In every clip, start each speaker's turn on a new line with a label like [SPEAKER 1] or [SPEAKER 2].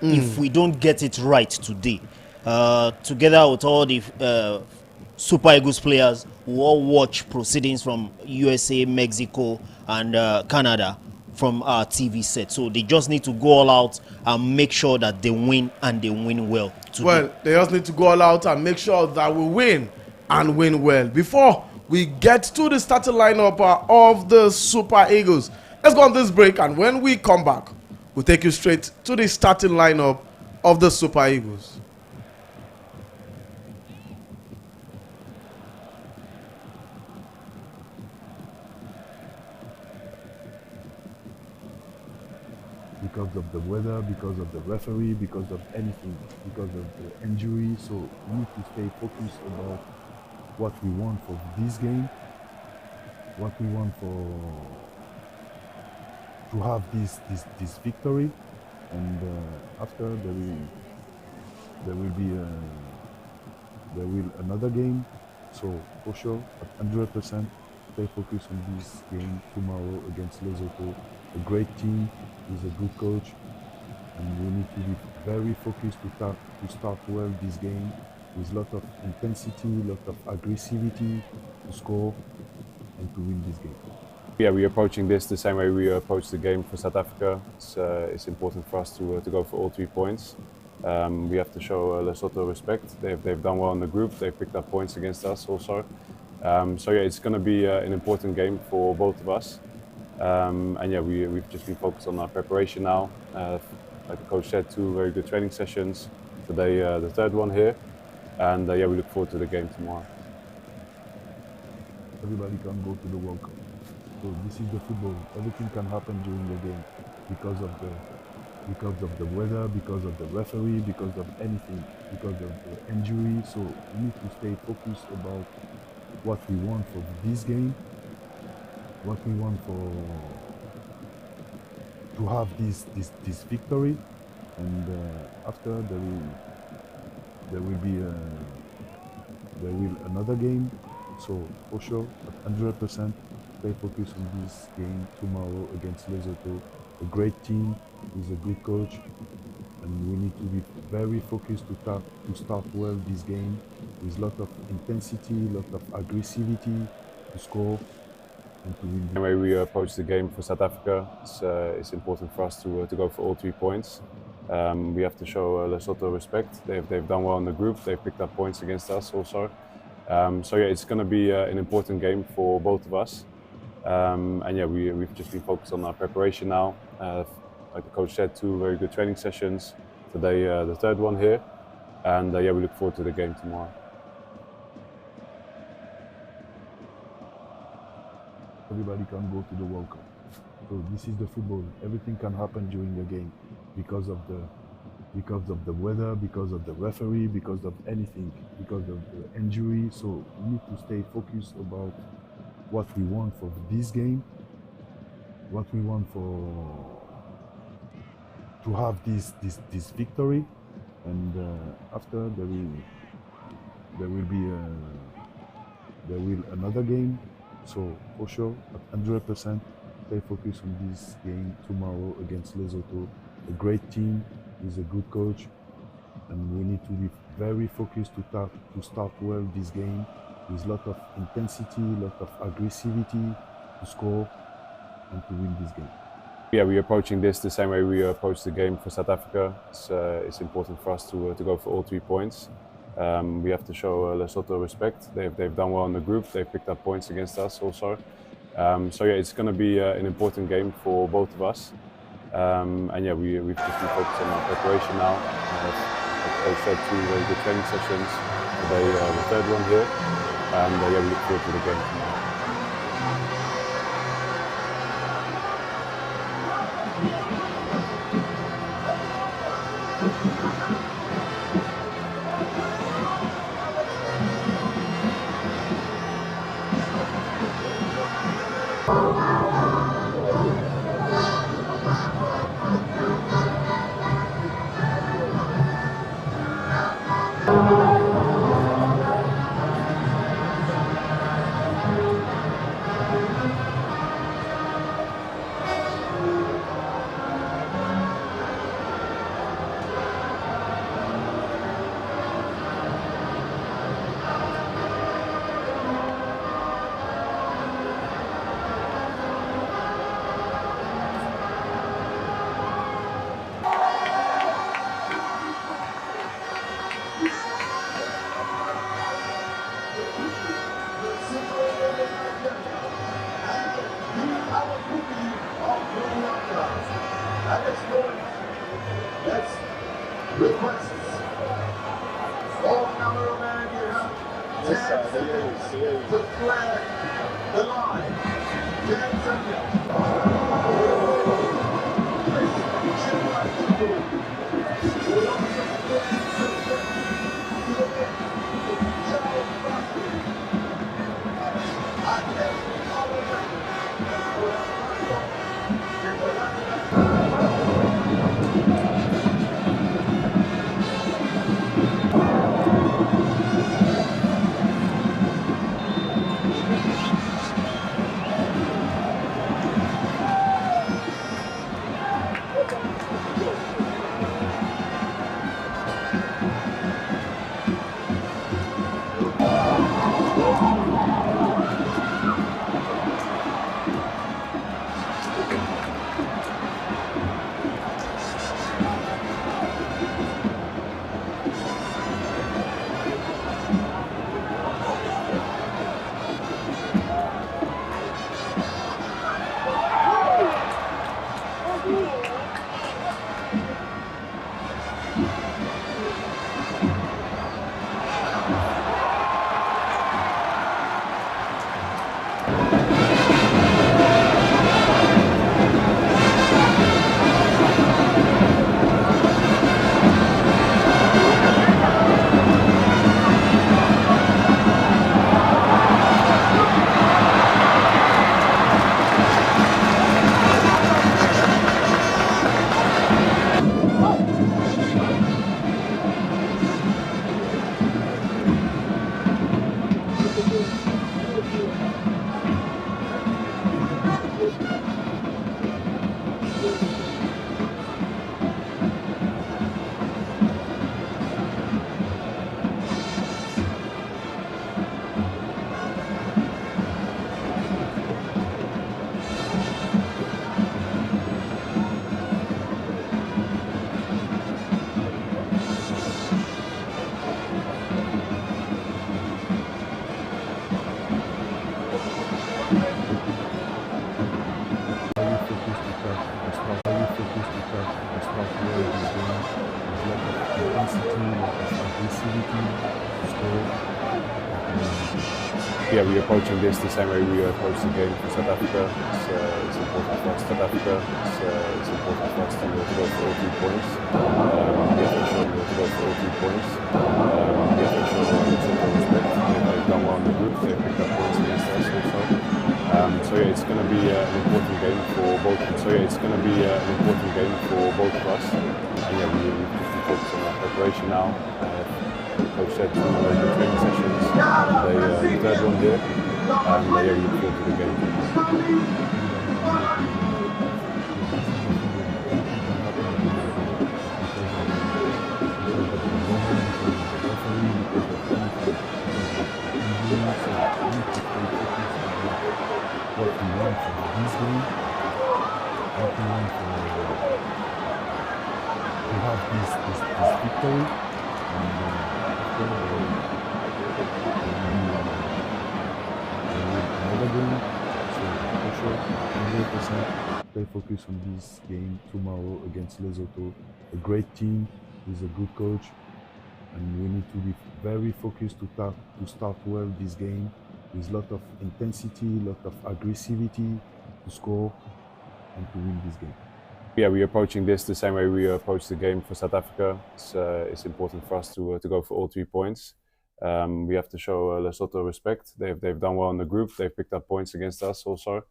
[SPEAKER 1] if we don't get it right today. Together with all the Super Eagles players, we all watch proceedings from USA, Mexico, and Canada from our TV set. So they just need to go all out and make sure that they win, and they win well today.
[SPEAKER 2] Well, they just need to go all out and make sure that we win and win well. Before we get to the starting lineup of the Super Eagles, let's go on this break, and when we come back, we'll take you straight to the starting lineup of the Super Eagles.
[SPEAKER 3] Because of the weather, because of the referee, because of anything, because of the injury. So we need to stay focused about what we want for this game, what we want to have this victory, and after there will another game. So for sure, at 100%, stay focused on this game tomorrow against Lesotho. A great team with a good coach, and we need to be very focused to start well this game with a lot of intensity, a lot of aggressivity to score and to win this game.
[SPEAKER 4] Yeah, we're approaching this the same way we approached the game for South Africa. It's important for us to go for all 3 points. We have to show Lesotho respect. They've done well in the group. They've picked up points against us also. So yeah, it's going to be an important game for both of us. And yeah, we've just been focused on our preparation now. Like the coach said, 2 very good training sessions. Today, the 3rd one here. And yeah, we look forward to the game tomorrow.
[SPEAKER 3] Everybody can go to the World Cup. So this is the football. Everything can happen during the game because of the weather, because of the referee, because of anything, because of the injury. So we need to stay focused about what we want for this game, what we want to have this victory, and after there will another game. So for sure, at 100%, stay focused on this game tomorrow against Lesotho. A great team with a good coach, and we need to be very focused to start well this game with a lot of intensity, a lot of aggressivity to score and to win.
[SPEAKER 4] The way we approach the game for South Africa, it's important for us to go for all 3 points. We have to show Lesotho respect. They've done well in the group. They've picked up points against us also. So yeah, it's going to be an important game for both of us. And yeah, we've just been focused on our preparation now. Like the coach said, 2 very good training sessions. Today, the 3rd one here. And yeah, we look forward to the game tomorrow.
[SPEAKER 3] Everybody can go to the World Cup. So this is the football. Everything can happen during the game because of the weather, because of the referee, because of anything, because of the injury. So we need to stay focused about what we want for this game, what we want to have this victory, and after there will another game. So for sure, at 100%, stay focused on this game tomorrow against Lesotho. A great team with a good coach, and we need to be very focused to start well this game with a lot of intensity, a lot of aggressivity to score and to win this game.
[SPEAKER 4] Yeah, we're approaching this the same way we approached the game for South Africa. It's important for us to go for all 3 points. We have to show Lesotho respect. They've done well in the group. They've picked up points against us also. So yeah, it's going to be an important game for both of us. And yeah, we've just been focused on our preparation now. Like the coach said, 2 very good training sessions. Today, the 3rd one here. And yeah, we look forward to the game tomorrow.
[SPEAKER 5] Let's request all cameramen, you have 10 seconds to clear the line. 10 seconds. This should like to do. We'll also clear the Charles Baskin and every other man who has signed up
[SPEAKER 4] Yeah, we're approaching this the same way we approach the game for South Africa. It's important for us, South Africa. It's important for us to go for all 3 points. We have to show to go for all 3 points. We have to show Lesotho respect. They've done well in the group. They've picked up points against us also. So yeah, it's going to be an important game for both. Of us. And yeah, we focus on our preparation now. Coach said 2 very good training sessions. The third one here, and yeah, we look forward to the game.
[SPEAKER 3] What we want for this game, what we want to have this victory, and after there will be another game. So for sure, 100% stay focused on this game tomorrow against Lesotho. A great team with a good coach, and we need to be very focused to start well this game, with a lot of intensity, a lot of aggressivity to score and to win this game.
[SPEAKER 4] Yeah, we're approaching this the same way we approach the game for South Africa. It's important for us to go for all 3 points. We have to show Lesotho respect. They've done well in the group. They've picked up points against us also.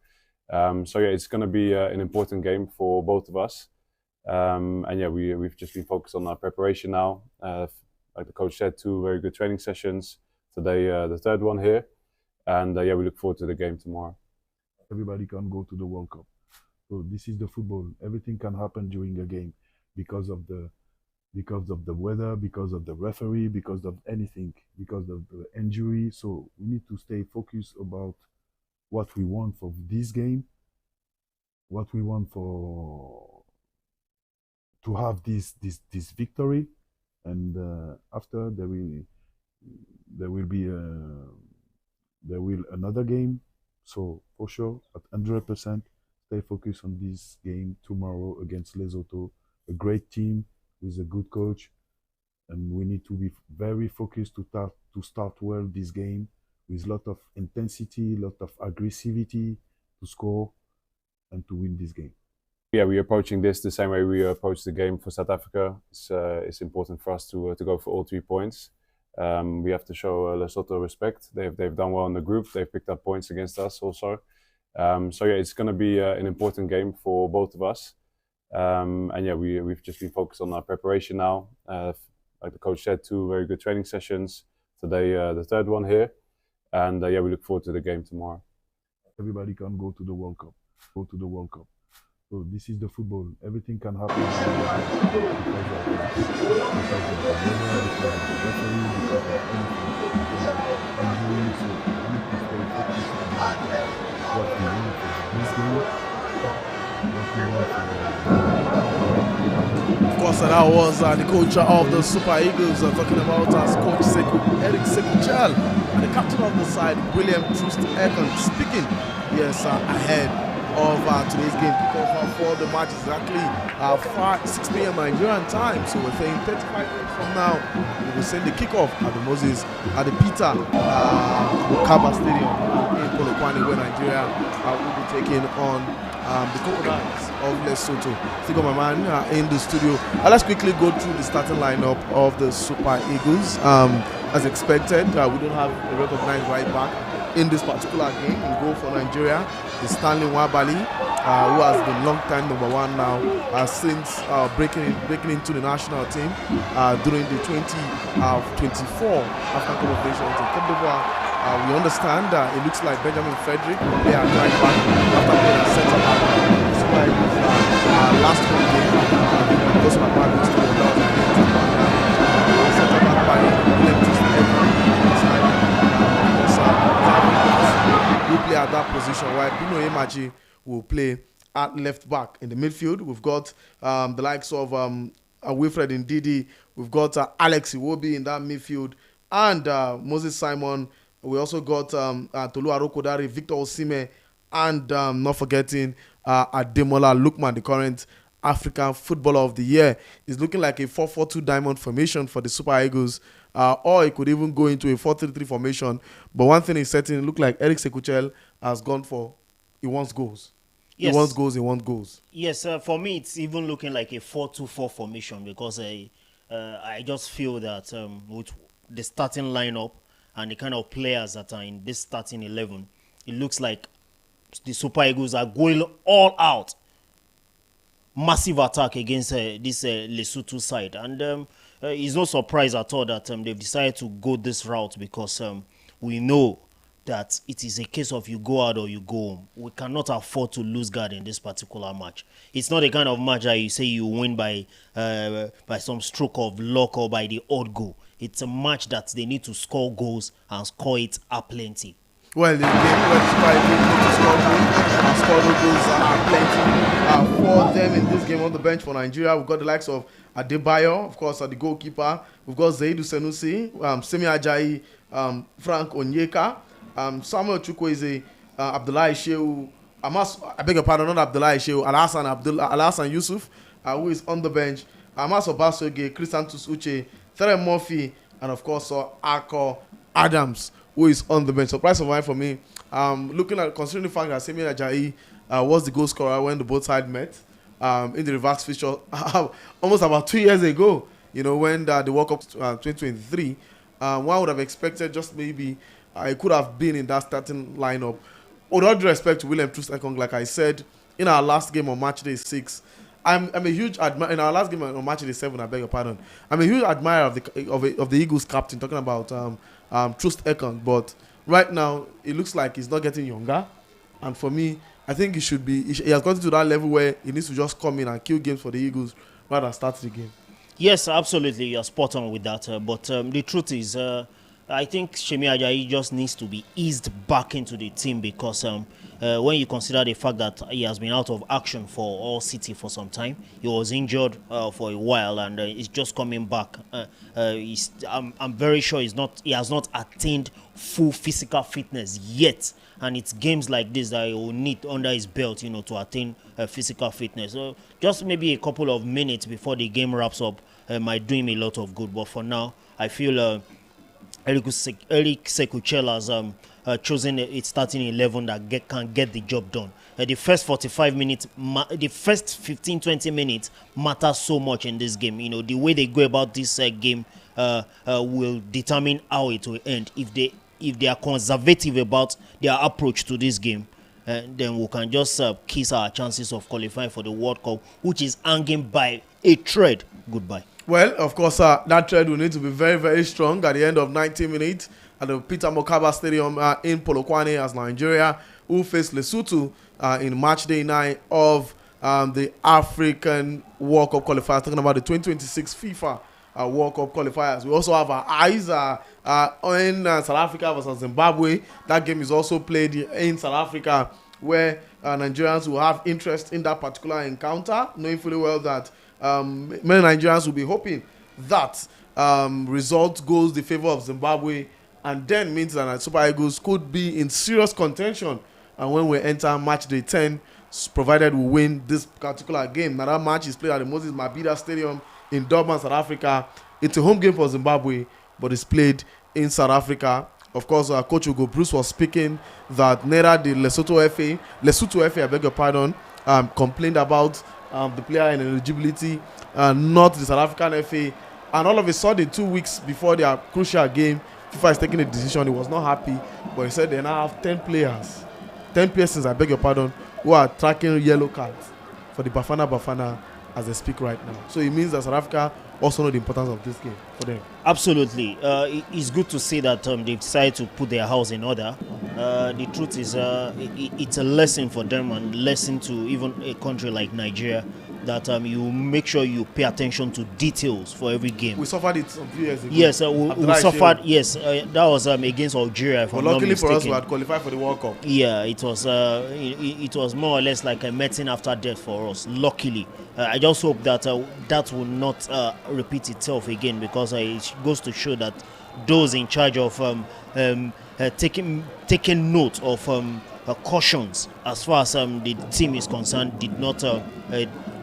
[SPEAKER 4] So yeah, it's going to be an important game for both of us. And yeah, we've just been focused on our preparation now. Like the coach said, 2 very good training sessions. Today, the third one here. And yeah, we look forward to the game tomorrow.
[SPEAKER 3] Everybody can go to the World Cup. So this is the football. Everything can happen during a game because of the weather, because of the referee, because of anything, because of the injury. So we need to stay focused about what we want for this game, what we want to have this victory, and after there will be another game. So for sure, at 100%, stay focused on this game tomorrow against Lesotho. A great team with a good coach, and we need to be very focused to start well this game with a lot of intensity, a lot of aggressivity to score and to win this game.
[SPEAKER 4] Yeah, we're approaching this the same way we approached the game for South Africa. It's important for us to go for all 3 points. We have to show Lesotho respect. They've done well in the group. They've picked up points against us also. So yeah, it's going to be an important game for both of us. And yeah, we've just been focused on our preparation now. Like the coach said, 2 very good training sessions. Today, the 3rd one here. And yeah, we look forward to the game tomorrow.
[SPEAKER 3] Everybody can go to the World Cup. Go to the World Cup. So this is the football. Everything can happen because of the weather, because of the referee, because of injuries. So we need to stay focused on what we want for this game, what we want for.
[SPEAKER 2] Of course, that was the coach of the Super Eagles talking about as Coach Eric Sekuchel and the captain of the side, William Troost Ekon, speaking ahead of today's game. Kickoff for the match is exactly 6 p.m. Nigerian time. So we're saying 35 minutes from now, we will send the kickoff at the Peter Okaba Stadium in Polokwane, where Nigeria will be taking on the Cupqualifiers of Lesotho. Still got my man in the studio. Let's quickly go through the starting lineup of the Super Eagles. As expected, we don't have a recognized right back in this particular game. In goal for Nigeria is Stanley Nwabali, who has been long-time #1 now since breaking into the national team during the 2024 African Cup of Nations in Cote d'Ivoire. We understand that it looks like Benjamin Frederick will play at right back after playing at centre back. Super Eagles last home game because my man was still that was against centre back by will play at that position, while Bino Emaji will play at left back. In the midfield, we've got the likes of Wilfred Ndidi, we've got Alex Iwobi in that midfield, and Moses Simon. We also got Tolu Arokodare, Victor Osimhen, and not forgetting Ademola Lookman, the current African Footballer of the Year. It's looking like a 4-4-2 diamond formation for the Super Eagles, or it could even go into a 4-3-3 formation. But one thing is certain, it looks like Eric Sekuchel has gone for, he wants goals. Yes. He wants goals, he wants goals.
[SPEAKER 1] Yes, for me, it's even looking like a 4-2-4 formation because I just feel that with the starting lineup and the kind of players that are in this starting 11, it looks like the Super Eagles are going all out. Massive attack against this Lesotho side. And it's no surprise at all that they've decided to go this route because we know that it is a case of you go out or you go home. We cannot afford to lose guard in this particular match. It's not the kind of match that you say you win by some stroke of luck or by the odd goal. It's a match that they need to score goals and score it aplenty.
[SPEAKER 2] Well, the game where Super Eagles need to score goals are plenty for them in this game. On the bench for Nigeria, we've got the likes of Adebayo, of course, the goalkeeper. We've got Zaidu Senusi, Semi Ajayi, Frank Onyeka, Samuel Chukwueze, Abdullahi Shehu. I beg your pardon, not Abdullahi Shehu, Alhassan Yusuf, who is on the bench. Amas Obasoge, Christiantus Uche, Tere Murphy, and of course, Ako Adams, who is on the bench. Surprise of mine for me. Looking at, considering the fact that Semi Ajayi was the goal scorer when the both sides met in the reverse fixture almost about 2 years ago, you know, when the World Cup 2023, one would have expected just maybe it could have been in that starting lineup. With all due respect to William Troost Ekong, like I said, in our last game on match day 6, I'm a huge admirer. In our last game on match day 7, I beg your pardon, I'm a huge admirer of the Eagles captain, talking about Troost Ekong. But right now, it looks like he's not getting younger. And for me, I think he should be. He has gotten to that level where he needs to just come in and kill games for the Eagles rather than start the game. Yes,
[SPEAKER 1] absolutely. You're spot on with that. But the truth is, I think Semi Ajayi just needs to be eased back into the team because when you consider the fact that he has been out of action for All City for some time, he was injured for a while and he's just coming back. I'm very sure he has not attained full physical fitness yet. And it's games like this that he will need under his belt, you know, to attain physical fitness. So just maybe a couple of minutes before the game wraps up, might do him a lot of good. But for now, I feel Eric Sekuchel has chosen a starting 11 that can get the job done. The first 45 minutes, the first 15-20 minutes matter so much in this game. You know, the way they go about this game will determine how it will end. If they are conservative about their approach to this game, then we can just kiss our chances of qualifying for the World Cup, which is hanging by a thread. Goodbye.
[SPEAKER 2] Well, of course, that thread will need to be very, very strong at the end of 90 minutes at the Peter Mokaba Stadium in Polokwane as Nigeria will face Lesotho in match day 9 of the African World Cup qualifiers, talking about the 2026 FIFA World Cup qualifiers. We also have our eyes in South Africa versus Zimbabwe. That game is also played in South Africa, where Nigerians will have interest in that particular encounter, knowing fully well that many Nigerians will be hoping that result goes the favor of Zimbabwe, and then means that Super Eagles could be in serious contention and when we enter match day 10, provided we win this particular game. Now that match is played at the Moses Mabhida Stadium in Durban, South Africa. It's a home game for Zimbabwe, but it's played in South Africa. Of course, Coach Ugo Bruce was speaking that neither the Lesotho FA, I beg your pardon, complained about the player ineligibility, not the South African FA. And all of a sudden, 2 weeks before their crucial game, FIFA is taking a decision. He was not happy, but he said they now have 10 players, 10 persons, I beg your pardon, who are tracking yellow cards for the Bafana as they speak right now. So it means that South Africa also know the importance of this game for them.
[SPEAKER 1] Absolutely. It's good to see that they decided to put their house in order. The truth is it's a lesson for them, and lesson to even a country like Nigeria, that you make sure you pay attention to details for every game.
[SPEAKER 2] We suffered it some few years ago.
[SPEAKER 1] Yes, we suffered. Yes, that was against Algeria.
[SPEAKER 2] But luckily for us, we had qualified for the World Cup.
[SPEAKER 1] Yeah, it was more or less like a medicine after death for us. Luckily, I just hope that that will not repeat itself again, because it goes to show that those in charge of taking note of cautions as far as the team is concerned did not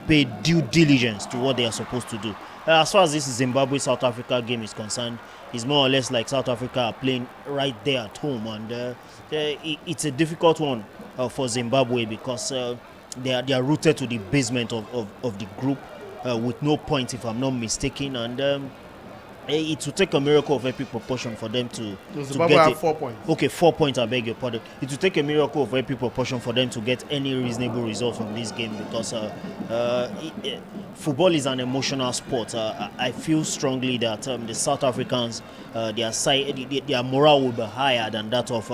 [SPEAKER 1] pay due diligence to what they are supposed to do. As far as this Zimbabwe South Africa game is concerned, it's more or less like South Africa are playing right there at home, and it's a difficult one for Zimbabwe, because they are rooted to the basement of the group with no points, if I'm not mistaken, and it will take a miracle of epic proportion for them to
[SPEAKER 2] Zimbabwe
[SPEAKER 1] get
[SPEAKER 2] have 4 points.
[SPEAKER 1] Okay, 4 points, I beg your pardon. It will take a miracle of epic proportion for them to get any reasonable result from this game, because football is an emotional sport. I feel strongly that the South Africans, their morale will be higher than that of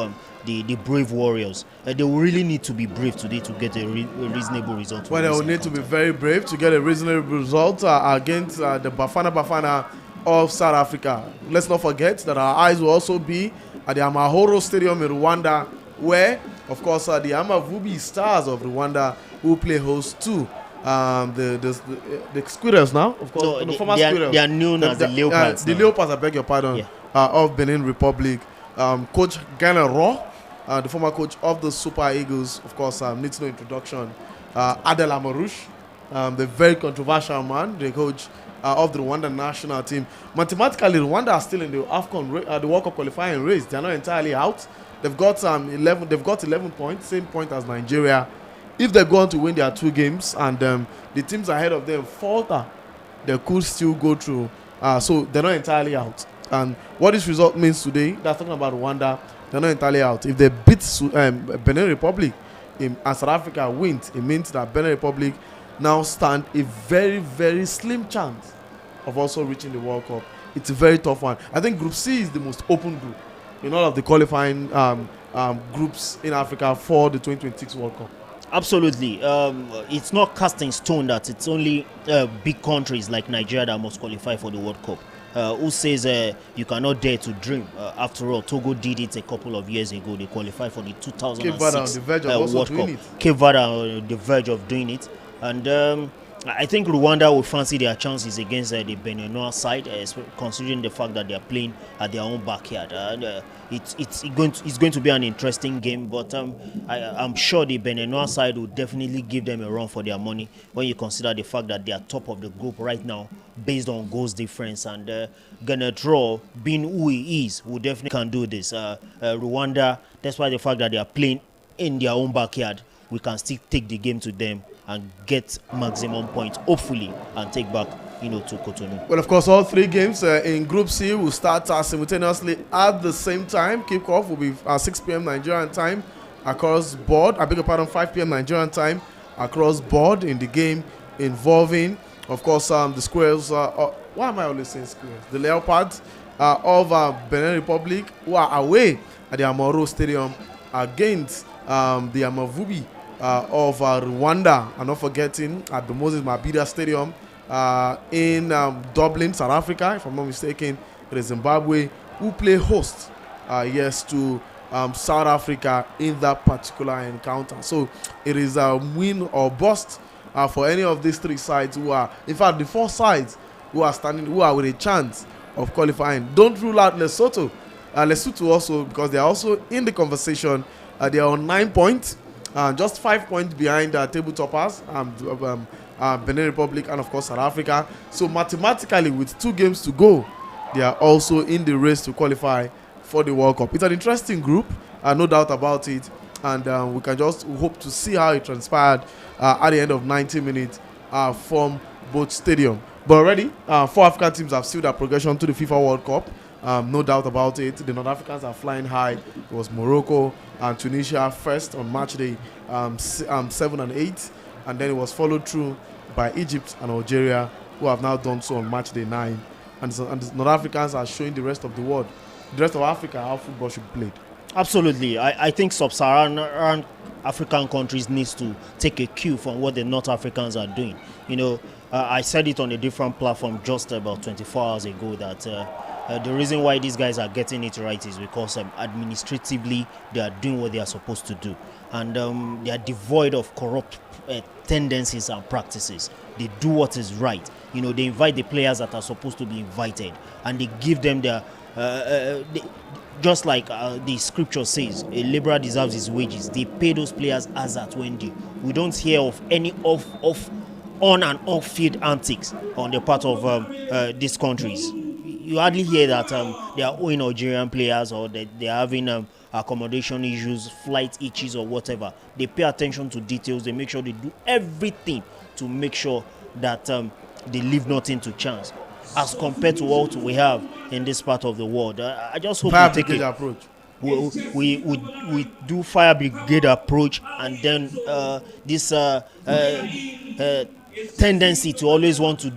[SPEAKER 1] the brave Warriors. They will really need to be brave today to get a reasonable result.
[SPEAKER 2] Well, they will need to be very brave to get a reasonable result against the Bafana of South Africa. Let's not forget that our eyes will also be at the Amahoro Stadium in Rwanda, where, of course, the Amavubi Stars of Rwanda will play host to the Squirrels now, of course.
[SPEAKER 1] No,
[SPEAKER 2] the former Squirrels.
[SPEAKER 1] They are known as the Leopards.
[SPEAKER 2] The Leopards, I beg your pardon,
[SPEAKER 1] yeah.
[SPEAKER 2] of Benin Republic. Coach Ghana Raw, the former coach of the Super Eagles, of course, needs no introduction. Adel Amarouche, the very controversial man, the coach of the Rwanda national team. Mathematically, Rwanda are still in the AFCON, the World Cup qualifying race. They are not entirely out. They've got 11. They've got 11 points, same point as Nigeria. If they go on to win their 2 games and the teams ahead of them falter, they could still go through. So they're not entirely out. And what this result means today, that's talking about Rwanda, they're not entirely out. If they beat Benin Republic and South Africa wins, it means that Benin Republic now stand a very, very slim chance of also reaching the World Cup. It's a very tough one. I think Group C is the most open group in all of the qualifying groups in Africa for the 2026 World Cup.
[SPEAKER 1] Absolutely. It's not cast in stone that it's only big countries like Nigeria that must qualify for the World Cup. Who says you cannot dare to dream? After all, Togo did it a couple of years ago. They qualified for the 2006
[SPEAKER 2] Cape Verde on the verge of
[SPEAKER 1] World Cup. Cape Verde on the verge of doing it. And I think Rwanda will fancy their chances against the Beninois side, considering the fact that they are playing at their own backyard. It's going to be an interesting game, but I'm sure the Beninois side will definitely give them a run for their money when you consider the fact that they are top of the group right now based on goals difference, and gonna draw, being who he is, will definitely can do this. Rwanda, despite the fact that they are playing in their own backyard, we can still take the game to them and get maximum points, hopefully, and take back, to Cotonou.
[SPEAKER 2] Well, of course, all 3 games in Group C will start simultaneously at the same time. Kickoff will be 6 p.m. Nigerian time across board. I beg your pardon, 5 p.m. Nigerian time across board in the game involving, of course, the Squares. Why am I always saying Squares? The Leopards of Benin Republic, who are away at the Amoro Stadium against the Amavubi of Rwanda, and not forgetting at the Moses Mabhida Stadium in Dublin, South Africa, if I'm not mistaken. It is Zimbabwe who play host to South Africa in that particular encounter. So it is a win or bust for any of these 3 sides who are, in fact, the 4 sides who are with a chance of qualifying. Don't rule out Lesotho. Lesotho also, because they are also in the conversation. They are on 9 points, just 5 points behind table toppers, Benin Republic and of course South Africa. So mathematically, with 2 games to go, they are also in the race to qualify for the World Cup. It's an interesting group, no doubt about it, and we can just hope to see how it transpired at the end of 90 minutes from both stadiums. But already, 4 African teams have sealed their progression to the FIFA World Cup. No doubt about it. The North Africans are flying high. It was Morocco and Tunisia first on match day 7 and 8, and then it was followed through by Egypt and Algeria, who have now done so on match day 9. And the North Africans are showing the rest of the world, the rest of Africa, how football should be played.
[SPEAKER 1] Absolutely. I think sub-Saharan African countries needs to take a cue from what the North Africans are doing. I said it on a different platform just about 24 hours ago that the reason why these guys are getting it right is because administratively they are doing what they are supposed to do, and they are devoid of corrupt tendencies and practices. They do what is right. They invite the players that are supposed to be invited, and they give them their just like the scripture says, a laborer deserves his wages. They pay those players as at when due. We don't hear of any on and off field antics on the part of these countries. You hardly hear that they are owing Nigerian players, or that they are having accommodation issues, flight issues, or whatever. They pay attention to details. They make sure they do everything to make sure that they leave nothing to chance, as compared to what we have in this part of the world. I just hope we take it.
[SPEAKER 2] Approach.
[SPEAKER 1] We do fire brigade approach, and then this tendency to always want to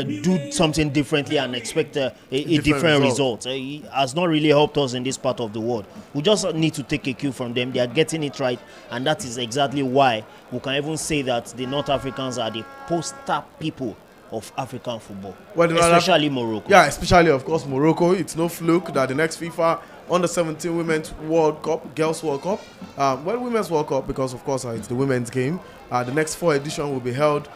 [SPEAKER 1] do something differently and expect a different result has not really helped us in this part of the world. We just need to take a cue from them. They are getting it right, and that is exactly why we can even say that the North Africans are the poster people of African football, especially Morocco.
[SPEAKER 2] Yeah, especially, of course, Morocco. It's no fluke that the next FIFA Under-17 Women's World Cup, Girls World Cup, Women's World Cup, because, of course, it's the women's game. The next 4 edition will be held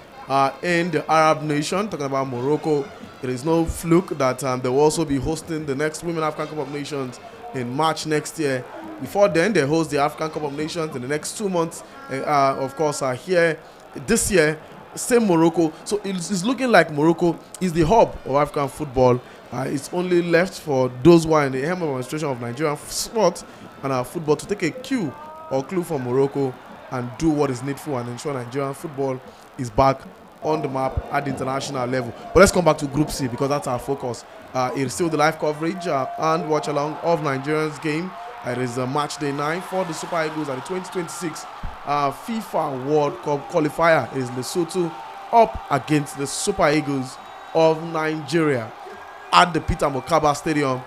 [SPEAKER 2] in the Arab nation, talking about Morocco. It is no fluke that they will also be hosting the next Women African Cup of Nations in March next year. Before then, they host the African Cup of Nations in the next 2 months. Of course, here this year, same Morocco. So it's looking like Morocco is the hub of African football. It's only left for those who are in the helm of administration of Nigerian sport and football to take a cue or clue from Morocco and do what is needful and ensure Nigerian football is back on the map at the international level. But let's come back to Group C, because that's our focus. It's still the live coverage and watch along of Nigerians game. It is match day 9 for the Super Eagles at the 2026 FIFA World Cup qualifier. It is Lesotho up against the Super Eagles of Nigeria at the Peter Mokaba Stadium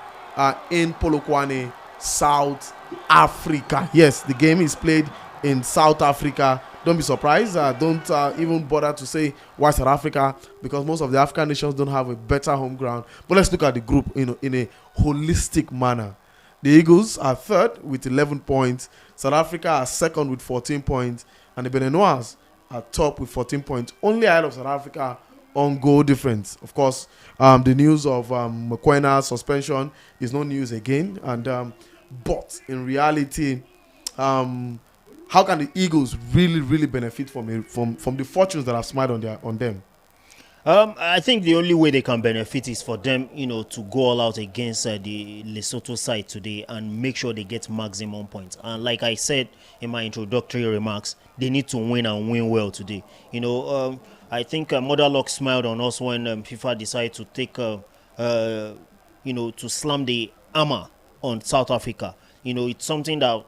[SPEAKER 2] in Polokwane, South Africa. Yes, the game is played in South Africa. Don't be surprised. Don't even bother to say why South Africa, because most of the African nations don't have a better home ground. But let's look at the group in a holistic manner. The Eagles are third with 11 points. South Africa are second with 14 points. And the Beninois at top with 14 points, only ahead of South Africa on goal difference. Of course, the news of Mokwena's suspension is no news again. And but in reality, how can the Eagles really benefit from the fortunes that have smiled on them?
[SPEAKER 1] I think the only way they can benefit is for them, to go all out against the Lesotho side today and make sure they get maximum points. And like I said in my introductory remarks, they need to win and win well today. I think Mother Luck smiled on us when FIFA decided to take, to slam the hammer on South Africa. It's something that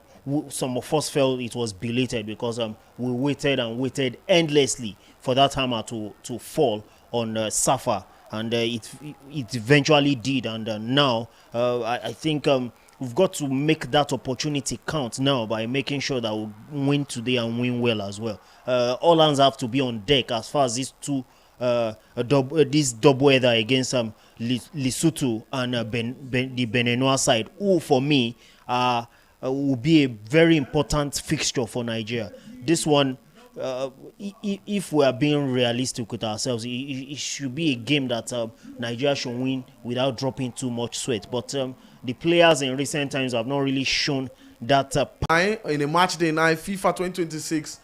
[SPEAKER 1] some of us felt it was belated because we waited and waited endlessly for that hammer to fall on Safa, and it eventually did. And now I think we've got to make that opportunity count now by making sure that we win today and win well as well. All hands have to be on deck as far as these two this double header against Lesotho and the Beninois side, who for me will be a very important fixture for Nigeria. This one, if we are being realistic with ourselves, it should be a game that Nigeria should win without dropping too much sweat. But the players in recent times have not really shown that.
[SPEAKER 2] In a match day night FIFA 2026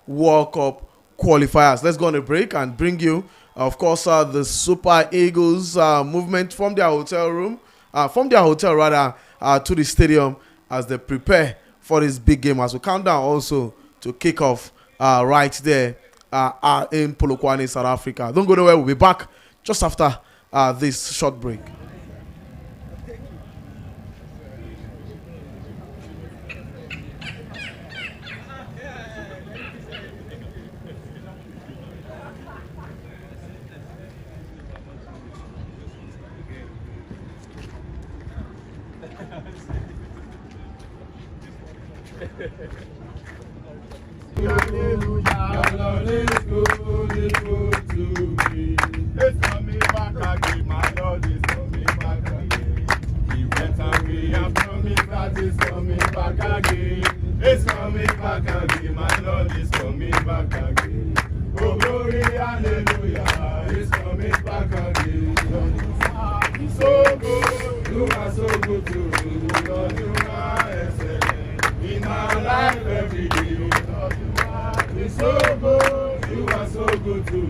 [SPEAKER 2] World Cup qualifiers. Let's go on a break and bring you, of course, the Super Eagles movement from their hotel room, to the stadium as they prepare for this big game, as we count down also to kick off right there in Polokwane, South Africa. Don't go nowhere. We'll be back just after this short break.
[SPEAKER 6] It's coming back again, my Lord is coming back again. He went away and promised that it's coming back again. It's coming back again, my Lord is coming back again. Oh glory, hallelujah, it's coming back again. He's so good, you are so good to me. Lord, you are excellent in our life every day. Lord, you are so good, you are so good to me.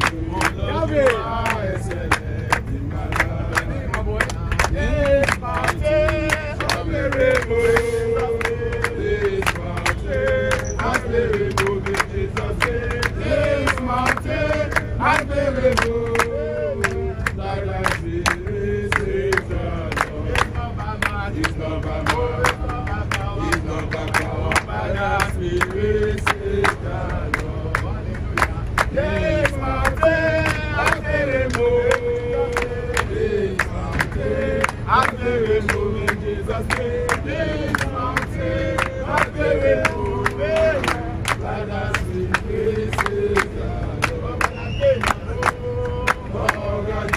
[SPEAKER 6] Lord, you are excellent in my life. This mountain, unbelievable. This mountain, unbelievable. Jesus said, this mountain, unbelievable. Like I see, this is the Lord. It's not by man, it's not by more, it's not by power, but that's me, this is the Lord. This mountain, unbelievable. This mountain, unbelievable. In Jesus' name, this mountain, unbelievable. Like I see, this is the Lord. Oh, God,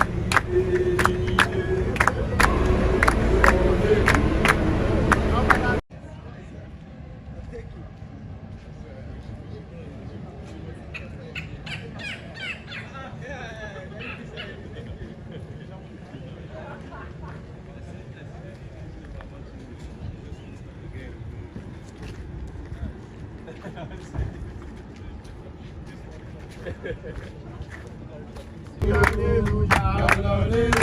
[SPEAKER 6] Hallelujah, Lord is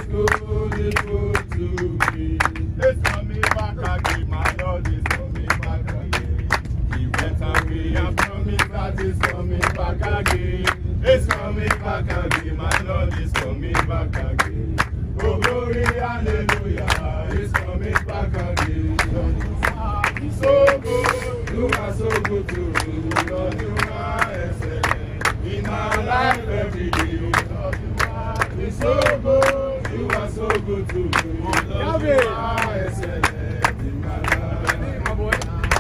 [SPEAKER 6] good to me. It's coming back again, my Lord is coming back again. He went away and promised that it's coming back again. It's coming back again, my Lord is coming back again. Oh glory, hallelujah, it's coming back again. Lord, you are so good, you are so good to me. Lord, you are excellent in our life every day. You're so good, you are so good to me. Lord, you are excellent in my life.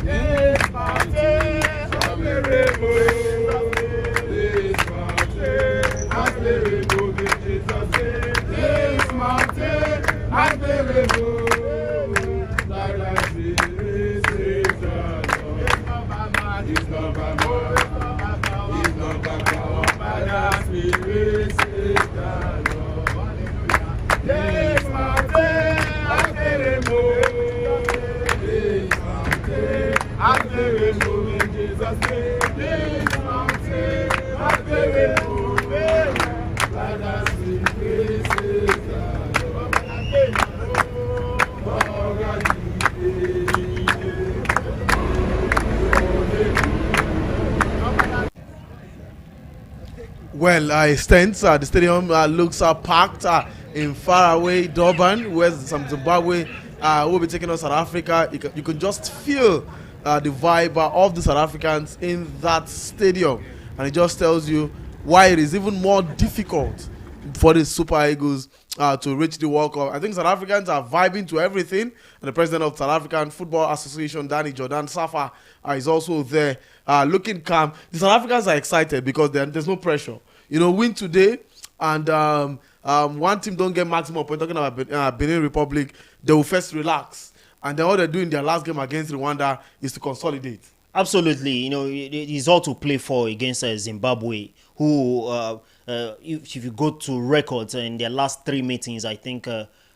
[SPEAKER 6] This mountain, unbelievable. This mountain, unbelievable. Jesus said, this mountain, unbelievable. Like I see, this is the Lord. It's not by man, it's not
[SPEAKER 2] Well, the stadium looks packed in faraway Durban, where some Zimbabwe will be taking on South Africa. You can just feel the vibe of the South Africans in that stadium, and it just tells you why it is even more difficult for the Super Eagles to reach the World Cup. I think South Africans are vibing to everything, and the president of South African Football Association, Danny Jordan Safa, is also there looking calm. The South Africans are excited because there's no pressure. You know, win today, and one team don't get maximum point. Talking about Benin Republic, they will first relax, and then all they're doing their last game against Rwanda is to consolidate.
[SPEAKER 1] Absolutely, you know, it's all to play for against Zimbabwe, who, if you go to records in their last 3 meetings, I think,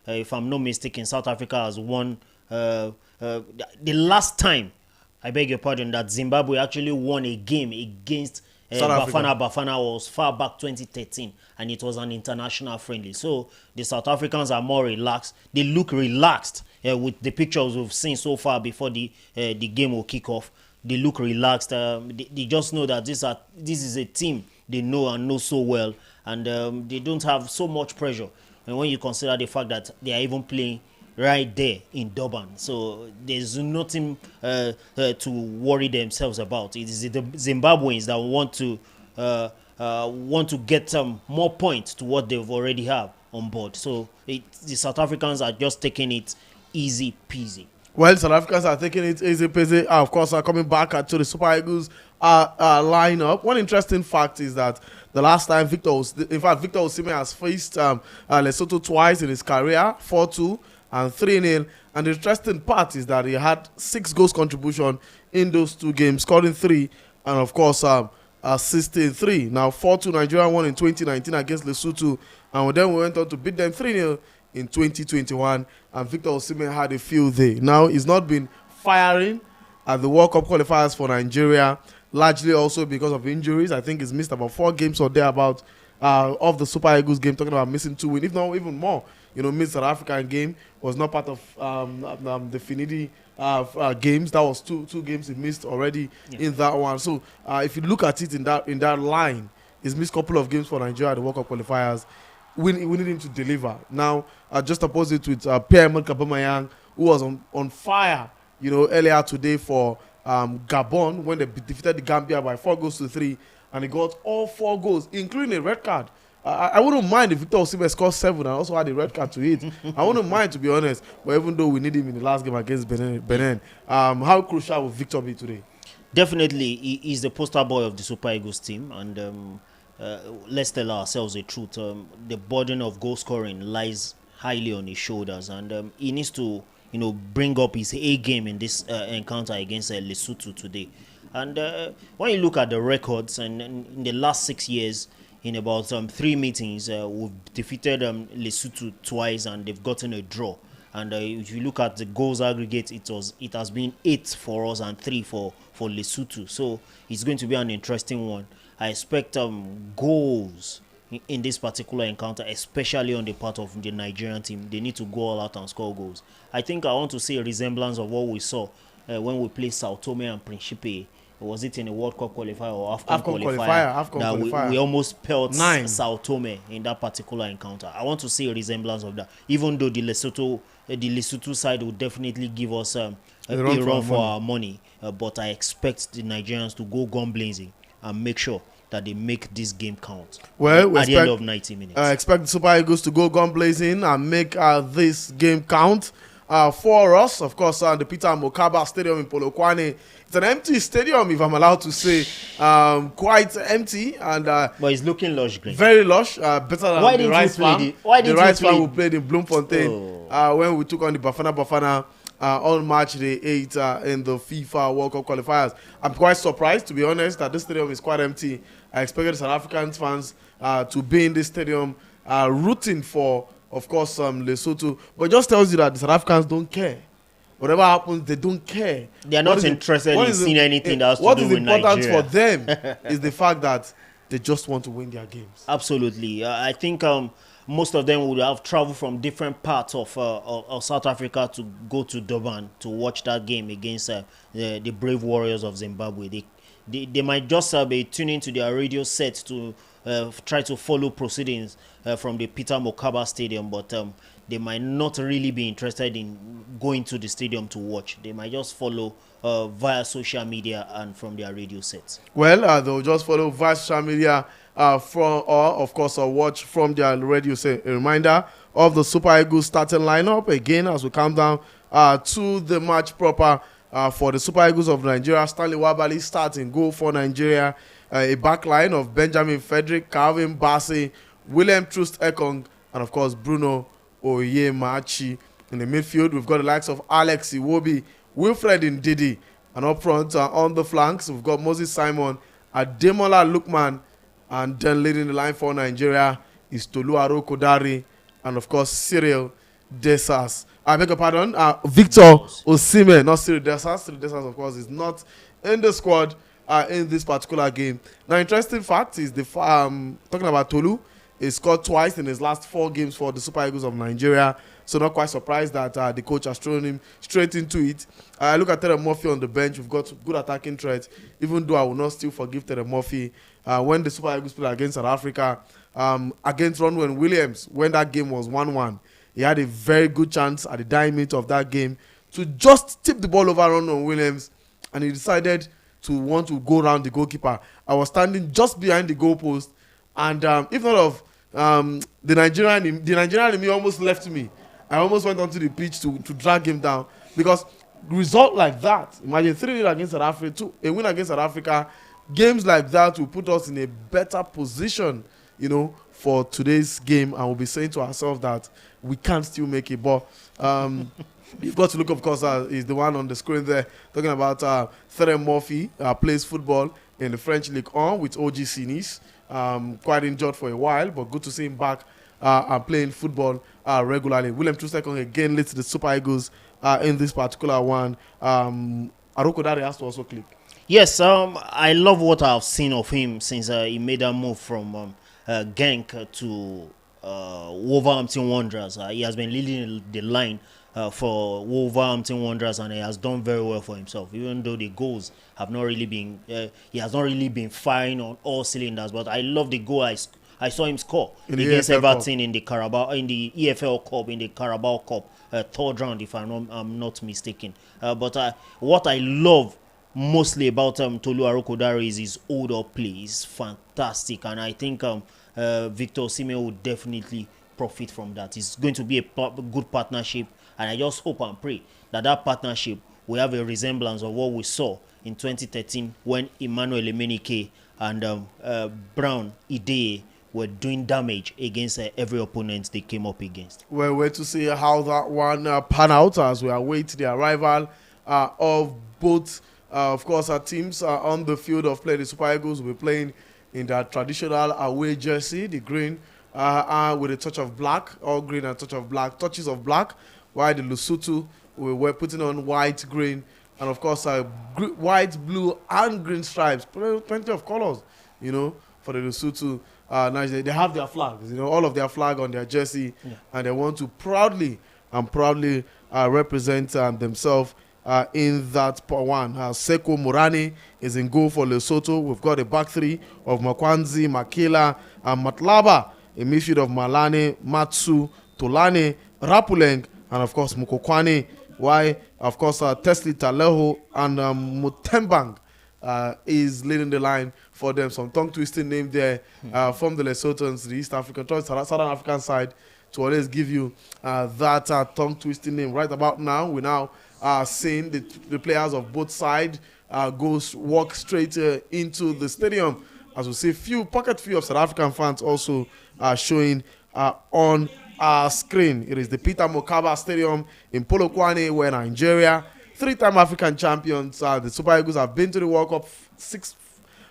[SPEAKER 1] if I'm not mistaken, South Africa has won. The last time, I beg your pardon, that Zimbabwe actually won a game against Bafana was far back 2013, and it was an international friendly. So the South Africans are more relaxed. They look relaxed with the pictures we've seen so far before the game will kick off. They look relaxed. They just know that this is a team they know and know so well, and they don't have so much pressure. And when you consider the fact that they are even playing right there in Durban, so there's nothing to worry themselves about. It is the Zimbabweans that want to get more points to what they've already have on board. So the South Africans are just taking it easy peasy.
[SPEAKER 2] Well, South Africans are taking it easy peasy. Of course, are coming back to the Super Eagles lineup. One interesting fact is that the last time Victor Osimhen has faced Lesotho twice in his career, 4-2 and 3-0. And the interesting part is that he had 6 goals contribution in those 2 games, scoring 3, and of course assisting 3. Now 4-2 Nigeria won in 2019 against Lesotho, and then we went on to beat them 3-0 in 2021, and Victor Osimhen had a field day. Now he's not been firing at the World Cup qualifiers for Nigeria, largely also because of injuries. I think he's missed about 4 games or thereabout of the Super Eagles game, talking about missing 2 wins, if not even more. You know, missed South African game, was not part of the Finidi games. That was two games he missed already in that one. So if you look at it in that line, he's missed a couple of games for Nigeria at the World Cup qualifiers. We need him to deliver. Now, just opposite with Pierre-Emerick Aubameyang, who was on fire, you know, earlier today for Gabon when they defeated the Gambia by 4-3, and he got all 4 goals, including a red card. I wouldn't mind if Victor Osimhen scored 7 and also had a red card to it. I wouldn't mind, to be honest. But even though we need him in the last game against Benin, how crucial will Victor be today?
[SPEAKER 1] Definitely, he's the poster boy of the Super Eagles team, and let's tell ourselves the truth. The burden of goal scoring lies highly on his shoulders, and he needs to, you know, bring up his A game in this encounter against Lesotho today. And when you look at the records, and in the last 6 years, in about 3 meetings, we've defeated Lesotho twice, and they've gotten a draw. And if you look at the goals aggregate, it has been 8 for us and 3 for Lesotho. So it's going to be an interesting one. I expect goals in this particular encounter, especially on the part of the Nigerian team. They need to go all out and score goals. I think I want to see a resemblance of what we saw when we played Sao Tome and Principe. Was it in a World Cup qualifier or AFCON qualifier? We almost pelt Sao Tome in that particular encounter. I want to see a resemblance of that. Even though the Lesotho side will definitely give us a run for our money, but I expect the Nigerians to go gun blazing and make sure that they make this game count. Well, at the end of 90 minutes.
[SPEAKER 2] Expect the Super Eagles to go gun blazing and make this game count. For us, of course, the Peter Mokaba Stadium in Polokwane. It's an empty stadium, if I'm allowed to say, quite empty, and
[SPEAKER 1] but it's looking lush, green.
[SPEAKER 2] Very lush, better than the Rice Farm. The Rice Farm we played in Bloemfontein when we took on the Bafana on March the 8th in the FIFA World Cup qualifiers. I'm quite surprised, to be honest, that this stadium is quite empty. I expected South African fans to be in this stadium rooting for, of course, Lesotho, but it just tells you that the South Africans don't care. Whatever happens, they don't care.
[SPEAKER 1] They are not interested in seeing anything that has to do with Nigeria.
[SPEAKER 2] What is important for them is the fact that they just want to win their games.
[SPEAKER 1] Absolutely. I think most of them would have traveled from different parts of South Africa to go to Durban to watch that game against the Brave Warriors of Zimbabwe. They might just be tuning to their radio set to try to follow proceedings from the Peter Mokaba Stadium, but they might not really be interested in going to the stadium to watch. They might just follow via social media and from their radio sets.
[SPEAKER 2] Well, they'll just follow via social media from, or of course, watch from their radio set. A reminder of the Super Eagles starting lineup again as we come down to the match proper for the Super Eagles of Nigeria. Stanley Wabali starting goal for Nigeria. A back line of Benjamin Frederick, Calvin Bassey, William Troost Ekong, and of course Bruno Oyemachi. In the midfield, we've got the likes of Alex Iwobi, Wilfred Ndidi, and up front on the flanks, we've got Moses Simon, Ademola Lukman, and then leading the line for Nigeria is Tolu Arokodare, and of course Cyril Desas. I beg your pardon, Victor Osimhen, not Cyril Desas. Cyril Desas, of course, is not in the squad in this particular game. Now, interesting fact is talking about Tolu. He scored twice in his last 4 games for the Super Eagles of Nigeria. So not quite surprised that the coach has thrown him straight into it. Look at Tere Murphy on the bench. We've got good attacking threats, even though I will not still forgive Tere Murphy. When the Super Eagles played against South Africa, against Ronwen Williams, when that game was 1-1, he had a very good chance at the dying minute of that game to just tip the ball over Ronwen Williams, and he decided to want to go around the goalkeeper. I was standing just behind the goalpost, and if not of the Nigerian in me almost left me. I almost went onto the pitch to drag him down, because result like that, imagine 3-0 against South Africa, a win against South Africa, games like that will put us in a better position, for today's game, and we'll be saying to ourselves that we can still make it. But you've got to look, of course, is the one on the screen there, talking about Tere Murphy, plays football in the French Ligue 1 with OGC Nice. Quite injured for a while, but good to see him back and playing football regularly. William Trustekong again leads the Super Eagles in this particular one. Arokodare has to also click.
[SPEAKER 1] Yes, I love what I've seen of him since he made a move from Genk to Wolverhampton Wanderers. He has been leading the line for Wolverhampton Wanderers, and he has done very well for himself. Even though the goals have not really been, he has not really been firing on all cylinders. But I love the goal I saw him score against Everton in the EFL Cup, in the Carabao Cup, third round, if I'm not mistaken. But what I love mostly about Tolu Arokodare is his hold-up play. It's fantastic, and I think Victor Osimhen will definitely profit from that. It's going to be a good partnership, and I just hope and pray that partnership will have a resemblance of what we saw in 2013 when Emmanuel Emenike and Brown Ideye were doing damage against every opponent they came up against.
[SPEAKER 2] We'll wait to see how that one pan out as we await the arrival of both, of course, our teams on the field of play. The Super Eagles will be playing in their traditional away jersey, the green with a touch of black, all green and touch of black, touches of black, while the Lesotho we're putting on white, green, and of course white, blue, and green stripes. Plenty of colors, for the Lesotho. They have their flags, all of their flag on their jersey, and they want to proudly represent themselves in that one. Seko Morani is in goal for Lesotho. We've got a back three of Makwanzi, Makela, and Matlaba. A midfield of Malane, Matsu, Tolane, Rapuleng, and of course Mukokwane. Why, of course, Tesli Taleho and Mutembang is leading the line for them. Some tongue-twisting name there from the Lesothans, the East African, Southern African side, to always give you that tongue-twisting name. Right about now, we now seeing the players of both sides walk straight into the stadium. As we see, pocket few of South African fans also showing on our screen. It is the Peter Mokaba Stadium in Polokwane, where Nigeria, 3-time African champions, the Super Eagles have been to the World Cup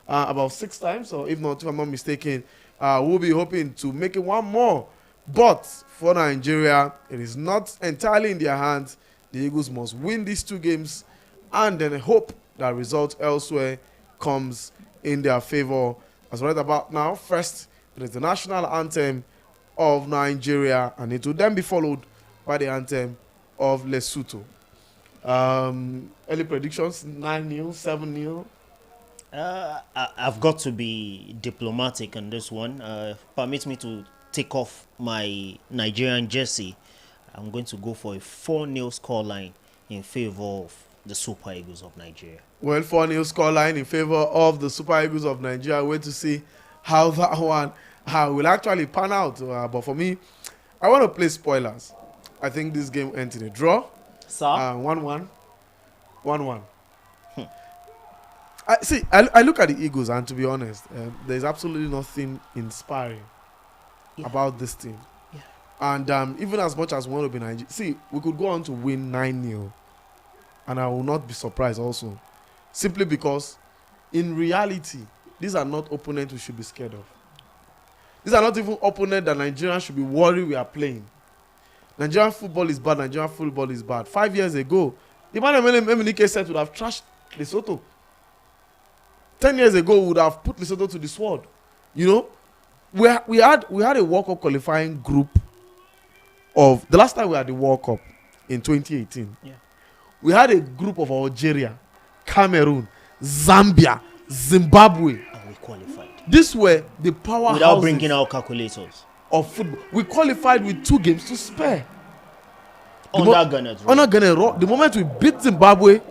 [SPEAKER 2] about 6 times, or if not, if I'm not mistaken, we'll be hoping to make it one more. But for Nigeria, it is not entirely in their hands. The Eagles must win these 2 games and then hope that result elsewhere comes in their favor. As right about now, first, it is the national anthem of Nigeria, and it will then be followed by the anthem of Lesotho. Early predictions: 9-0, 7-0.
[SPEAKER 1] I've got to be diplomatic on this one. Permit me to take off my Nigerian jersey. I'm going to go for a 4-0 scoreline in favor of the Super Eagles of Nigeria.
[SPEAKER 2] Well, 4-0 scoreline in favor of the Super Eagles of Nigeria. Wait to see how that one will actually pan out. But for me, I want to play spoilers. I think this game ends in a draw.
[SPEAKER 1] Sir?
[SPEAKER 2] 1-1. 1-1. I look at the Eagles, and to be honest, there's absolutely nothing inspiring about this team.
[SPEAKER 1] Yeah.
[SPEAKER 2] And even as much as we want to be Nigeria, see, we could go on to win 9-0, and I will not be surprised also, simply because in reality, these are not opponents we should be scared of. These are not even opponents that Nigerians should be worried we are playing. Nigerian football is bad. Nigerian football is bad. 5 years ago, the man Emenike said would have trashed Lesotho. 10 years ago, we would have put Lesotho to the sword. You know, we had a World Cup qualifying group of the last time we had the World Cup in 2018.
[SPEAKER 1] Yeah.
[SPEAKER 2] We had a group of Algeria, Cameroon, Zambia, Zimbabwe.
[SPEAKER 1] And we qualified.
[SPEAKER 2] These were the powerhouses
[SPEAKER 1] Without bringing out calculators.
[SPEAKER 2] of football. We qualified with 2 games to spare.
[SPEAKER 1] Under Ghana.
[SPEAKER 2] Under Ghana. The moment we beat Zimbabwe,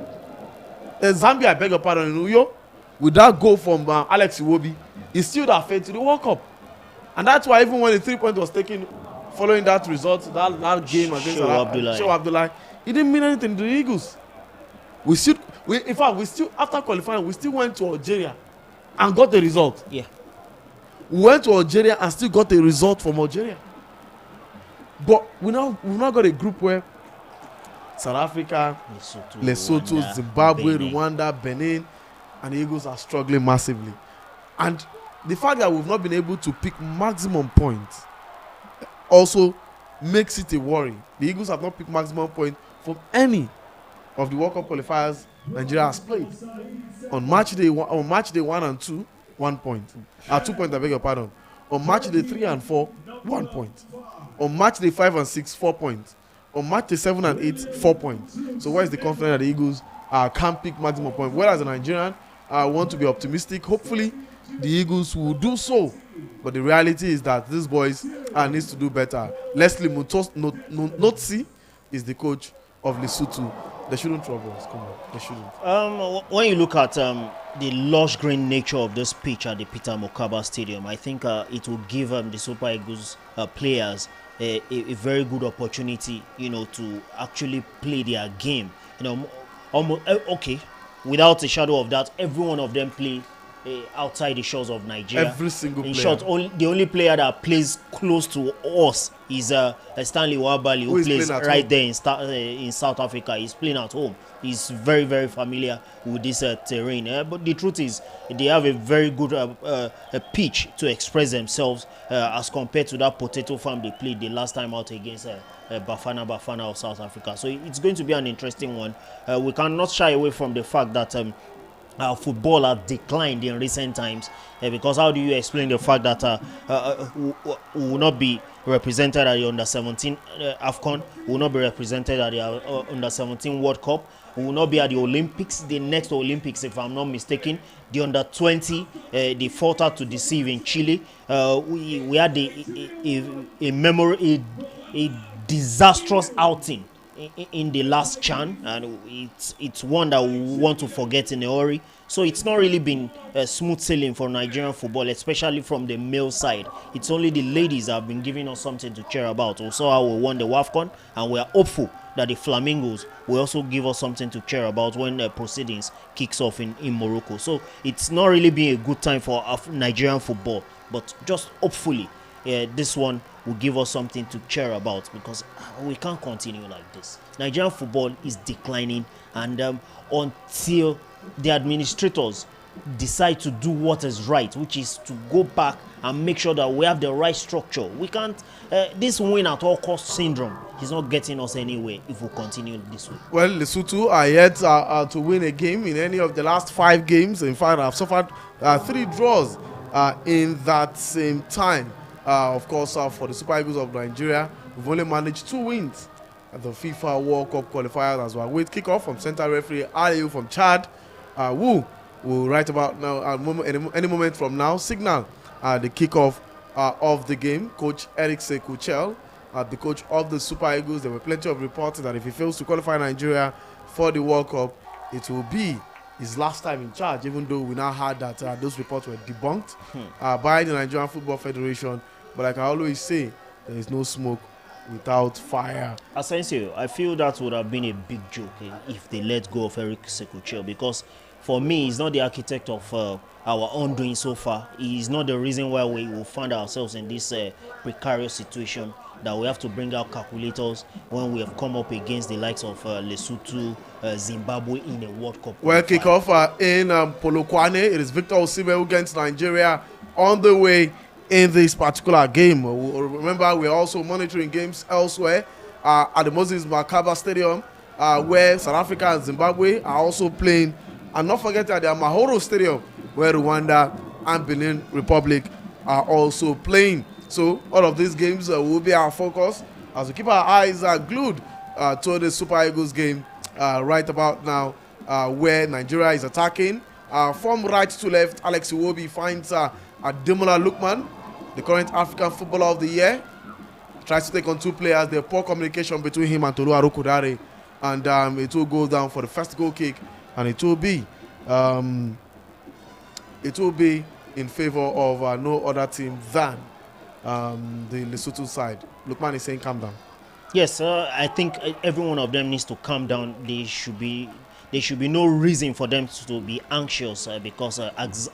[SPEAKER 2] Zambia, I beg your pardon, in Uyo, with that goal from Alex Iwobi, he still that faith to the World Cup. And that's why even when the 3-point was taken following that result, that game against Show Abdullahi, it didn't mean anything to the Eagles. We still after qualifying, we still went to Algeria and got the result.
[SPEAKER 1] Yeah.
[SPEAKER 2] We went to Algeria and still got the result from Algeria. But we've now got a group where South Africa, Lesotho,
[SPEAKER 1] Rwanda,
[SPEAKER 2] Zimbabwe,
[SPEAKER 1] Benin.
[SPEAKER 2] Rwanda, Benin, and the Eagles are struggling massively. And the fact that we've not been able to pick maximum points also makes it a worry. The Eagles have not picked maximum points from any of the World Cup qualifiers Nigeria has played. On match day 1 and 2, 1 point. 2 points, I beg your pardon. On match day 3 and 4, 1 point. On match day 5 and 6, 4 points. On match day 7 and 8, 4 points. So where is the confidence that the Eagles can't pick maximum points? Whereas the Nigerian want to be optimistic. Hopefully, the Eagles will do so. But the reality is that these boys needs to do better. Leslie Notsi is the coach of Lesotho. They shouldn't trouble us. Come on, they shouldn't.
[SPEAKER 1] When you look at the lush green nature of this pitch at the Peter Mokaba Stadium, I think it will give the Super Eagles players a very good opportunity, to actually play their game. Almost okay. Without a shadow of doubt, every one of them play outside the shores of Nigeria.
[SPEAKER 2] Every single player.
[SPEAKER 1] In short, the only player that plays close to us is Stanley Wabali, who plays right there in South Africa. He's playing at home. He's very, very familiar with this terrain. But the truth is, they have a very good pitch to express themselves as compared to that potato farm they played the last time out against Bafana of South Africa. So it's going to be an interesting one. We cannot shy away from the fact that football has declined in recent times, because how do you explain the fact that we will not be represented at the under-17 AFCON, we will not be represented at the under-17 World Cup, we will not be at the Olympics, the next Olympics if I'm not mistaken, the under-20, they faltered to deceive in Chile. We had a disastrous outing in the last CHAN, and it's one that we want to forget in a hurry. So it's not really been smooth sailing for Nigerian football, especially from the male side. It's only the ladies that have been giving us something to cheer about. Also, how we won the WAFCON, and we are hopeful that the Flamingos will also give us something to cheer about when the proceedings kicks off in Morocco. So it's not really been a good time for Nigerian football, but just hopefully this one will give us something to cheer about, because we can't continue like this. Nigerian football is declining, and until the administrators decide to do what is right, which is to go back and make sure that we have the right structure, we can't. This win at all cost syndrome is not getting us anywhere if we continue this way.
[SPEAKER 2] Well, Lesotho are yet to win a game in any of the last 5 games. In fact, I've suffered 3 draws in that same time. Of course, for the Super Eagles of Nigeria, we've only managed 2 wins at the FIFA World Cup qualifiers as well. With kickoff from center referee Aliyu from Chad, who will right about now, any moment from now, signal the kickoff of the game. Coach Eric Sekuchel, the coach of the Super Eagles, there were plenty of reports that if he fails to qualify Nigeria for the World Cup, it will be his last time in charge, even though we now heard that those reports were debunked by the Nigerian Football Federation. But like I always say, there is no smoke without fire.
[SPEAKER 1] Asensio, I feel that would have been a big joke if they let go of Eric Sekuchel, because for me, he's not the architect of our undoing so far. He's not the reason why we will find ourselves in this precarious situation that we have to bring out calculators when we have come up against the likes of Lesotho, Zimbabwe in a World Cup.
[SPEAKER 2] Well, kickoff in Polokwane. It is Victor Osimhen against Nigeria on the way in this particular game. Remember, we're also monitoring games elsewhere at the Moses Makaba Stadium, where South Africa and Zimbabwe are also playing. And not forgetting at the Amahoro Stadium, where Rwanda and Benin Republic are also playing. So all of these games will be our focus as we keep our eyes glued to the Super Eagles game right about now, where Nigeria is attacking. From right to left, Alex Iwobi finds Ademola Lookman, the current African Footballer of the Year. Tries to take on 2 players. There's poor communication between him and Tolu Arokodare, and it will go down for the first goal kick, and it will be in favor of no other team than the Lesotho side. Lookman is saying calm down.
[SPEAKER 1] Yes, I think every one of them needs to calm down. There should be no reason for them to be anxious because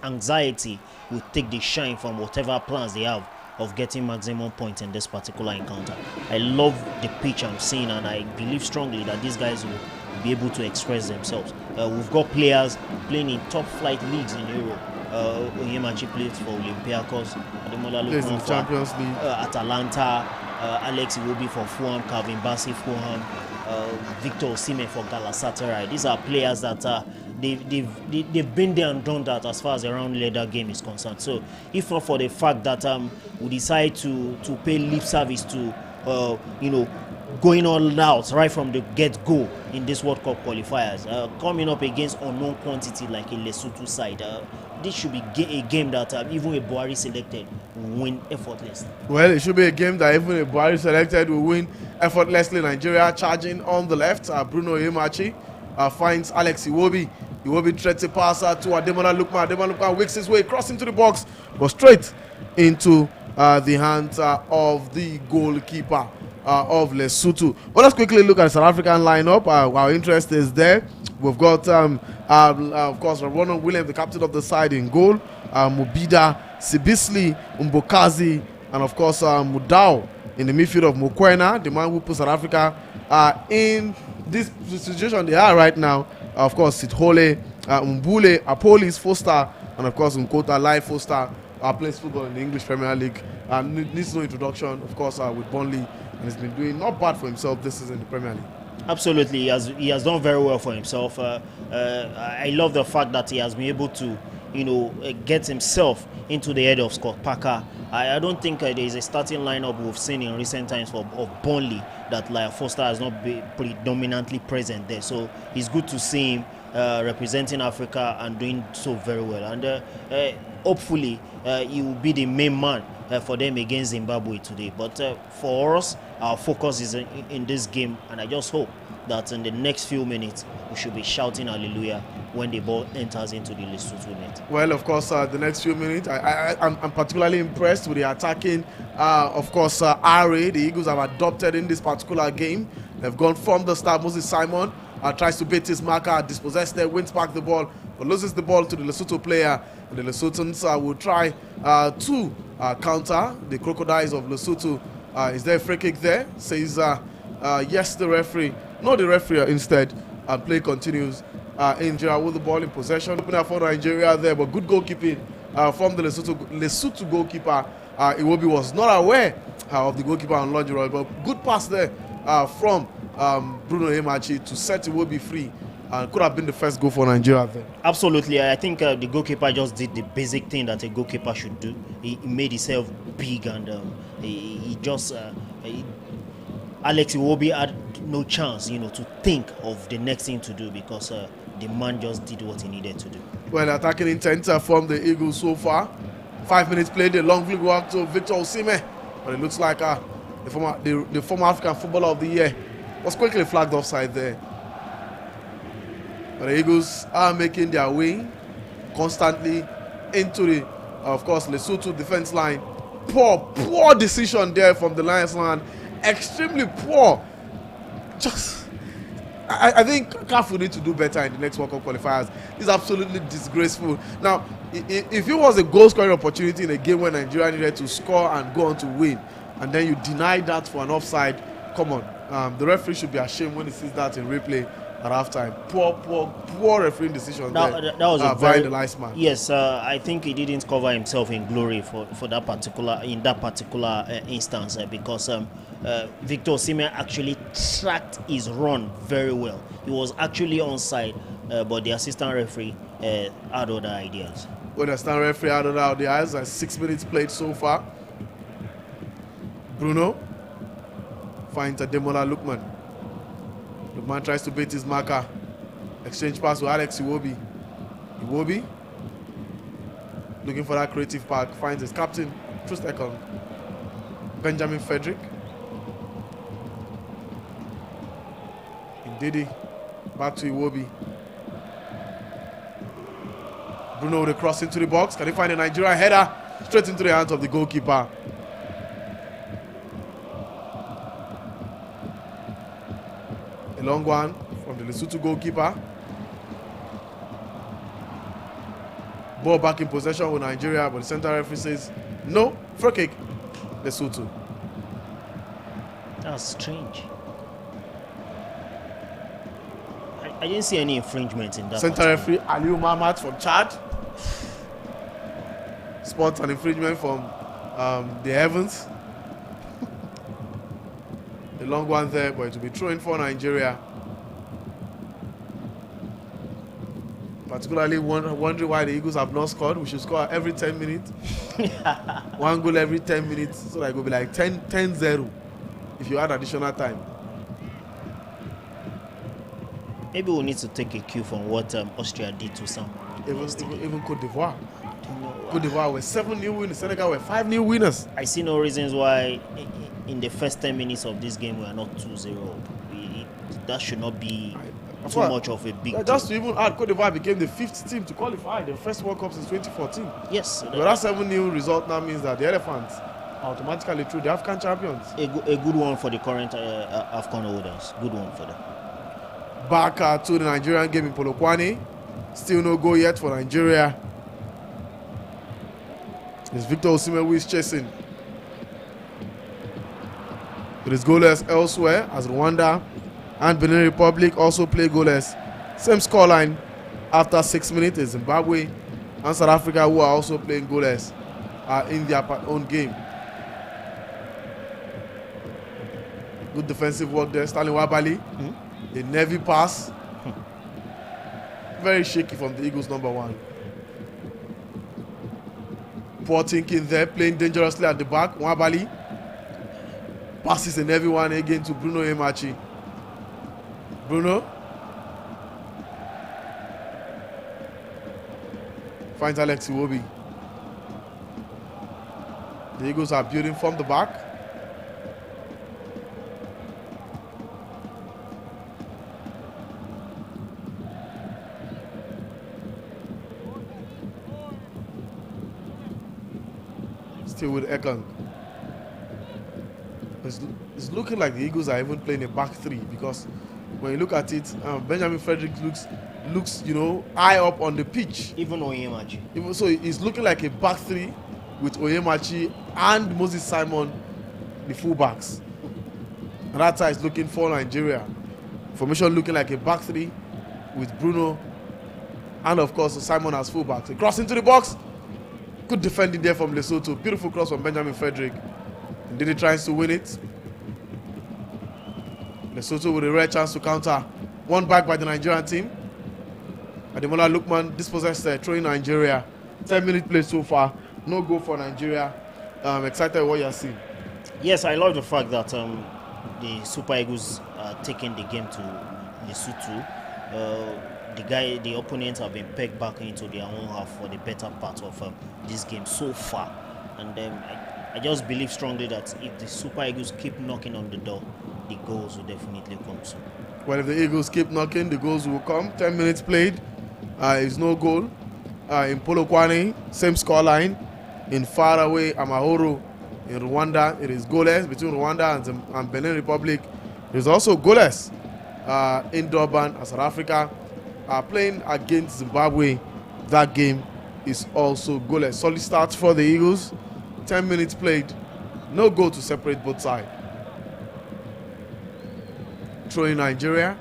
[SPEAKER 1] anxiety will take the shine from whatever plans they have of getting maximum points in this particular encounter. I love the pitch I'm seeing, and I believe strongly that these guys will be able to express themselves. We've got players playing in top flight leagues in Europe. Oyemachi plays for Olympiacos, Ademola
[SPEAKER 2] Plays in
[SPEAKER 1] Lookman
[SPEAKER 2] the
[SPEAKER 1] for
[SPEAKER 2] Champions League.
[SPEAKER 1] Atalanta, Alex Iwobi for Fulham, Calvin Bassey Fulham, Victor Osimhen for Galatasaray. These are players that they've been there and done that as far as the round leader game is concerned. So if not for the fact that we decide to pay lip service to going all out right from the get-go in this World Cup qualifiers, coming up against unknown quantity like a Lesotho side, this should be a game that even a Buhari selected will win effortlessly.
[SPEAKER 2] Well, it should be a game that even a Buhari selected will win effortlessly. Nigeria charging on the left. Bruno Oyemachi finds Alex Iwobi. Iwobi threads a passer to Ademola Lookman. Ademola Lookman wakes his way, cross into the box, but straight into the hands of the goalkeeper of Lesotho. Well, let's quickly look at the South African lineup. Our interest is there. We've got, of course, Ronald Williams, the captain of the side, in goal. Mubida, Sibisli, Mbokazi, and of course, Mudau in the midfield of Mokoena, the man who put South Africa in this situation they are right now. Of course, Sithole, Mbule, Apolis, Foster, and of course, Nkota Lai Foster plays football in the English Premier League. Needs no introduction, of course, with Burnley, and he's been doing not bad for himself this season in the Premier League. Absolutely,
[SPEAKER 1] he has done very well for himself. I love the fact that he has been able to, get himself into the head of Scott Parker. I don't think there is a starting lineup we've seen in recent times of Burnley that like Foster has not been predominantly present there. So it's good to see him representing Africa and doing so very well. And hopefully he will be the main man for them against Zimbabwe today. But for us, our focus is in this game, and I just hope that in the next few minutes we should be shouting hallelujah when the ball enters into the Lesotho net. Well, of course, the next few minutes, I'm particularly impressed with the attacking, of course, array the Eagles have adopted in this particular game. They've gone from the start. Moses Simon tries to beat his marker, dispossess there, wins back the ball, but loses the ball to the Lesotho player. And the Lesothans will try to counter the Crocodiles of Lesotho. Is there a free kick there? Says yes, the referee. No, the referee instead. And play continues. Nigeria with the ball in possession. Opener for Nigeria there, but good goalkeeping from the Lesotho goalkeeper. Iwobi was not aware of the goalkeeper on Longeroy, but good pass there from Bruno Oyemachi to set Iwobi free
[SPEAKER 2] and could have been the first goal for Nigeria then.
[SPEAKER 1] Absolutely, I think the goalkeeper just did the basic thing that a goalkeeper should do. He made himself big, and he just Alex Iwobi had no chance, to think of the next thing to do, because the man just did what he needed to do.
[SPEAKER 2] Well, attacking intent from the Eagles so far. 5 minutes played, the long flick walk to Victor Osimhen, but it looks like the former African Footballer of the Year was quickly flagged offside there. But the Eagles are making their way constantly into the, of course, Lesotho defense line. Poor decision there from the Lions line. Extremely poor. I think CAF will need to do better in the next World Cup qualifiers. It's absolutely disgraceful. Now, if it was a goal-scoring opportunity in a game where Nigeria needed to score and go on to win, and then you deny that for an offside, come on. The referee should be ashamed when he sees that in replay at halftime. Poor refereeing decision there.
[SPEAKER 1] That was a very,
[SPEAKER 2] the linesman.
[SPEAKER 1] Yes, I think he didn't cover himself in glory for that particular instance, because Victor Osimhen actually tracked his run very well. He was actually onside, but the assistant referee had other ideas.
[SPEAKER 2] Well, the assistant referee had other ideas. 6 minutes played so far. Bruno finds Ademola Lookman. Lookman tries to beat his marker. Exchange pass to Alex Iwobi. Iwobi looking for that creative pack. Finds his captain, Trustekon. Benjamin Frederick. Didi back to Iwobi. Bruno with a cross into the box. Can he find a Nigerian header? Straight into the hands of the goalkeeper. A long one from the Lesotho goalkeeper. Ball back in possession with Nigeria, but the center referee says no. Free kick, Lesotho.
[SPEAKER 1] That's strange. I didn't see any infringement in that.
[SPEAKER 2] Center referee Aliou Mahamat from Chad spots an infringement from the Evans. The long one there, but it will be thrown for Nigeria. Particularly wondering why the Eagles have not scored. We should score every 10 minutes. One goal every 10 minutes, so that it will be like 10-0 if you add additional time.
[SPEAKER 1] Maybe we need to take a cue from what Austria did to some.
[SPEAKER 2] Even Cote d'Ivoire. Cote d'Ivoire were 7-0 winners. Senegal were 5-0 winners.
[SPEAKER 1] I see no reasons why in the first 10 minutes of this game we are not 2-0. That should not be too much of a big deal.
[SPEAKER 2] Just to even add, Cote d'Ivoire became the 5th team to qualify the first World Cup since 2014.
[SPEAKER 1] Yes.
[SPEAKER 2] But that 7-0 result now means that the Elephants are automatically through the African champions.
[SPEAKER 1] A good one for the current AFCON holders. Good one for them.
[SPEAKER 2] Back to the Nigerian game in Polokwane. Still no goal yet for Nigeria. It's Victor Osimhen who is chasing. It is goalless elsewhere as Rwanda and Benin Republic also play goalless. Same scoreline after 6 minutes. It's Zimbabwe and South Africa who are also playing goalless in their own game. Good defensive work there. Stanley Wabali. A Navy pass. Very shaky from the Eagles number 1. Poor thinking there, playing dangerously at the back. Wabali passes a Navy one again to Bruno Emachi. Bruno finds Alex Iwobi. The Eagles are building from the back. Still with Ekong. It's looking like the Eagles are even playing a back 3, because when you look at it, Benjamin Frederick looks high up on the pitch.
[SPEAKER 1] Even Oyemachi.
[SPEAKER 2] So it's looking like a back 3 with Oyemachi and Moses Simon, the fullbacks. And that side is looking for Nigeria. Formation looking like a back 3 with Bruno and of course Simon as fullbacks. A cross into the box. Good defending there from Lesotho. Beautiful cross from Benjamin Frederick. And Didi tries to win it. Lesotho with a rare chance to counter. One back by the Nigerian team. Ademola Lookman dispossessed throwing Nigeria. 10-minute play so far. No goal for Nigeria. Excited what you're seeing.
[SPEAKER 1] Yes, I love the fact that the Super Eagles are taking the game to Lesotho. The opponents have been pegged back into their own half for the better part of this game so far. And I just believe strongly that if the Super Eagles keep knocking on the door, the goals will definitely come soon.
[SPEAKER 2] Well, if the Eagles keep knocking, the goals will come. 10 minutes played. Is no goal. In Polokwane, same scoreline. In faraway Amahoro, in Rwanda, it is goalless between Rwanda and Benin Republic. It is also goalless in Durban, South Africa. Playing against Zimbabwe, that game is also goalless. Solid start for the Eagles. 10 minutes played. No goal to separate both sides. Throwing Nigeria.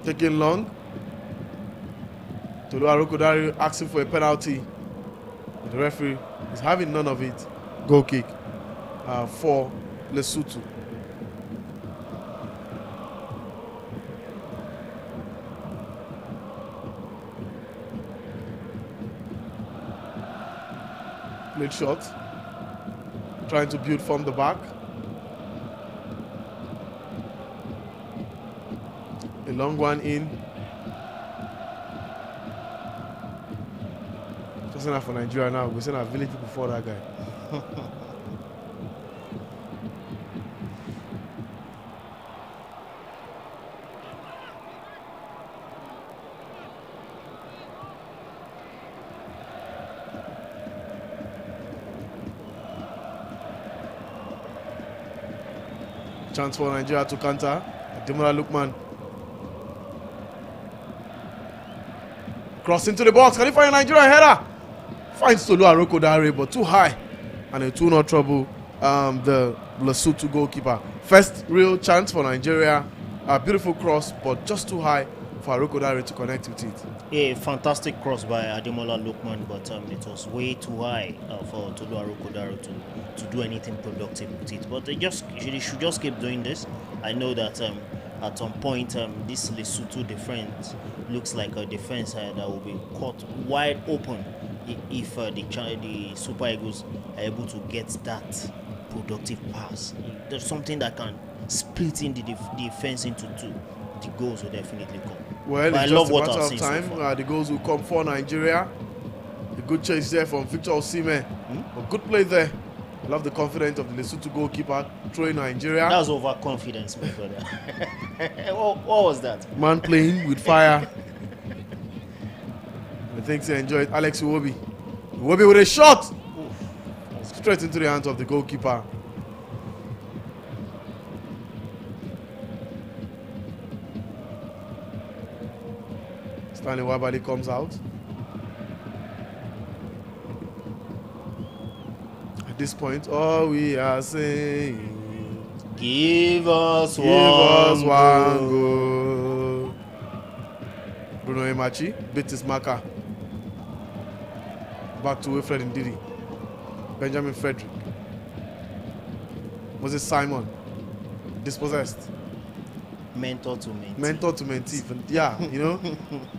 [SPEAKER 2] Taking long. Tolu Arokodare asking for a penalty. The referee is having none of it. Goal kick for Lesotho. Played shot. Trying to build from the back. A long one in. Just enough for Nigeria now. We're saying our village people for that guy. Chance for Nigeria to counter. Ademola Lookman. Cross into the box. Can he find a Nigerian header? Finds Tolu Arokodare, but too high. And a 2-0 trouble. The Lesotho goalkeeper. First real chance for Nigeria. A beautiful cross, but just too high for Arokodare to connect with it.
[SPEAKER 1] A fantastic cross by Ademola Lookman, but it was way too high for Tolu Arokodare to do anything productive with it. But they should just keep doing this. I know that at some point this Lesotho defense looks like a defense that will be caught wide open if the Super Eagles are able to get that productive pass. There's something that can split in the defense into two. The goals will definitely come.
[SPEAKER 2] Well,
[SPEAKER 1] but
[SPEAKER 2] it's
[SPEAKER 1] I love
[SPEAKER 2] just a
[SPEAKER 1] what
[SPEAKER 2] matter
[SPEAKER 1] I've
[SPEAKER 2] of
[SPEAKER 1] seen
[SPEAKER 2] time.
[SPEAKER 1] so far.
[SPEAKER 2] The goals will come for Nigeria. A good chase there from Victor Osimhen. A good play there. I love the confidence of the Lesotho goalkeeper throwing Nigeria.
[SPEAKER 1] That was overconfidence, my brother. what was that?
[SPEAKER 2] Man playing with fire. I think they enjoyed. Alex Iwobi. Iwobi with a shot. Straight into the hands of the goalkeeper. Stanley Wabali comes out. At this point, all we are saying,
[SPEAKER 1] Give us
[SPEAKER 2] one
[SPEAKER 1] one
[SPEAKER 2] goal. Bruno Emachi beat his marker. Back to Wilfred Ndidi. Benjamin Frederick. Moses Simon. Dispossessed.
[SPEAKER 1] mentor to mentee.
[SPEAKER 2] Mentor to mentee. Yeah, you know,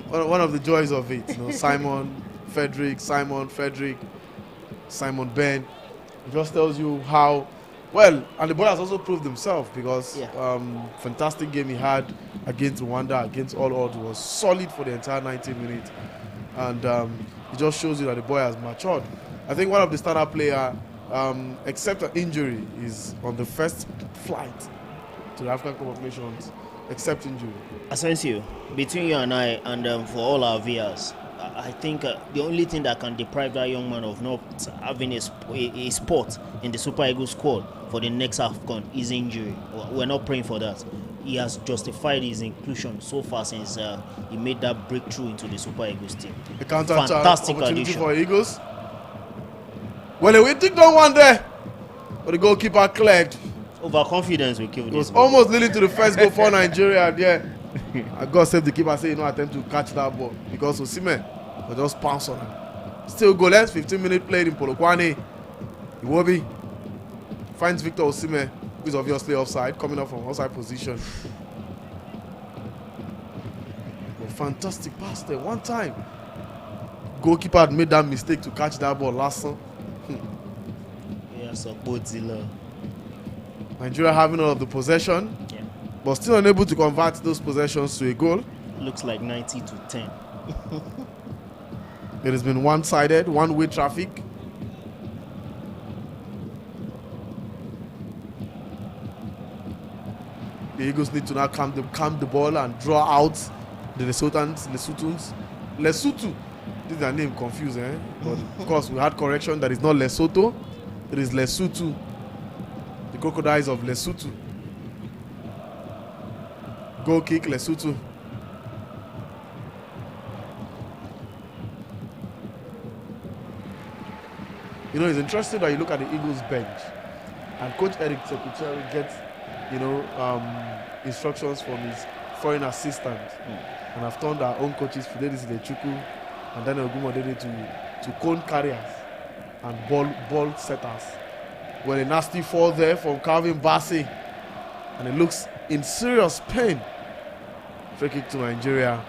[SPEAKER 2] one of the joys of it. You know, Simon Frederick, Simon Ben. It just tells you how well, and the boy has also proved himself because fantastic game he had against Rwanda, against all odds. Was solid for the entire 90 minutes, and it just shows you that the boy has matured. I think one of the startup player, except an injury, is on the first flight to the African Cup of Nations, except injury.
[SPEAKER 1] Asensio, between you and I, and for all our viewers, I think the only thing that can deprive that young man of not having a spot in the Super Eagles squad for the next AFCON is injury. We're not praying for that. He has justified his inclusion so far since he made that breakthrough into the Super Eagles team.
[SPEAKER 2] A counter
[SPEAKER 1] Fantastic
[SPEAKER 2] opportunity
[SPEAKER 1] addition
[SPEAKER 2] for Eagles. Well, we took down one there, but the goalkeeper cleared.
[SPEAKER 1] Overconfidence will kill
[SPEAKER 2] It
[SPEAKER 1] this.
[SPEAKER 2] was almost leading to the first goal for Nigeria there. God save the keeper, say he no attempt to catch that ball because Osimhen will just pounce on him. Still goalless, 15-minute played in Polokwane. Iwobi finds Victor Osimhen. who is obviously offside, coming up from offside position. Oh, fantastic pass there, one time. Goalkeeper had made that mistake to catch that ball last time.
[SPEAKER 1] Yeah, so Godzilla.
[SPEAKER 2] Nigeria having all of the possession,
[SPEAKER 1] Yeah.
[SPEAKER 2] but still unable to convert those possessions to a goal.
[SPEAKER 1] Looks like 90 to 10.
[SPEAKER 2] It has been one-sided, one-way traffic. The Eagles need to now calm the ball and draw out the Lesothans. Lesotho. This is their name, confused, eh? But of course, we had correction that is not Lesotho. It is Lesotho. The crocodiles of Lesotho. Goal kick, Lesotho. You know, it's interesting that you look at the Eagles bench and Coach Eric Sekuteri gets, instructions from his foreign assistant. And I've turned our own coaches, Fidelis Lechukwu and Daniel Ogumodede, to cone carriers and ball setters. Well, a nasty fall there from Calvin Bassey. And it looks in serious pain. Free kick to Nigeria.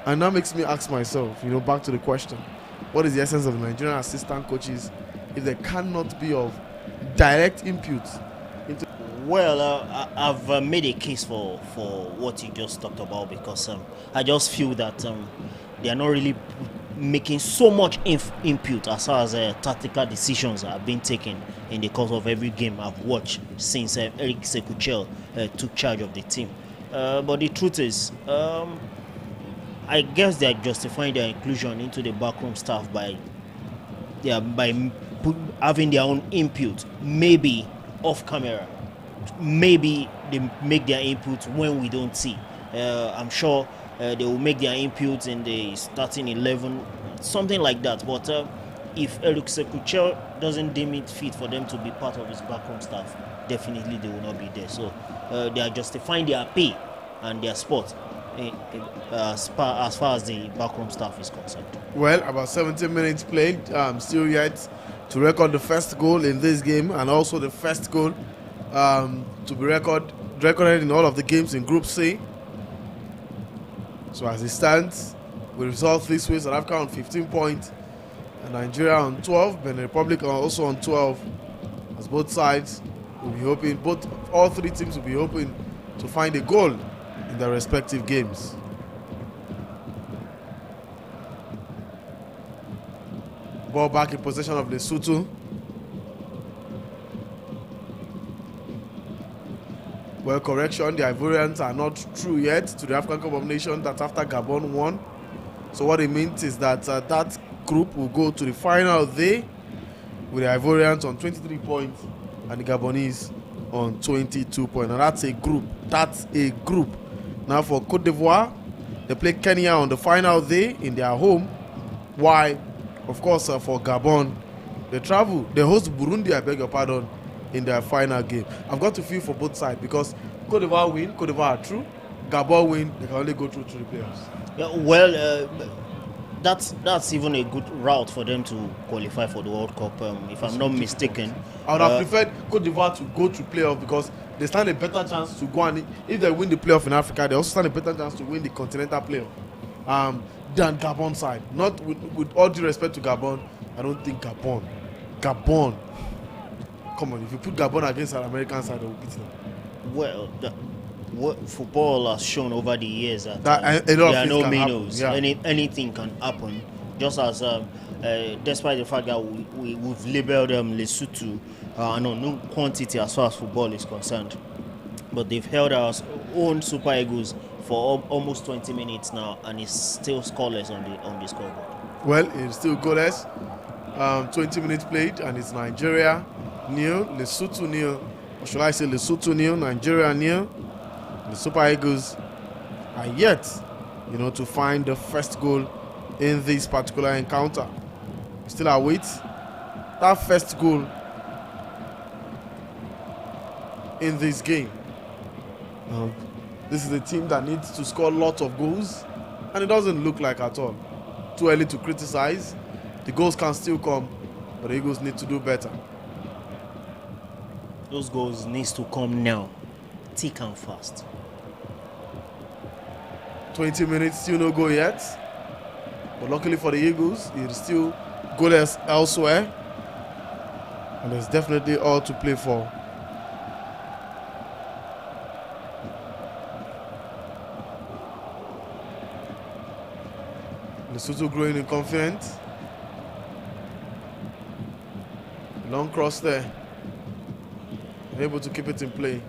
[SPEAKER 2] And that makes me ask myself, back to the question, what is the essence of the Nigerian assistant coaches if they cannot be of direct input into...
[SPEAKER 1] Well, I've made a case for what you just talked about, because I just feel that they are not really making so much input as far as tactical decisions are being taken in the course of every game I've watched since Eric Sekuteri took charge of the team. But the truth is, I guess they are justifying their inclusion into the backroom staff by having their own input, maybe off camera. Maybe they make their input when we don't see. I'm sure they will make their input in the starting 11, something like that. But if Eric Sekuteri doesn't deem it fit for them to be part of his backroom staff, definitely they will not be there. So they are justifying their pay and their spot as far as the backroom staff is concerned. Well,
[SPEAKER 2] about 17 minutes played, still yet to record the first goal in this game, and also the first goal to be recorded in all of the games in Group C. So as it stands, we resolve this way: South Africa on 15 points, and Nigeria on 12, Benin Republic are also on 12. As both sides will be hoping, all three teams will be hoping to find a goal in their respective games. Ball back in possession of Lesotho. Well, correction, the Ivorians are not through yet to the African Cup of Nations. That's after Gabon won. So what it means is that that group will go to the final day with the Ivorians on 23 points and the Gabonese on 22 points. And that's a group. That's a group. Now for Cote d'Ivoire, they play Kenya on the final day in their home. Why? Of course, for Gabon, they host Burundi, I beg your pardon, in their final game. I've got to feel for both sides, because Cote d'Ivoire win, Cote d'Ivoire are through. Gabon win, they can only go through to the playoffs.
[SPEAKER 1] Yeah, well, that's even a good route for them to qualify for the World Cup, if I'm not mistaken.
[SPEAKER 2] I would have preferred Cote d'Ivoire to go to playoff, because they stand a better chance to go, and if they win the playoff in Africa, they also stand a better chance to win the continental playoff than Gabon side. Not with all due respect to Gabon, I don't think Gabon. Come on, if you put Gabon against an American side, they will beat them.
[SPEAKER 1] Well, what football has shown over the years that
[SPEAKER 2] a lot
[SPEAKER 1] there are
[SPEAKER 2] of
[SPEAKER 1] no
[SPEAKER 2] things can
[SPEAKER 1] minnows.
[SPEAKER 2] happen, yeah.
[SPEAKER 1] Anything can happen. Just as despite the fact that we've labelled Lesotho an unknown quantity as far as football is concerned, but they've held our own Super Eagles for almost 20 minutes now, and it's still scoreless on the scoreboard. Well,
[SPEAKER 2] it's still goalless. 20 minutes played, and it's Nigeria nil, Lesotho nil, or should I say Lesotho nil, Nigeria nil. The Super Eagles are yet, to find the first goal in this particular encounter. We still await that first goal in this game. This is a team that needs to score lots of goals, and it doesn't look like at all. Too early to criticize. The goals can still come, but the Eagles need to do better.
[SPEAKER 1] Those goals needs to come now, thick and fast.
[SPEAKER 2] 20 minutes, still no goal yet. But luckily for the Eagles, it's still goalless elsewhere. And there's definitely all to play for. Lesotho growing in confidence. Long cross there. Able to keep it in play.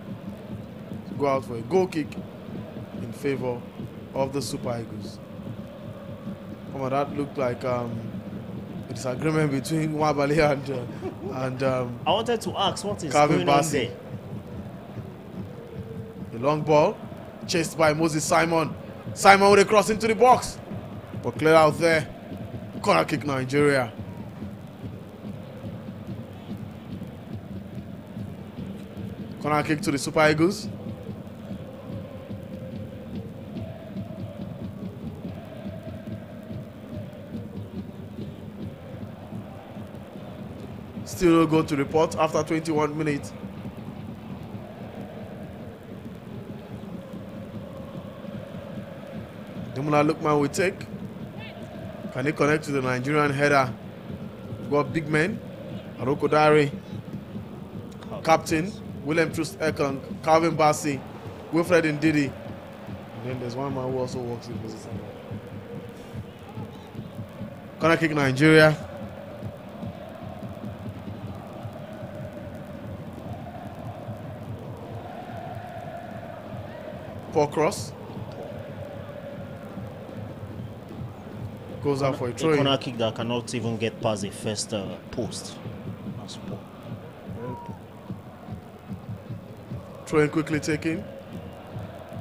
[SPEAKER 2] To go out for a goal kick in favor of the Super Eagles. Come on, that looked like a disagreement between Wabali and
[SPEAKER 1] I wanted to ask what is
[SPEAKER 2] Calvin
[SPEAKER 1] going on
[SPEAKER 2] Bassey.
[SPEAKER 1] there.
[SPEAKER 2] The long ball chased by Moses Simon. Simon with a cross into the box. But clear out there. Corner kick Nigeria. Corner kick to the Super Eagles. Still no goal to report after 21 minutes. Demuna Lukman will take. Can he connect to the Nigerian header? Got big men. Aroko Dare, captain. William Trust Ekong, Calvin Bassey, Wilfred Ndidi. And then there's one man who also works in business. Corner kick Nigeria. Poor cross. Goes out for a
[SPEAKER 1] A
[SPEAKER 2] throw.
[SPEAKER 1] corner kick that cannot even get past the first post. That's poor. Very poor.
[SPEAKER 2] Throw in quickly taken.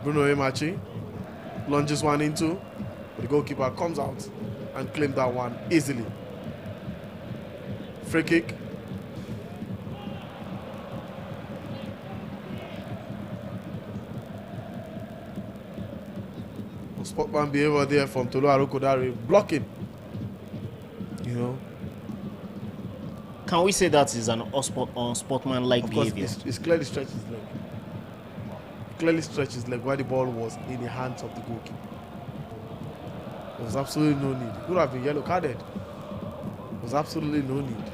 [SPEAKER 2] Bruno Emachi lunges one into, but the goalkeeper comes out and claims that one easily. Free kick. Sportman behavior there from Tolu Arokodare, blocking. You know,
[SPEAKER 1] Can we say that is an unsportsmanlike
[SPEAKER 2] of course,
[SPEAKER 1] behavior?
[SPEAKER 2] it's clearly stretched his leg. Clearly stretched his leg while the ball was in the hands of the goalkeeper. There was absolutely no need. It could have been yellow carded. There was absolutely no need.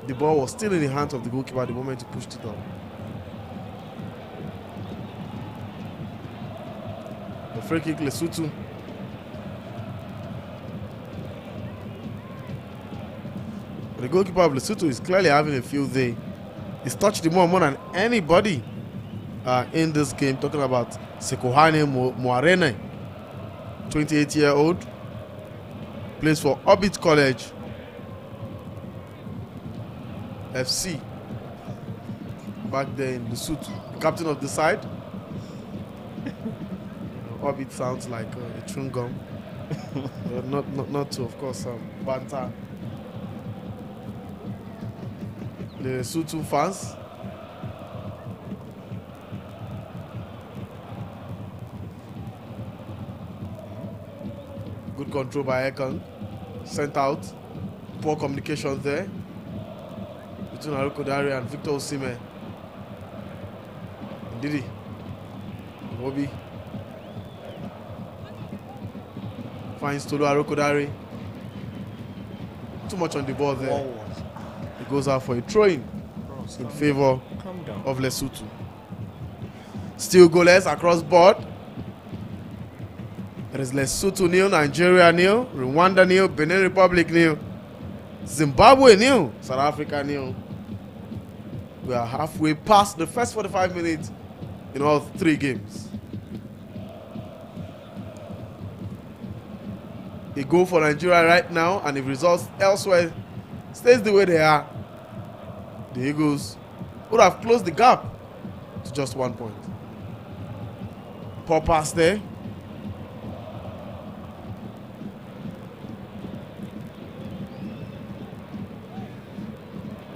[SPEAKER 2] The ball was still in the hands of the goalkeeper at the moment he pushed it on. The free kick, Lesotho. But the goalkeeper of Lesotho is clearly having a field day. He's touched the ball more than anybody in this game. Talking about Sekohane Moarene, 28-year-old. Plays for Orbit College FC. Back there in Lesotho. Captain of the side. Orbit sounds like a chewing gum. not to, of course, banter. The Lesotho fans. Good control by Ekong. Sent out. Poor communication there between Arokodare and Victor Osimhen. Didi. Bobby. Finds Tolu Arokodare. Too much on the ball there. It goes out for a throw-in in favor of Lesotho. Still goalless across board. There is Lesotho nil, Nigeria nil, Rwanda nil, Benin Republic nil, Zimbabwe nil, South Africa nil. We are halfway past the first 45 minutes in all three games. A goal for Nigeria right now, and if results elsewhere stays the way they are, the Eagles would have closed the gap to just 1 point. Poor pass there.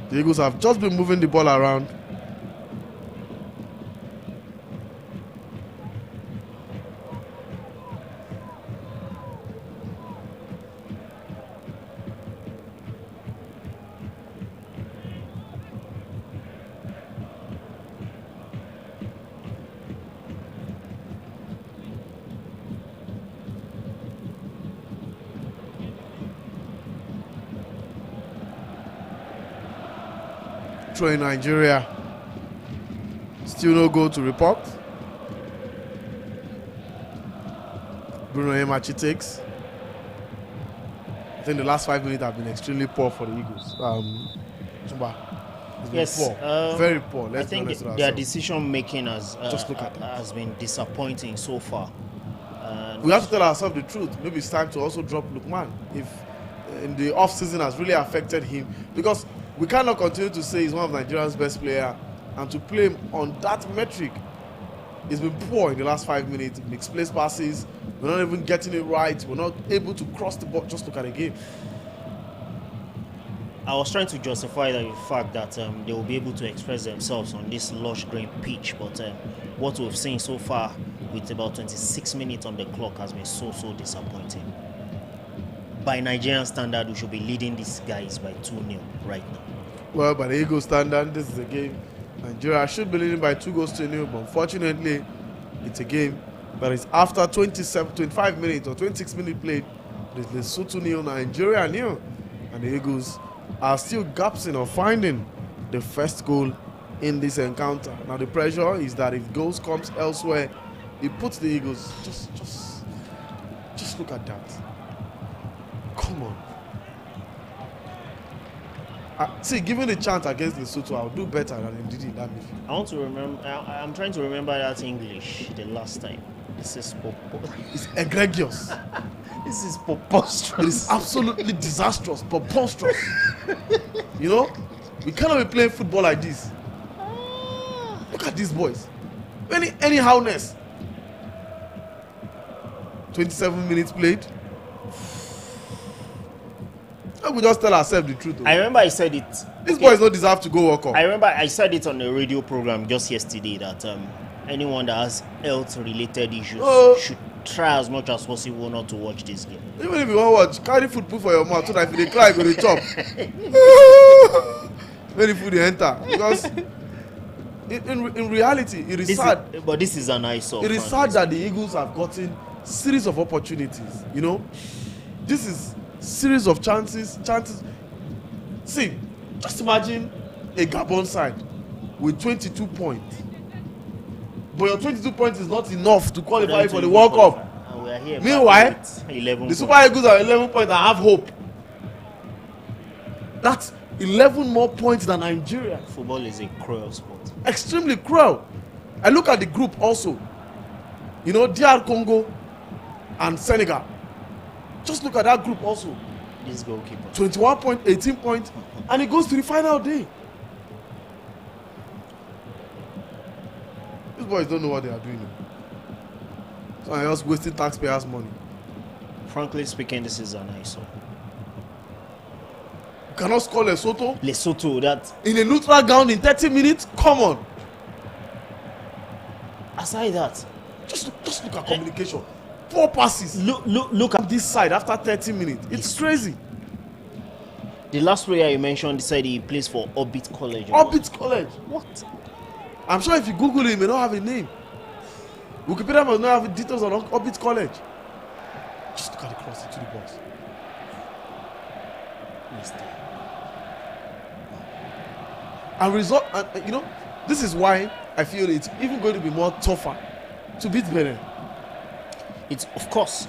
[SPEAKER 2] The Eagles have just been moving the ball around. Throw in Nigeria. Still no goal to report. Bruno Emachi takes. I think the last 5 minutes have been extremely poor for the Eagles. Chumba, it's been
[SPEAKER 1] Yes,
[SPEAKER 2] poor. Very poor.
[SPEAKER 1] I
[SPEAKER 2] Let's be
[SPEAKER 1] think
[SPEAKER 2] honest with
[SPEAKER 1] their
[SPEAKER 2] ourselves.
[SPEAKER 1] decision making
[SPEAKER 2] Just look at that.
[SPEAKER 1] has been disappointing so far.
[SPEAKER 2] We have to tell ourselves the truth. Maybe it's time to also drop Lukman if in the off season has really affected him, because we cannot continue to say he's one of Nigeria's best player and to play him on that metric. He's been poor in the last 5 minutes. Misplaced passes. We're not even getting it right. We're not able to cross the ball. Just look at the game.
[SPEAKER 1] I was trying to justify the fact that they will be able to express themselves on this lush green pitch, but what we've seen so far with about 26 minutes on the clock has been so disappointing. By Nigerian standard, we should be leading these guys by 2-0 right now.
[SPEAKER 2] Well, by the Eagles standard, this is a game Nigeria should be leading by 2-0, but unfortunately, it's a game that is after 25 minutes or 26 minutes played. It is Lesotho 0, Nigeria 0, and the Eagles are still gapsing on finding the first goal in this encounter. Now the pressure is that if goals comes elsewhere, it puts the Eagles. Just look at that. Come on. See, given the chance against Lesotho, I'll do better than he did in that midfield.
[SPEAKER 1] I want to remember. I'm trying to remember that English the last time. This is
[SPEAKER 2] It's egregious.
[SPEAKER 1] this is preposterous.
[SPEAKER 2] It is absolutely disastrous, preposterous. You know, we cannot be playing football like this. Look at these boys. Anyhowness. 27 minutes played. We just tell ourselves the truth.
[SPEAKER 1] I remember I said it.
[SPEAKER 2] These boys don't deserve to go walk up.
[SPEAKER 1] I remember I said it on the radio program just yesterday that anyone that has health-related issues should try as much as possible not to watch this game.
[SPEAKER 2] Even if you want to watch, carry food put for your mouth so that if they cry, you go to chop. When the food they enter. Because in reality, it is sad.
[SPEAKER 1] But this is an eyesore.
[SPEAKER 2] It is sad that the Eagles have gotten series of opportunities. You know, this is series of chances. See, just imagine a Gabon side with 22 points. But your 22 points is not enough to qualify for the World Cup.
[SPEAKER 1] And we are here.
[SPEAKER 2] Meanwhile,
[SPEAKER 1] 11
[SPEAKER 2] the Super Eagles are 11 points and have hope. That's 11 more points than Nigeria.
[SPEAKER 1] Football is a cruel sport.
[SPEAKER 2] Extremely cruel. I look at the group also. You know, DR Congo and Senegal. Just look at that group also.
[SPEAKER 1] This goalkeeper.
[SPEAKER 2] 21 points, 18 points, and it goes to the final day. These boys don't know what they are doing. So I'm just wasting taxpayers' money.
[SPEAKER 1] Frankly speaking, this is an eyesore.
[SPEAKER 2] You cannot score Lesotho
[SPEAKER 1] Lesotho, that
[SPEAKER 2] in a neutral ground in 30 minutes? Come on.
[SPEAKER 1] aside that,
[SPEAKER 2] Just look at communication. 4 passes.
[SPEAKER 1] look at
[SPEAKER 2] This side after 30 minutes. It's crazy.
[SPEAKER 1] the last player you mentioned. Said he plays for Orbit College.
[SPEAKER 2] Orbit College.
[SPEAKER 1] What?
[SPEAKER 2] I'm sure if you Google it, he may not have a name. Wikipedia must not have details on Orbit College. Just look at the cross into the box. And result, and you know, this is why I feel it's even going to be more tougher to beat Benin.
[SPEAKER 1] It's of course.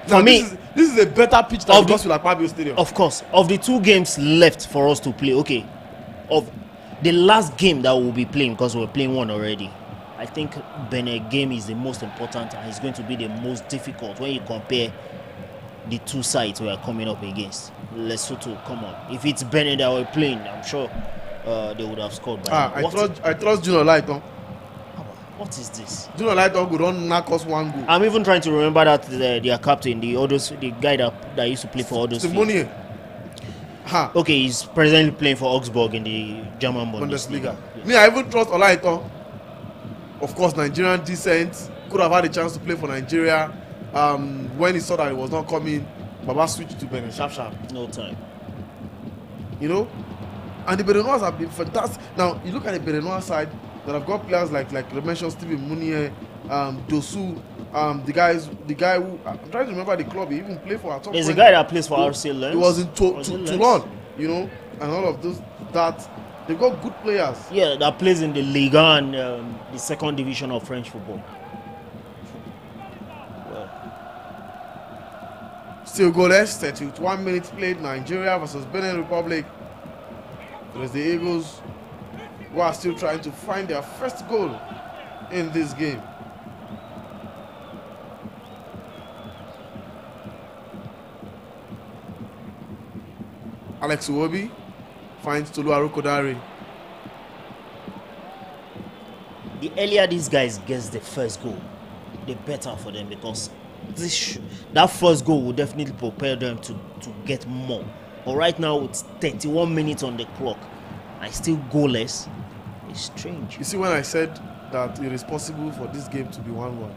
[SPEAKER 2] Now,
[SPEAKER 1] For me,
[SPEAKER 2] this is a better pitch than because with Akpabio Stadium.
[SPEAKER 1] of course, of the 2 games left for us to play, okay, of the last game that we'll be playing, because we're playing one already, I think Benin game is the most important and it's going to be the most difficult when you compare the 2 sides we are coming up against. Lesotho, come on. If it's Benin that we're playing, I'm sure they would have scored by now.
[SPEAKER 2] I trust Junior Lighton.
[SPEAKER 1] What is this?
[SPEAKER 2] Junior Lighton could run knock us 1 goal.
[SPEAKER 1] I'm even trying to remember that their captain, the guy that used to play for Odos.
[SPEAKER 2] Simonier.
[SPEAKER 1] Okay, he's presently playing for Augsburg in the German Bundesliga.
[SPEAKER 2] Yeah. Me, I even trust Olaiton. Of course, Nigerian descent. Could have had a chance to play for Nigeria. When he saw that it was not coming, Baba switched to Benin sharp.
[SPEAKER 1] No time.
[SPEAKER 2] You know? And the Beninois have been fantastic. Now, you look at the Beninois side, that have got players like you mentioned, Stephen Munier, Dosu, the guy who, I'm trying to remember the club he even played for.
[SPEAKER 1] There's a guy that plays for RC Lens.
[SPEAKER 2] He was in Toulon, you know, and all of those. That They've got good players.
[SPEAKER 1] Yeah, that plays in the Liga and the second division of French football. Well,
[SPEAKER 2] Still goalless, 31 minutes played. Nigeria versus Benin Republic. There's the Eagles who are still trying to find their first goal in this game. Alex Iwobi finds Tolu Arokodare.
[SPEAKER 1] the earlier these guys get the first goal, the better for them, because that first goal will definitely prepare them to get more. But right now, with 31 minutes on the clock, I still goalless. It's strange.
[SPEAKER 2] You see, when I said that it is possible for this game to be 1-1,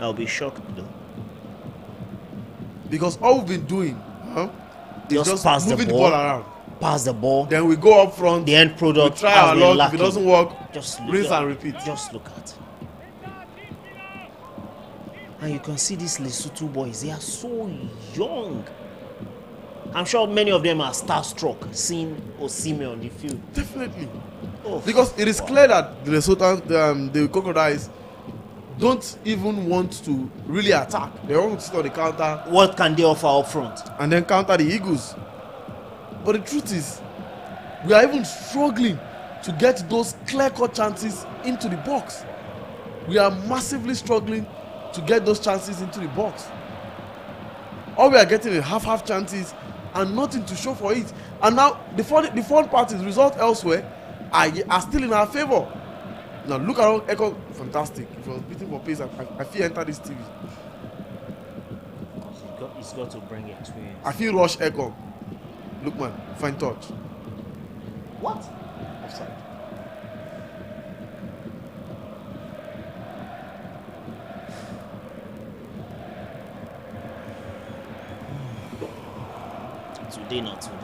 [SPEAKER 1] I'll be shocked though.
[SPEAKER 2] because all we've been doing is
[SPEAKER 1] Just
[SPEAKER 2] just
[SPEAKER 1] pass the
[SPEAKER 2] moving the
[SPEAKER 1] ball.
[SPEAKER 2] ball around.
[SPEAKER 1] Pass the ball.
[SPEAKER 2] Then we go up front.
[SPEAKER 1] The end
[SPEAKER 2] We
[SPEAKER 1] product
[SPEAKER 2] try
[SPEAKER 1] has
[SPEAKER 2] our
[SPEAKER 1] been
[SPEAKER 2] luck. If
[SPEAKER 1] lacking.
[SPEAKER 2] it doesn't work,
[SPEAKER 1] Just
[SPEAKER 2] rinse and repeat.
[SPEAKER 1] Just look at. And you can see these Lesotho boys. They are so young. I'm sure many of them are starstruck seeing Osimhen on the field.
[SPEAKER 2] Definitely.
[SPEAKER 1] Oh,
[SPEAKER 2] Because it is clear that the Lesotho, the Crocodiles, don't even want to really attack. They want to sit on the counter
[SPEAKER 1] what can they offer up front?
[SPEAKER 2] and then counter the Eagles. But the truth is, we are even struggling to get those clear-cut chances into the box. We are massively struggling to get those chances into the box. All we are getting is half chances and nothing to show for it. And now the fun part is results elsewhere are still in our favor. Now look around Echo, fantastic. If he was beating for pace, I feel enter this TV.
[SPEAKER 1] He's got to bring experience.
[SPEAKER 2] I feel rush Echo. Look man, fine touch.
[SPEAKER 1] What?
[SPEAKER 2] Offside.
[SPEAKER 1] Today, not today.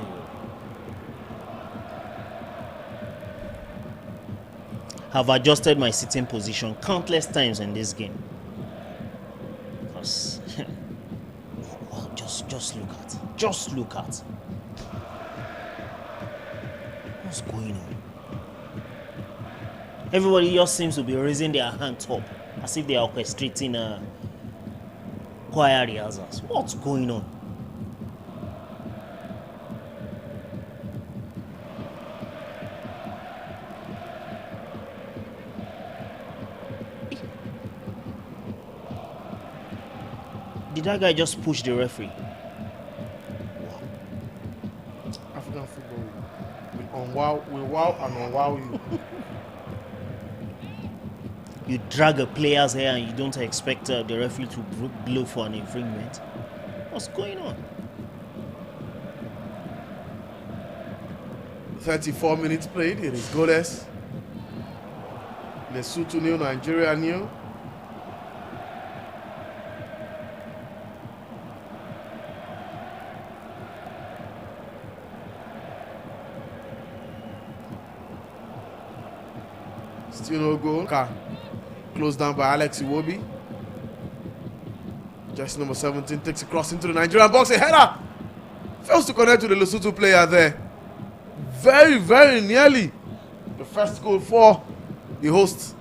[SPEAKER 1] Have adjusted my sitting position countless times in this game. Because, well, just look at. Just look at. What's going on? Everybody just seems to be raising their hand up as if they are orchestrating choir rehearsals. What's going on? Did that guy just push the referee?
[SPEAKER 2] African football will wow and unwow you.
[SPEAKER 1] You drag a player's hair and you don't expect the referee to blow for an infringement. What's going on?
[SPEAKER 2] 34 minutes played. It is goalless. Lesotho nil, Nigeria nil. Still no goal. Closed down by Alex Iwobi. Jersey number 17 takes a cross into the Nigerian box. A header fails to connect to the Lesotho player there. Very, very nearly the first goal for the hosts.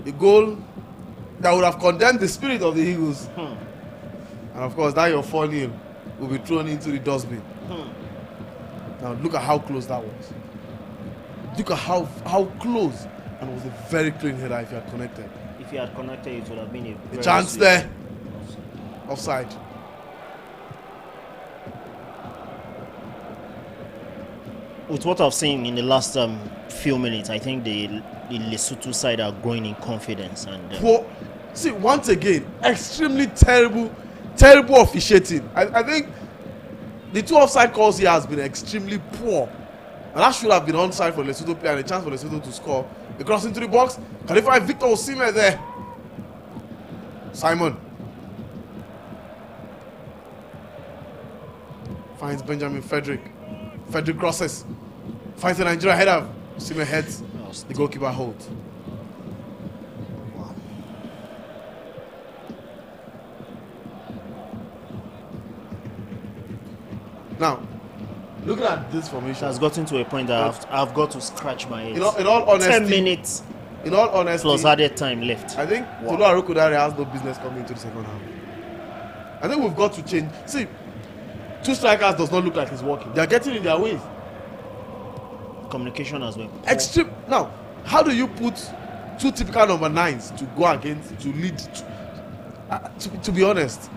[SPEAKER 2] The goal that would have condemned the spirit of the Eagles. And of course, that your 4-0 will be thrown into the dustbin. Now look at how close that was. Look at how close, and it was a very clean header if you had connected.
[SPEAKER 1] If you had connected, it would have been a
[SPEAKER 2] The
[SPEAKER 1] very
[SPEAKER 2] chance
[SPEAKER 1] sweet-
[SPEAKER 2] there, offside.
[SPEAKER 1] With what I've seen in the last few minutes, I think the Lesotho side are growing in confidence. And
[SPEAKER 2] Poor. See, once again, extremely terrible officiating. I think the two offside calls here has been extremely poor. And that should have been onside for Lesotho player and a chance for Lesotho to score. They cross into the box. Can they find Victor Osimhen there? Simon finds Benjamin Frederick. Frederick crosses. Finds the Nigeria header. Osimhen heads. The goalkeeper holds. Now, Looking at this
[SPEAKER 1] It
[SPEAKER 2] formation,
[SPEAKER 1] has gotten to a point that I've got to scratch my head.
[SPEAKER 2] in all honesty,
[SPEAKER 1] 10 minutes
[SPEAKER 2] in all honesty,
[SPEAKER 1] plus added time left.
[SPEAKER 2] I think Tolu Arokodare has no business coming into the second half. I think we've got to change. See, two strikers does not look like it's working. They are getting in their ways.
[SPEAKER 1] Communication has been poor.
[SPEAKER 2] Extreme. Now, how do you put two typical number 9s to go against, to lead? To be honest,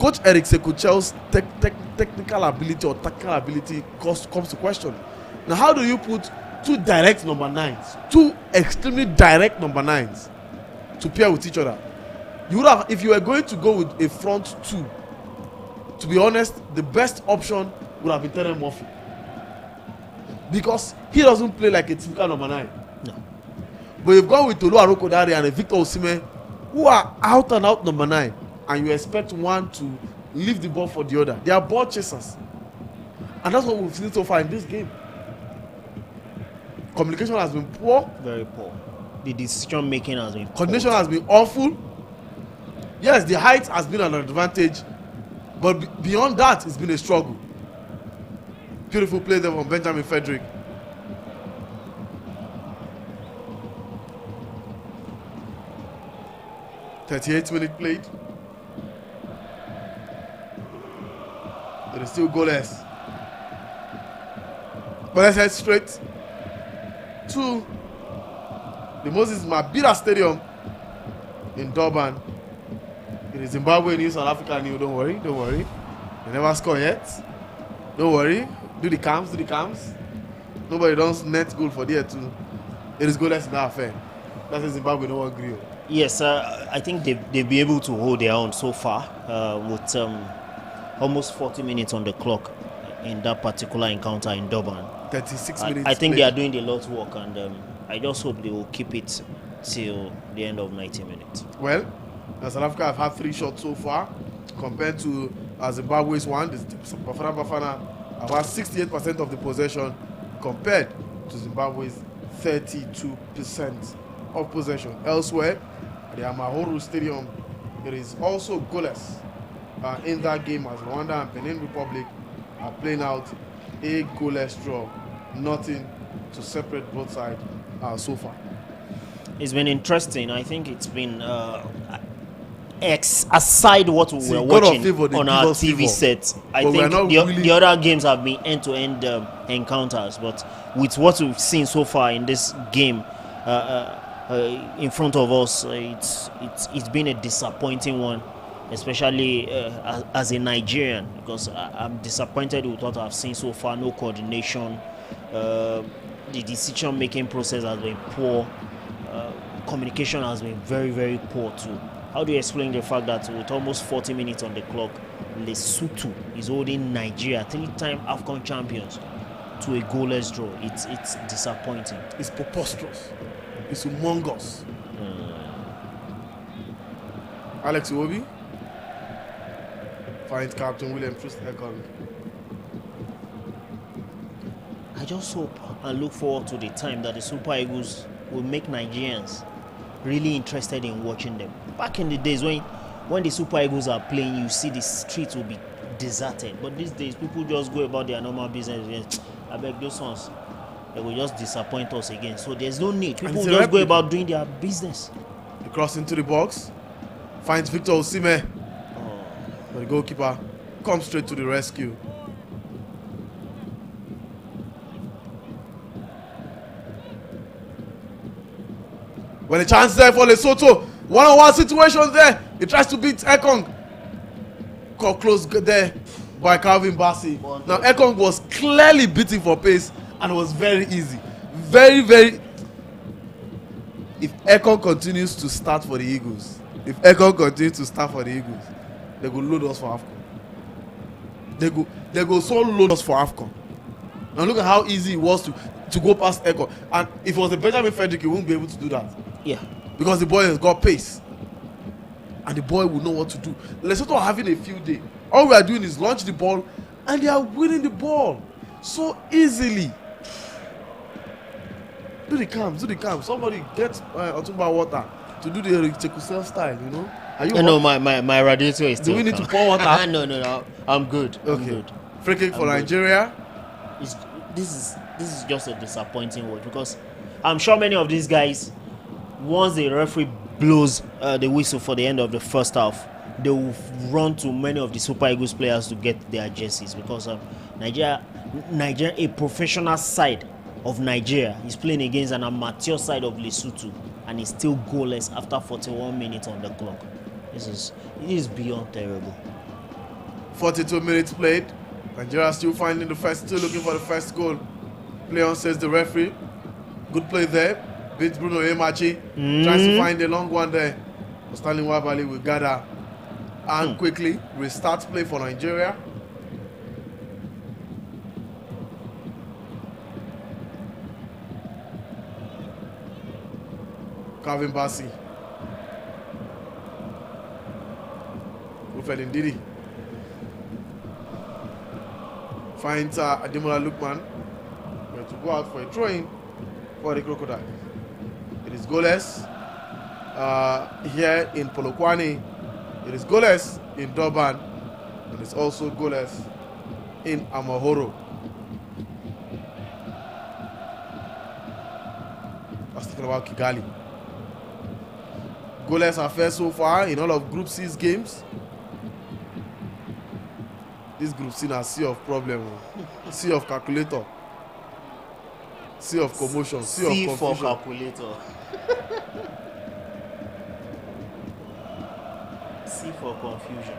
[SPEAKER 2] Coach Eric Sekuchel's technical ability or tactical ability comes to question. Now, how do you put two direct number 9s, two extremely direct number 9s to pair with each other? You would have, if you were going to go with a front two, to be honest, the best option would have been Terence Murphy, because he doesn't play like a typical number 9.
[SPEAKER 1] No.
[SPEAKER 2] But you've gone with Tolu Arokodare and Victor Osimhen, who are out and out number 9, and you expect one to leave the ball for the other. They are ball chasers, and that's what we've seen so far in this game. Communication has been poor.
[SPEAKER 1] Very poor. The decision making has been
[SPEAKER 2] Coordination
[SPEAKER 1] poor.
[SPEAKER 2] has been awful. Yes, the height has been an advantage, but beyond that, it's been a struggle. Beautiful play there from Benjamin Frederick. .38 minutes played. It is still goalless. But let's head straight to the Moses Mabhida Stadium in Durban. It is Zimbabwe new, South Africa new. Don't worry, don't worry. They never score yet. Don't worry. Do the cams, do the cams. Nobody does net goal for there too. It is goalless in that affair. That's a Zimbabwe no one agree.
[SPEAKER 1] Yes, I think they've been able to hold their own so far with almost 40 minutes on the clock in that particular encounter in Durban.
[SPEAKER 2] 36 minutes.
[SPEAKER 1] I think
[SPEAKER 2] played.
[SPEAKER 1] they are doing a lot of work, and I just hope they will keep it till the end of 90 minutes.
[SPEAKER 2] Well, South Africa have had 3 shots so far compared to Zimbabwe's one. Bafana have had 68% of the possession compared to Zimbabwe's 32% of possession. Elsewhere, the Amahoro Stadium, it is also goalless in that game as Rwanda and Benin Republic are playing out a goalless draw. Nothing to separate both sides so far.
[SPEAKER 1] It's been interesting. I think it's been aside what we were watching on our TV set. I think the other games have been end-to-end encounters, but with what we've seen so far in this game in front of us, it's been a disappointing one, especially as a Nigerian, because I'm disappointed with what I've seen so far. No coordination. The decision-making process has been poor. Communication has been very, very poor too. How do you explain the fact that with almost 40 minutes on the clock, Lesotho is holding Nigeria, 3-time AFCON champions, to a goalless draw? It's disappointing.
[SPEAKER 2] It's preposterous. It's humongous. Alex Iwobi finds Captain William Troost-Ekong.
[SPEAKER 1] I just hope and look forward to the time that the Super Eagles will make Nigerians really interested in watching them. Back in the days when the Super Eagles are playing, you see the streets will be deserted. But these days, people just go about their normal business. I beg those ones, they will just disappoint us again. So there's no need. People will just go about doing their business.
[SPEAKER 2] The cross into the box finds Victor Osimhen. But the goalkeeper comes straight to the rescue. When a chance there for Lesotho, one-on-one situation there. He tries to beat Ekong. Caught close there by Calvin Bassey. Now Ekong was clearly beating for pace and it was very easy. Very, very. If Ekong continues to start for the Eagles, they go load us for AFCON. They go so load us for AFCON. Now look at how easy it was to go past Ekong. And if it was a Benjamin Frederick, he wouldn't be able to do that.
[SPEAKER 1] Yeah.
[SPEAKER 2] Because the boy has got pace. And the boy will know what to do. Lesotho are having a field day. All we are doing is launch the ball and they are winning the ball so easily. Do the cams. Somebody get Otumba water to do the Chekusel style, you know. Are you
[SPEAKER 1] no, my radiator is still.
[SPEAKER 2] Do we need to pour water?
[SPEAKER 1] No, I'm good.
[SPEAKER 2] Okay. Free kick for Nigeria.
[SPEAKER 1] It's, this is just a disappointing word, because I'm sure many of these guys, once the referee blows the whistle for the end of the first half, they will run to many of the Super Eagles players to get their jerseys, because Nigeria, a professional side of Nigeria, is playing against an amateur side of Lesotho, and is still goalless after 41 minutes on the clock. It is beyond terrible.
[SPEAKER 2] 42 minutes played. Nigeria still finding still looking for the first goal. Play on, says the referee. Good play there. Beats Bruno Emachi. Tries to find a long one there. Stanley Wabali will gather and quickly restart play for Nigeria. Calvin Bassi. Rufel Ndidi. Finds Ademola Lookman. Going to go out for a throw-in for the Crocodiles. It is goalless here in Polokwane. It is goalless in Durban. It is also goalless in Amahoro. That's talking about Kigali. Goalless affair so far in all of Group C's games. This Group C is sea of problem, sea of calculator, sea of commotion, sea of confusion.
[SPEAKER 1] For calculator. C for confusion.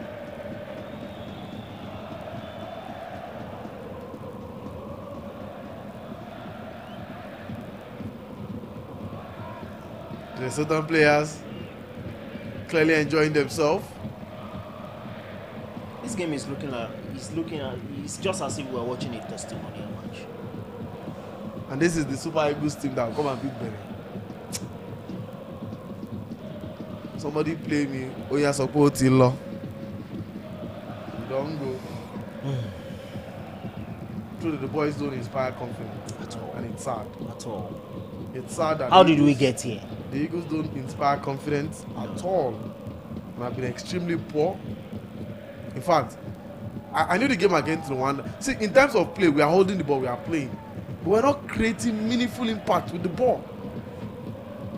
[SPEAKER 2] The certain players clearly enjoying themselves.
[SPEAKER 1] This game is it's just as if we're watching a testimonial match.
[SPEAKER 2] And this is the Super Eagles team that will come and beat Benin. Somebody play me. Oh, yeah, support law. Don't go. Truly, the boys don't inspire confidence.
[SPEAKER 1] At all.
[SPEAKER 2] And it's sad.
[SPEAKER 1] At all.
[SPEAKER 2] It's sad that
[SPEAKER 1] How did we get here?
[SPEAKER 2] The Eagles don't inspire confidence at all. And have been extremely poor. In fact, I knew the game against Rwanda. See, in terms of play, we are holding the ball, we are playing. But we're not creating meaningful impact with the ball.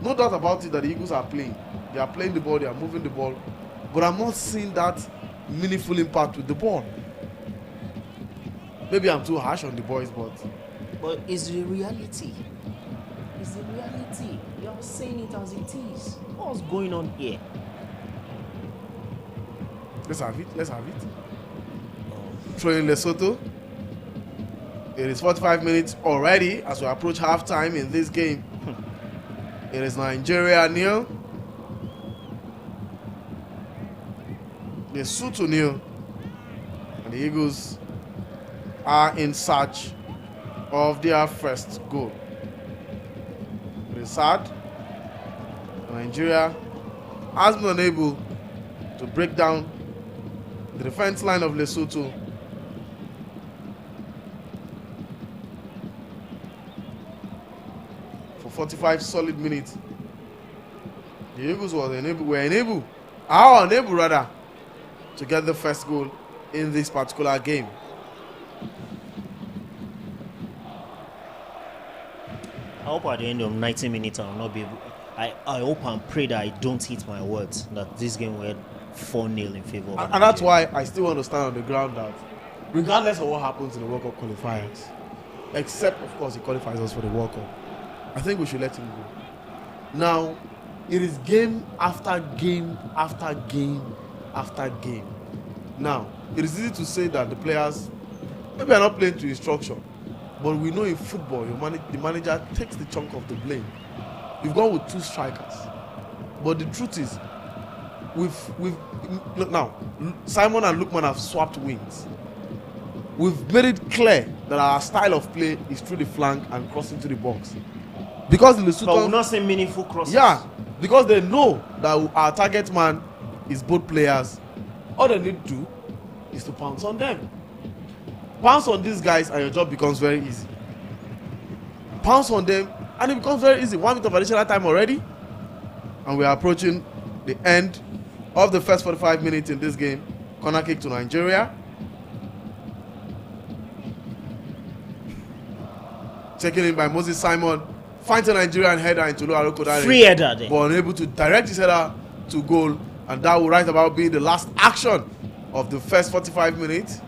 [SPEAKER 2] No doubt about it that the Eagles are playing. They are playing the ball, they are moving the ball. But I'm not seeing that meaningful impact with the ball. Maybe I'm too harsh on the boys,
[SPEAKER 1] but it's the reality. It's the reality. You're saying it as it is. What's going on here?
[SPEAKER 2] let's have it. Throwing Lesotho. It is 45 minutes already as we approach halftime in this game. It is Nigeria 0. Lesotho 0. And the Eagles are in search of their first goal. It is sad. Nigeria has been unable to break down the defense line of Lesotho. For 45 solid minutes. The Eagles were unable to get the first goal in this particular game.
[SPEAKER 1] I hope at the end of 90 minutes I will not be able. I hope and pray that I don't hit my words that this game will end 4-0 in favor of
[SPEAKER 2] And that's why I still want to stand on the ground that regardless of what happens in the World Cup qualifiers, except of course he qualifies us for the World Cup, I think we should let him go. Now, it is game after game after game after game. Now, it is easy to say that the players maybe are not playing to instruction, but we know in football, the manager takes the chunk of the blame. We've gone with 2 strikers, but the truth is, look now, Simon and Lookman have swapped wings. We've made it clear that our style of play is through the flank and crossing to the box. Because the Lesotho,
[SPEAKER 1] but we're not saying meaningful crosses.
[SPEAKER 2] Yeah, because they know that our target man is both players. All they need to do is to pounce on them. Pounce on these guys and your job becomes very easy. Pounce on them and it becomes very easy. 1 minute of additional time already, and we are approaching the end of the first 45 minutes in this game. Corner kick to Nigeria. Taken in by Moses Simon. Finds a Nigerian header into Luaro Kodare.
[SPEAKER 1] Free header there.
[SPEAKER 2] But unable to direct his header to goal. And that will right about be the last action of the first 45 minutes.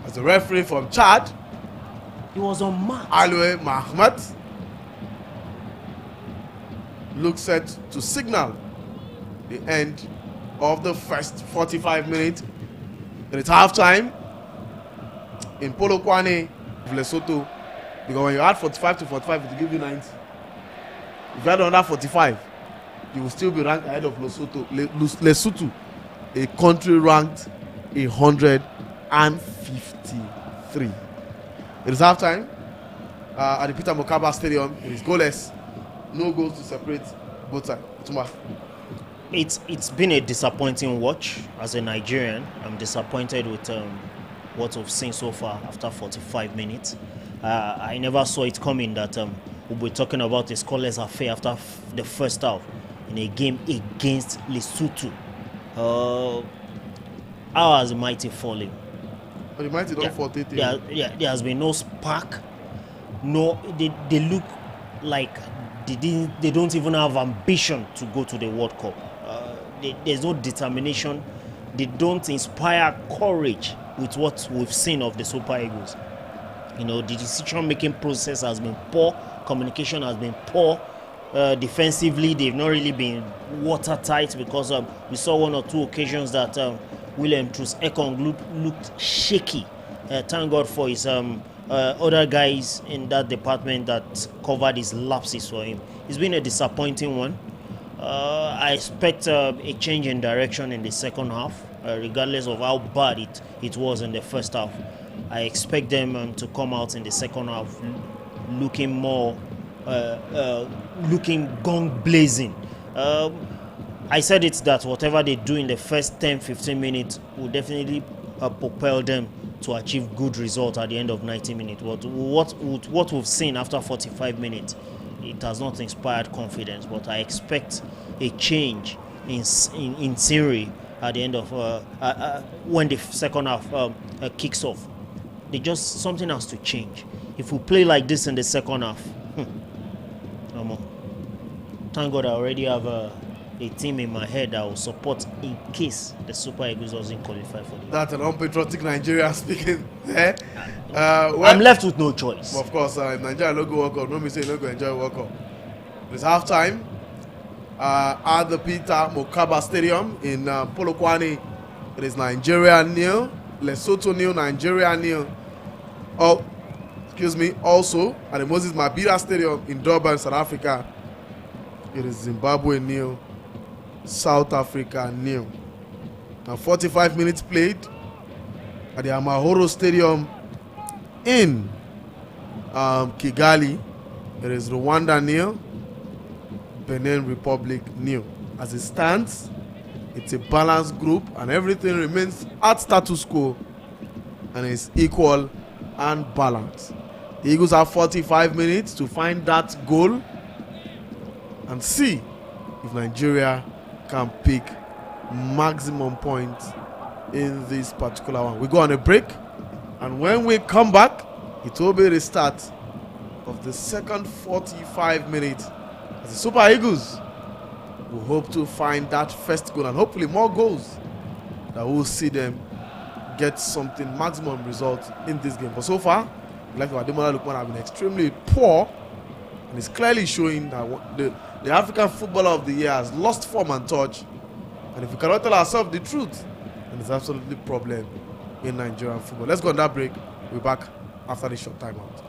[SPEAKER 2] As the referee from Chad,
[SPEAKER 1] He was on mark.
[SPEAKER 2] Alwe Mahmoud, looks set to signal the end of the first 45 minutes. And it's half time in Polokwane, Lesotho. Because when you add 45 to 45, it will give you 90. If you add another 45, you will still be ranked ahead of Lesotho, a country ranked 153. It is half time at the Peter Mokaba Stadium. It is goalless. No goals to separate both sides.
[SPEAKER 1] It's been a disappointing watch as a Nigerian. I'm disappointed with what we've seen so far after 45 minutes. I never saw it coming that we'll be talking about a scoreless affair after the first half in a game against Lesotho. How has the mighty fallen?
[SPEAKER 2] But the mighty don't fall.
[SPEAKER 1] There has been no spark. No, they look like they don't even have ambition to go to the World Cup. There's no determination. They don't inspire courage with what we've seen of the Super Eagles. You know, the decision-making process has been poor. Communication has been poor. Defensively, they've not really been watertight because we saw one or two occasions that William Troost-Ekong looked shaky. Thank God for his other guys in that department that covered his lapses for him. It's been a disappointing one. I expect a change in direction in the second half, regardless of how bad it was in the first half. I expect them to come out in the second half looking more, looking gun blazing. I said it that whatever they do in the first 10-15 minutes will definitely propel them to achieve good results at the end of 90 minutes. What we've seen after 45 minutes, it has not inspired confidence, but I expect a change in scenery at the end of when the second half kicks off. Something has to change. If we play like this in the second half, thank God I already have a team in my head that will support in case the Super Eagles doesn't qualify for the.
[SPEAKER 2] That's an unpatriotic Nigeria speaking there.
[SPEAKER 1] I'm left with no choice.
[SPEAKER 2] Of course, Nigeria no go World Cup. No me say no go enjoy World Cup. It's half time at the Peter Mokaba Stadium in Polokwane. It is Nigeria 0, Lesotho 0, Nigeria 0. Oh, excuse me. Also at the Moses Mabhida Stadium in Durban, South Africa, it is Zimbabwe 0, South Africa 0. Now 45 minutes played at the Amahoro Stadium in Kigali. It is Rwanda 0, Benin Republic 0. As it stands, it's a balanced group and everything remains at status quo and is equal and balanced. The Eagles have 45 minutes to find that goal and see if Nigeria can pick maximum points in this particular one. We go on a break, and when we come back, it will be the start of the second 45 minutes as the Super Eagles will hope to find that first goal and hopefully more goals that will see them get something maximum result in this game. But so far, like Ademola Lookman have been extremely poor, and it's clearly showing that the African Footballer of the Year has lost form and touch. And if we cannot tell ourselves the truth, then it's absolutely a problem in Nigerian football. Let's go on that break. We're back after this short timeout.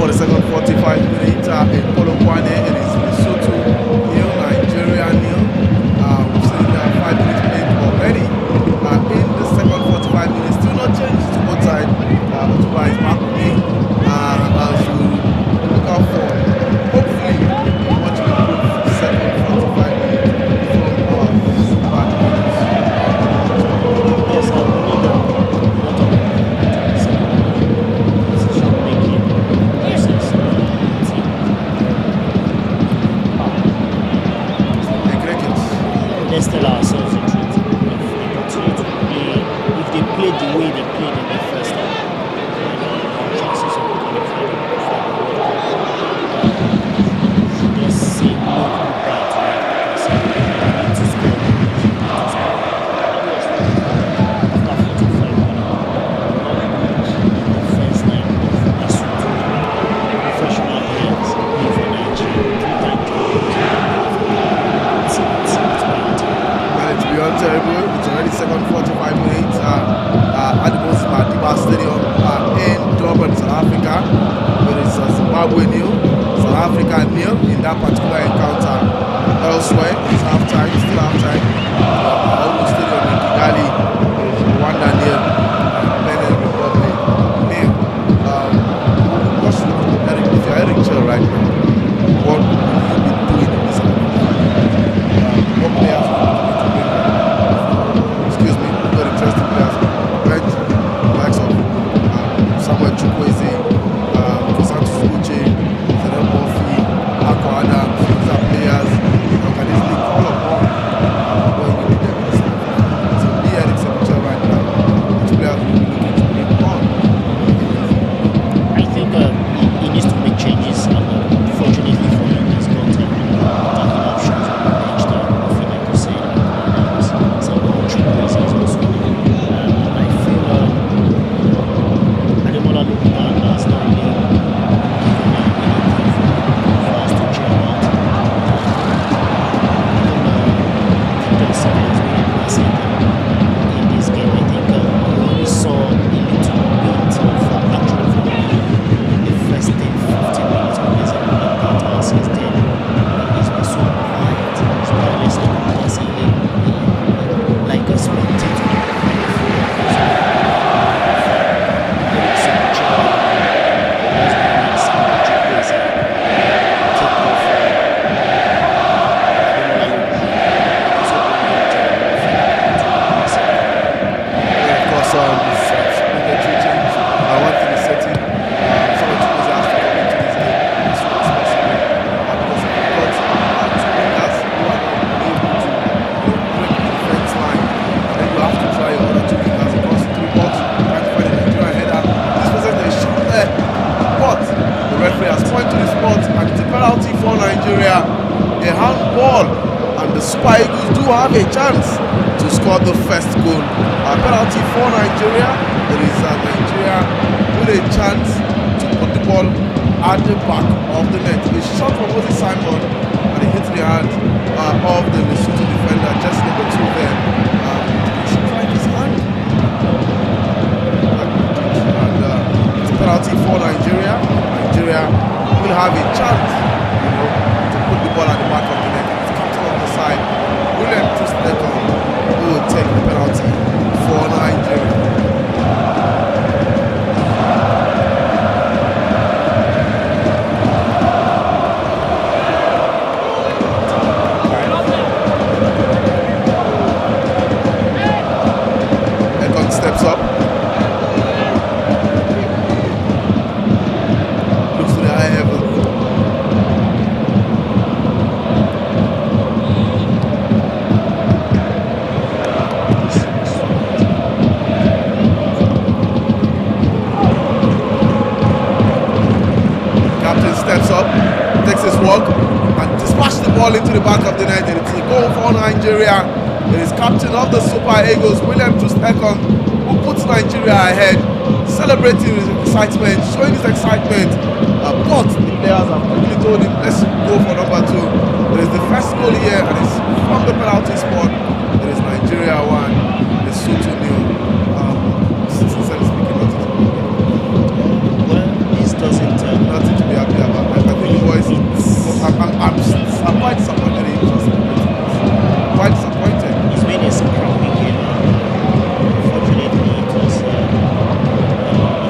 [SPEAKER 2] for the second 45 minutes in Polokwane. It is Lesotho nil, Nigeria nil. We've seen 5 minutes played already. In the second 45 minutes, still not changed to both sides. Otuba is back with me as we look out for hopefully much improved second 45 minutes from our Super Eagles.
[SPEAKER 1] Yes, I need a lot of decision making process.
[SPEAKER 2] The Crickets.
[SPEAKER 1] Let's tell ourselves the truth. If they continue to play, if they play the way they played in the first half, chances of qualifying for the World Cup. Should just say no goodbye to it because we need to score. We need to score. After 45 minutes, the first line of Lesotho, professional players, play for Nigeria, 3-time champions. It's bad.
[SPEAKER 2] And it's beyond terrible. It's already second 45 minutes at the most Madiba Stadium in Durban, South Africa. There is Zimbabwe nil, South Africa nil in that particular encounter. Elsewhere, it's half-time, still half-time. Almost Stadium in Kigali, there is Rwanda nil, Benin Republic nil. What's Eric? If you're Eric Chell right now, what will you be doing in this what players excuse me, very interesting players. Bench, likes of Samuel Chukwueze, Santos Uche, Zedel Murphy, Akwa Adams, these are players that can easily call upon when we need them. So be Eric Sebucha right now, which players will be looking to bring on?
[SPEAKER 1] I think he needs to make changes, and fortunately for him, he's got attacking options on the bench there. Nothing like you said, Samuel Chukwueze is also there. And I feel Ademola Lookman has not really given anything for us to cheer about. Even Victor Osimhen has been massive in this game. I think we only saw a little bit of actually from the first 10-15 minutes of this encounter. Since then, he's been so quiet. He's more or less like a spectator.
[SPEAKER 2] And of course, regulatory change. One thing is certain. Someone took his ass to come into this game as soon as possible. Because we've got two wingers who are not able to break the defense line. And then you have to try your other two wingers across the 3 box, trying to find a Nigerian header. This person is shot there. But the referee has pointed to the spot and it's a penalty for Nigeria. A handball. And the Super Eagles do have a chance to score the first goal. A penalty for Nigeria. It is Nigeria with a chance to put the ball at the back of the net. A shot from Moses Simon and it hits the hand of the Lesotho defender, just number 2 there. He struck his hand. And it's a penalty for Nigeria. Nigeria will have a chance, to put the ball at the back of the net. It's captain on the side. William Trustlecom who will take the penalty for Nigeria. Ekong steps up. Looks to the high heaven. Steps up, takes his walk, and dispatches the ball into the back of the net. It's a goal for Nigeria. It is captain of the Super Eagles, William Trustlecom, who puts Nigeria ahead, celebrating his excitement, showing his excitement. But the players have quickly told him, let's go for number 2. It is the first goal here, and it's from the penalty spot. It is Nigeria 1, Lesotho 0. Sincerely speaking, nothing to
[SPEAKER 1] Well, this doesn't
[SPEAKER 2] nothing to I'm quite disappointed in just quite disappointed.
[SPEAKER 1] It's been a scrappy game. Unfortunately,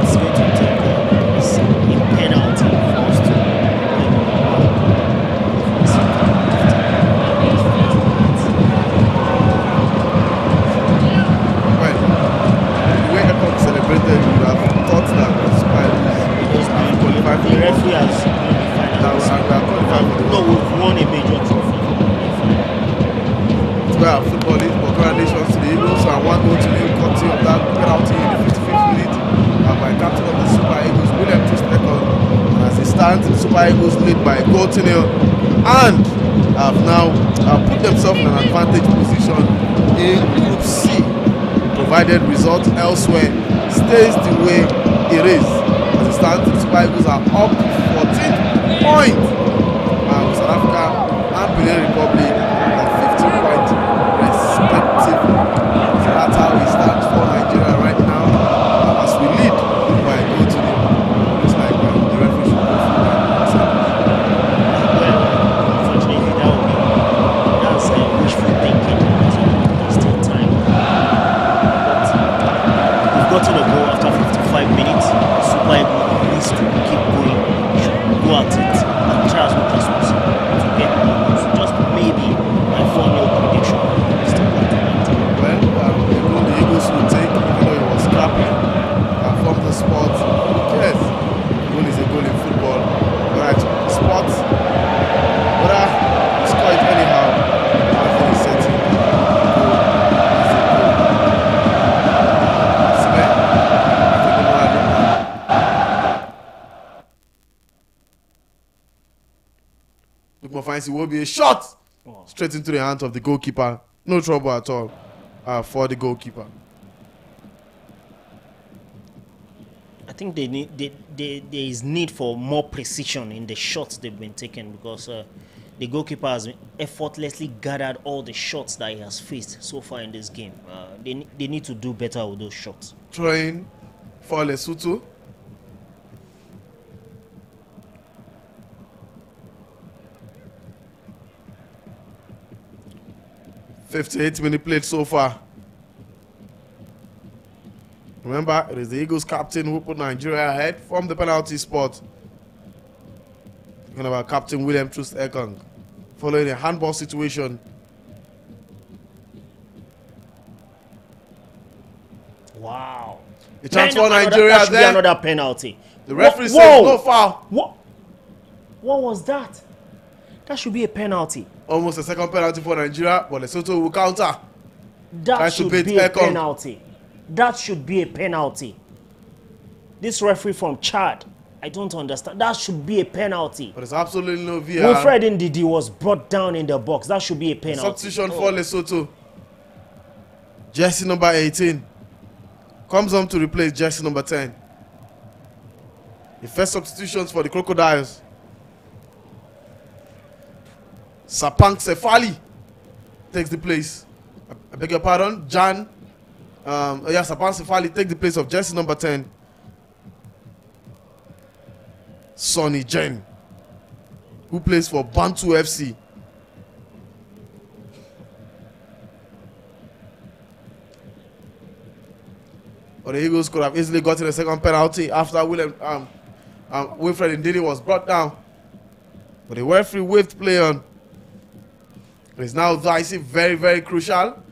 [SPEAKER 1] it's going to take a penalty for us to
[SPEAKER 2] Well, the way Ekong celebrated, you would have thought that the Super Eagles have qualified for
[SPEAKER 1] the
[SPEAKER 2] the
[SPEAKER 1] referee has no, we've won a major trophy.
[SPEAKER 2] well, football is, but congratulations to the Eagles and 1-0 to the courtesy of that penalty in the 55th minute by captain of the Super Eagles, William Ekong. As it stands, the Super Eagles lead by a goal to nil and have now put themselves in an advantage position in Group C, provided results elsewhere stays the way it is. As it stands, the Super Eagles are up 14 points. South Africa and Benin Republic at 15 points respectively. So that's how we stand for Nigeria right now as we lead by a goal to nil. Looks like the referee should go through that.
[SPEAKER 1] Well, unfortunately, that's wishful thinking. There's still time. But we've gotten a goal after 55 minutes. Super Eagles needs to keep going. Should go at it and try as much as possible to get goals. Just maybe my 4-0 prediction. Still got to
[SPEAKER 2] Well, the Eagles will take, even though it was scrappy from the spot. Who cares? A goal is a goal in football. Right, spot. But you score it anyhow. Nothing is setting. Goal is a goal. Smell? Look more fancy. Will be a shot straight into the hands of the goalkeeper. No trouble at all for the goalkeeper.
[SPEAKER 1] I think there is need for more precision in the shots they've been taking because the goalkeeper has effortlessly gathered all the shots that he has faced so far in this game. They need to do better with those shots.
[SPEAKER 2] Throwing for Lesotho. .58-minute played so far. Remember, it is the Eagles captain who put Nigeria ahead from the penalty spot. Talking about Captain William Ekong following a handball situation.
[SPEAKER 1] Wow.
[SPEAKER 2] A chance for Nigeria
[SPEAKER 1] that should
[SPEAKER 2] there.
[SPEAKER 1] be another penalty.
[SPEAKER 2] The referee says
[SPEAKER 1] Whoa.
[SPEAKER 2] no foul.
[SPEAKER 1] What was that? That should be a penalty.
[SPEAKER 2] Almost a second penalty for Nigeria, but Lesotho will counter.
[SPEAKER 1] That
[SPEAKER 2] Tries to
[SPEAKER 1] should
[SPEAKER 2] beat
[SPEAKER 1] be a
[SPEAKER 2] Ekong.
[SPEAKER 1] penalty. That should be a penalty. This referee from Chad, I don't understand. That should be a penalty.
[SPEAKER 2] But there's absolutely no VAR.
[SPEAKER 1] Wilfred Ndidi was brought down in the box. That should be a penalty.
[SPEAKER 2] Substitution for Lesotho. Jersey number 18 comes on to replace jersey number 10. The first substitutions for the Crocodiles. Sapang Sefali takes the place. I beg your pardon. Sapang Sefali takes the place of jersey number 10. Sonny Jen, who plays for Bantu FC. But the Eagles could have easily gotten a second penalty after Wilfred Ndidi was brought down. But the referee waved play on. It is now dicey, very, very crucial.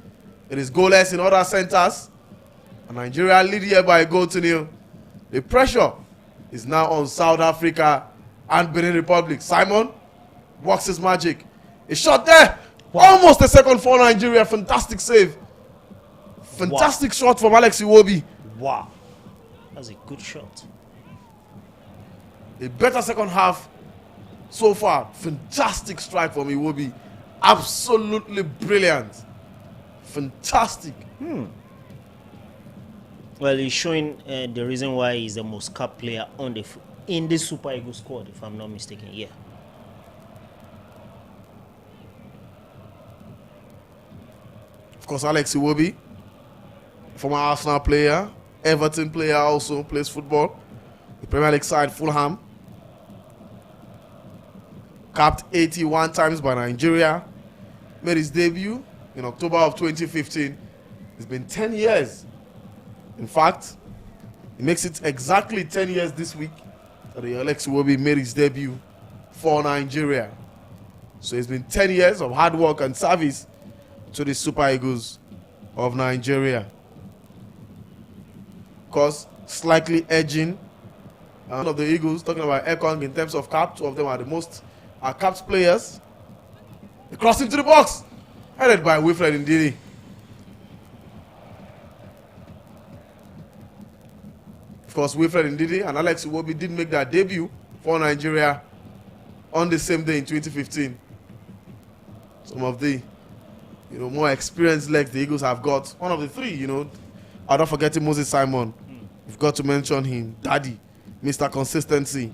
[SPEAKER 2] It is goalless in other centers. And Nigeria lead here by a goal to nil. The pressure is now on South Africa and Benin Republic. Simon works his magic. A shot there. Wow. Almost a second for Nigeria. Fantastic save. Fantastic shot from Alex Iwobi.
[SPEAKER 1] Wow. That's a good shot.
[SPEAKER 2] A better second half so far. Fantastic strike from Iwobi. Absolutely brilliant. Fantastic.
[SPEAKER 1] Well, he's showing the reason why he's the most capped player on in the Super Eagles squad, if I'm not mistaken. Yeah.
[SPEAKER 2] Of course, Alex Iwobi, former Arsenal player, Everton player, also plays football. The Premier League side, Fulham. capped 81 times by Nigeria, made his debut in October of 2015. It's been 10 years. In fact, it makes it exactly 10 years this week that Alex Iwobi made his debut for Nigeria. So it's been 10 years of hard work and service to the Super Eagles of Nigeria. Of course, slightly edging one of the Eagles, talking about Ekong in terms of cap. Two of them are the most capped players. They cross into the box, headed by Wilfred Ndidi. Of course, Wilfred Ndidi and Alex Iwobi did make their debut for Nigeria on the same day in 2015. Some of the more experienced legs the Eagles have got. One of the three, I'm not forgetting Moses Simon. We've got to mention him. Daddy, Mr. Consistency.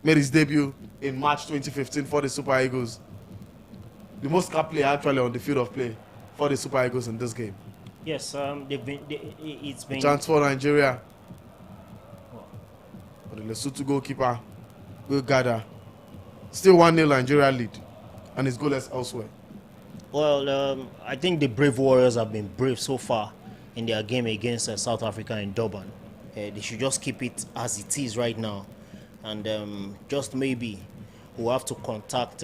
[SPEAKER 2] Made his debut in March 2015 for the Super Eagles. The most capped player actually on the field of play for the Super Eagles in this game.
[SPEAKER 1] Yes, it's been...
[SPEAKER 2] Chance for Nigeria. For the Lesotho goalkeeper, Will Gada. Still 1-0 Nigeria lead. And it's goalless elsewhere.
[SPEAKER 1] Well, I think the Brave Warriors have been brave so far in their game against South Africa in Durban. They should just keep it as it is right now. And just maybe we'll have to contact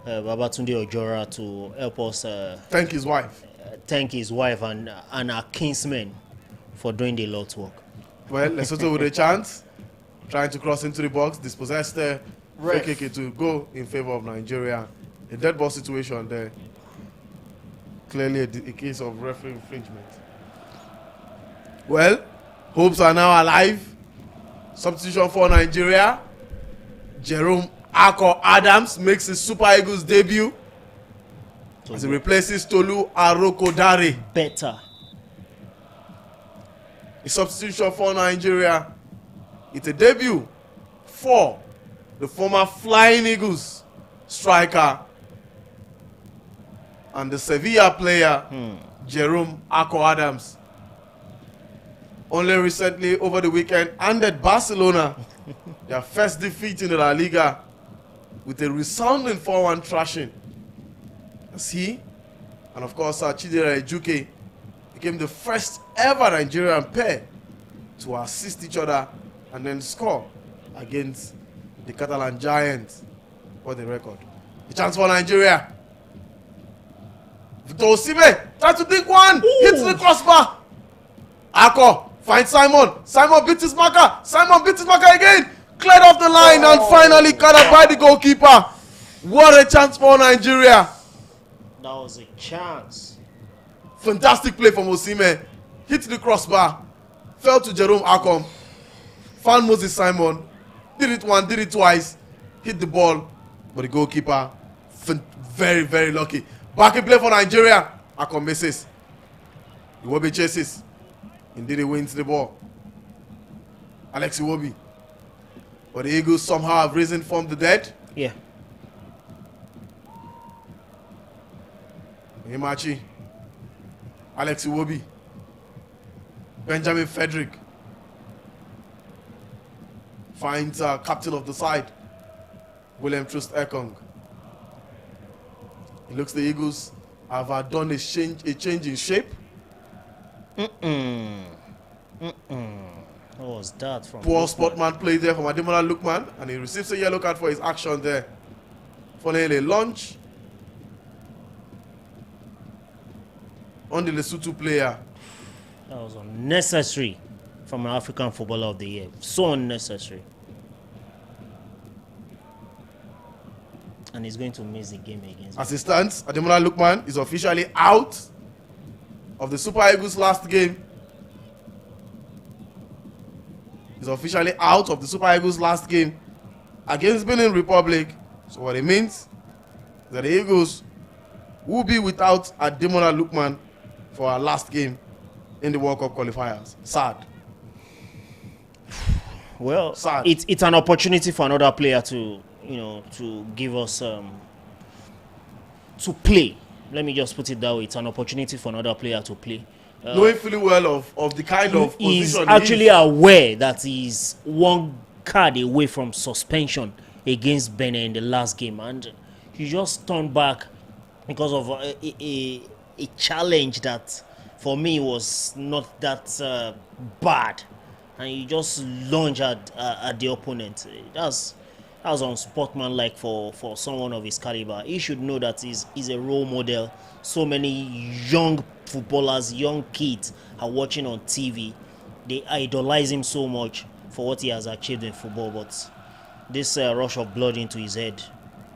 [SPEAKER 1] Babatunde Ojora to help us
[SPEAKER 2] thank his wife
[SPEAKER 1] and our kinsmen for doing the Lord's work.
[SPEAKER 2] Well, Lesotho with a chance, trying to cross into the box, dispossessed free kick to go in favor of Nigeria. A dead ball situation there. Clearly a case of referee infringement. Well, hopes are now alive. Substitution for Nigeria. Jerome Ako Adams makes his Super Eagles debut as he replaces Tolu Arokodare.
[SPEAKER 1] Better.
[SPEAKER 2] A substitution for Nigeria. It's a debut for the former Flying Eagles striker and the Sevilla player, Jerome Ako Adams. Only recently, over the weekend, handed Barcelona their first defeat in the La Liga with a resounding 4-1 thrashing. As he, and of course, Chidera Ejuke became the first ever Nigerian pair to assist each other and then score against the Catalan Giants for the record. The chance for Nigeria. Victor Osimhen tries to dig one, hits the crossbar. Ako finds Simon. Simon beats his marker. Simon beats his marker again. Cleared off the line and finally caught up by the goalkeeper. What a chance for Nigeria.
[SPEAKER 1] That was a chance.
[SPEAKER 2] Fantastic play from Osimhen. Hit the crossbar. Fell to Jerome Akom. Found Moses Simon. Did it once, did it twice. Hit the ball. But the goalkeeper, very, very lucky. Back in play for Nigeria. Akom misses. Iwobi chases. Indeed, he wins the ball. Alex Iwobi. But the Eagles somehow have risen from the dead.
[SPEAKER 1] Yeah.
[SPEAKER 2] Himachi. Alex Iwobi. Benjamin Frederick. Finds captain of the side, William Troost Ekong. It looks the Eagles have done a change in shape.
[SPEAKER 1] What was that from?
[SPEAKER 2] Poor sportman play there from Ademola Lookman, and he receives a yellow card for his action there. Following a lunge on the Lesotho player.
[SPEAKER 1] That was unnecessary from an African Footballer of the Year. So unnecessary. And he's going to miss the game against.
[SPEAKER 2] As it stands, Ademola Lookman is officially out of the Super Eagles last game. He's officially out of the Super Eagles last game against Benin Republic. So what it means is that the Eagles will be without Ademola Lookman for our last game in the World Cup qualifiers. Sad.
[SPEAKER 1] Well,
[SPEAKER 2] sad.
[SPEAKER 1] It's an opportunity for another player to to give us to play. Let me just put it that way. It's an opportunity for another player to play.
[SPEAKER 2] Knowing fully well of the kind of
[SPEAKER 1] he's
[SPEAKER 2] position
[SPEAKER 1] actually aware that he's one card away from suspension against Benin in the last game, and you just turned back because of a challenge that for me was not that bad, and you just lunge at the opponent. That's unsportsmanlike for someone of his caliber. He should know that he's a role model. So many young footballers, young kids are watching on TV. They idolize him so much for what he has achieved in football, but this rush of blood into his head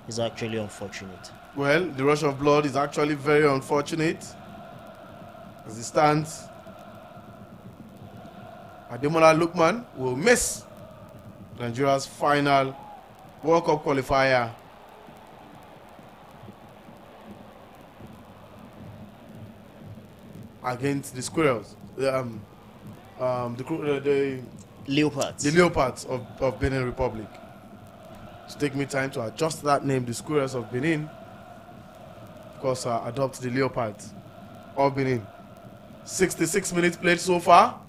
[SPEAKER 1] is actually unfortunate.
[SPEAKER 2] Well, the rush of blood is actually very unfortunate. As it stands, Ademola Lookman will miss Nigeria's final World Cup qualifier against the Squirrels, the
[SPEAKER 1] Leopards.
[SPEAKER 2] the Leopards of Benin Republic. To take me time to adjust that name, the Squirrels of Benin. Of course, adopt the Leopards of Benin. 66 minutes played so far.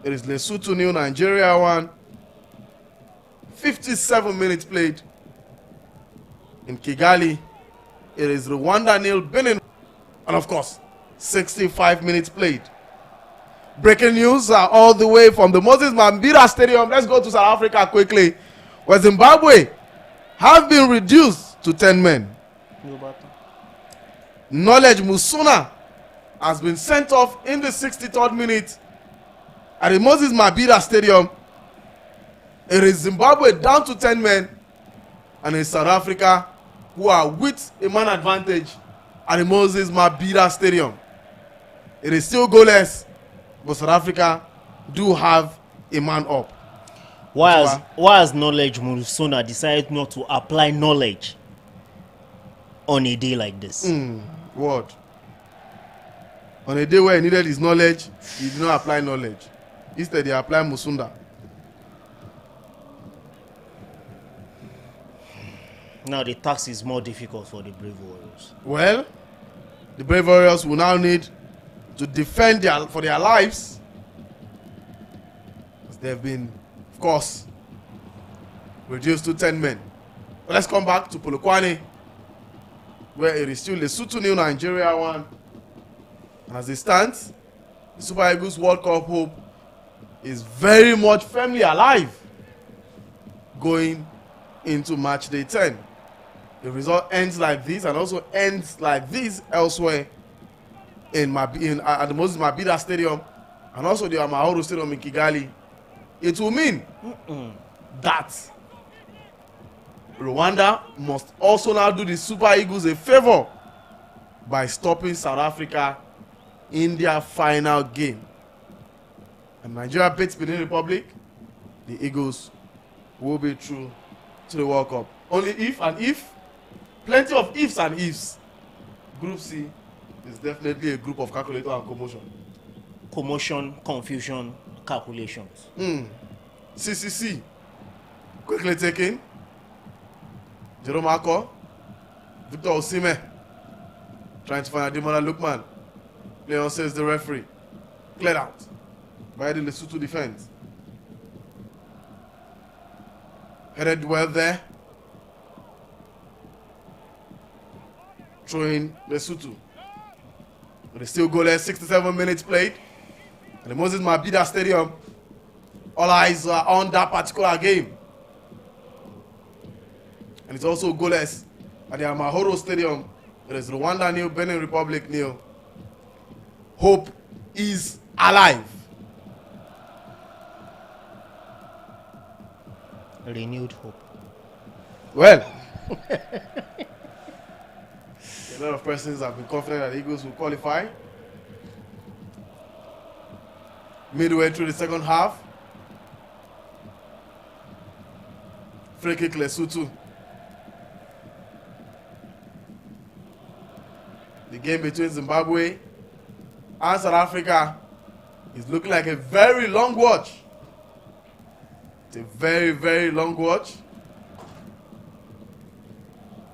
[SPEAKER 2] It is Lesotho 0, Nigeria 1. 57 minutes played in Kigali. It is Rwanda 0, Benin. And of course, 65 minutes played. Breaking news all the way from the Moses Mabhida Stadium. Let's go to South Africa quickly, where Zimbabwe have been reduced to 10 men. Knowledge Musuna has been sent off in the 63rd minute at the Moses Mabhida Stadium. It is Zimbabwe down to 10 men, and in South Africa, who are with a man advantage at the Moses Mabhida Stadium. It is still goalless, but South Africa do have a man up.
[SPEAKER 1] Why has Knowledge Musuna decided not to apply knowledge on a day like this?
[SPEAKER 2] What? On a day where he needed his knowledge, he did not apply knowledge. Instead, he applied Musunda.
[SPEAKER 1] Now the task is more difficult for the Brave Warriors.
[SPEAKER 2] Well, the Brave Warriors will now need to defend for their lives. They've been, of course, reduced to 10 men. But let's come back to Polokwane, where it is still Lesotho 0, Nigeria 1. And as it stands, the Super Eagles World Cup hope is very much firmly alive going into match day 10. The result ends like this and also ends like this elsewhere at the Moses Mabhida Stadium and also the Amahoro Stadium in Kigali. It will mean that Rwanda must also now do the Super Eagles a favor by stopping South Africa in their final game. And Nigeria beats Benin Republic, the Eagles will be through to the World Cup. Only if and if, plenty of ifs and ifs. Group C is definitely a group of calculator and commotion.
[SPEAKER 1] Commotion, confusion, calculations.
[SPEAKER 2] CCC, quickly taken. Jerome Ako, Victor Osimhen, trying to find Ademola Lookman. Leon says the referee. Cleared out by the Lesotho defense. Headed well there. Throwing Lesotho. But it's still goalless. 67 minutes played. At the Moses Mabhida Stadium. All eyes are on that particular game. And it's also goalless at the Amahoro Stadium. It is Rwanda 0, Benin Republic 0. Hope is alive.
[SPEAKER 1] Renewed hope.
[SPEAKER 2] Well, a lot of persons have been confident that the Eagles will qualify. Midway through the second half, free kick Lesotho. The game between Zimbabwe and South Africa is looking like a very long watch. It's a very, very long watch.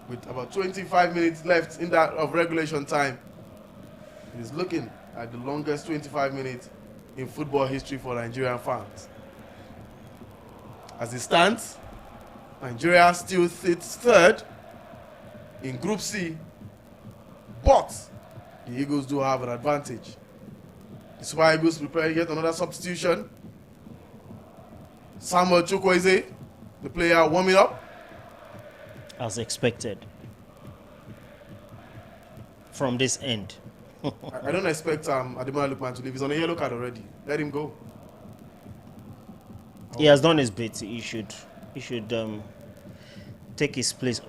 [SPEAKER 2] With about 25 minutes left in that of regulation time. It is looking at the longest 25 minutes in football history for Nigerian fans. As it stands, Nigeria still sits third in Group C, but the Eagles do have an advantage. The Super Eagles prepare yet another substitution. Samuel Chukwueze, the player warming up.
[SPEAKER 1] As expected. From this end.
[SPEAKER 2] I don't expect Ademola Lookman to leave. He's on a yellow card already. Let him go.
[SPEAKER 1] He has done his bit. He should take his place,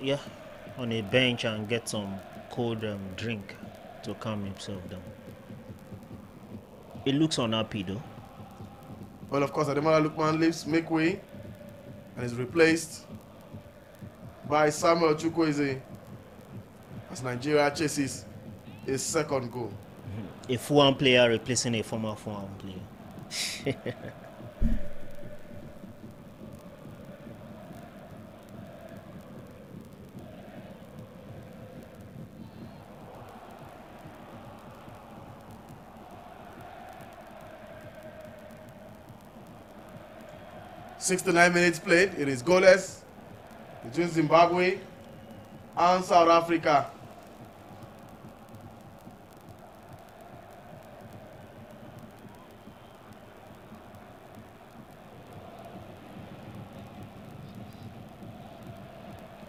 [SPEAKER 1] on a bench and get some cold drink to calm himself down. It looks unhappy though.
[SPEAKER 2] Well, of course, Ademola Lookman leaves, make way, and is replaced by Samuel Chukwueze as Nigeria chases his second goal.
[SPEAKER 1] A Fulham player replacing a former Fulham player.
[SPEAKER 2] 69 minutes played. It is goalless between Zimbabwe and South Africa.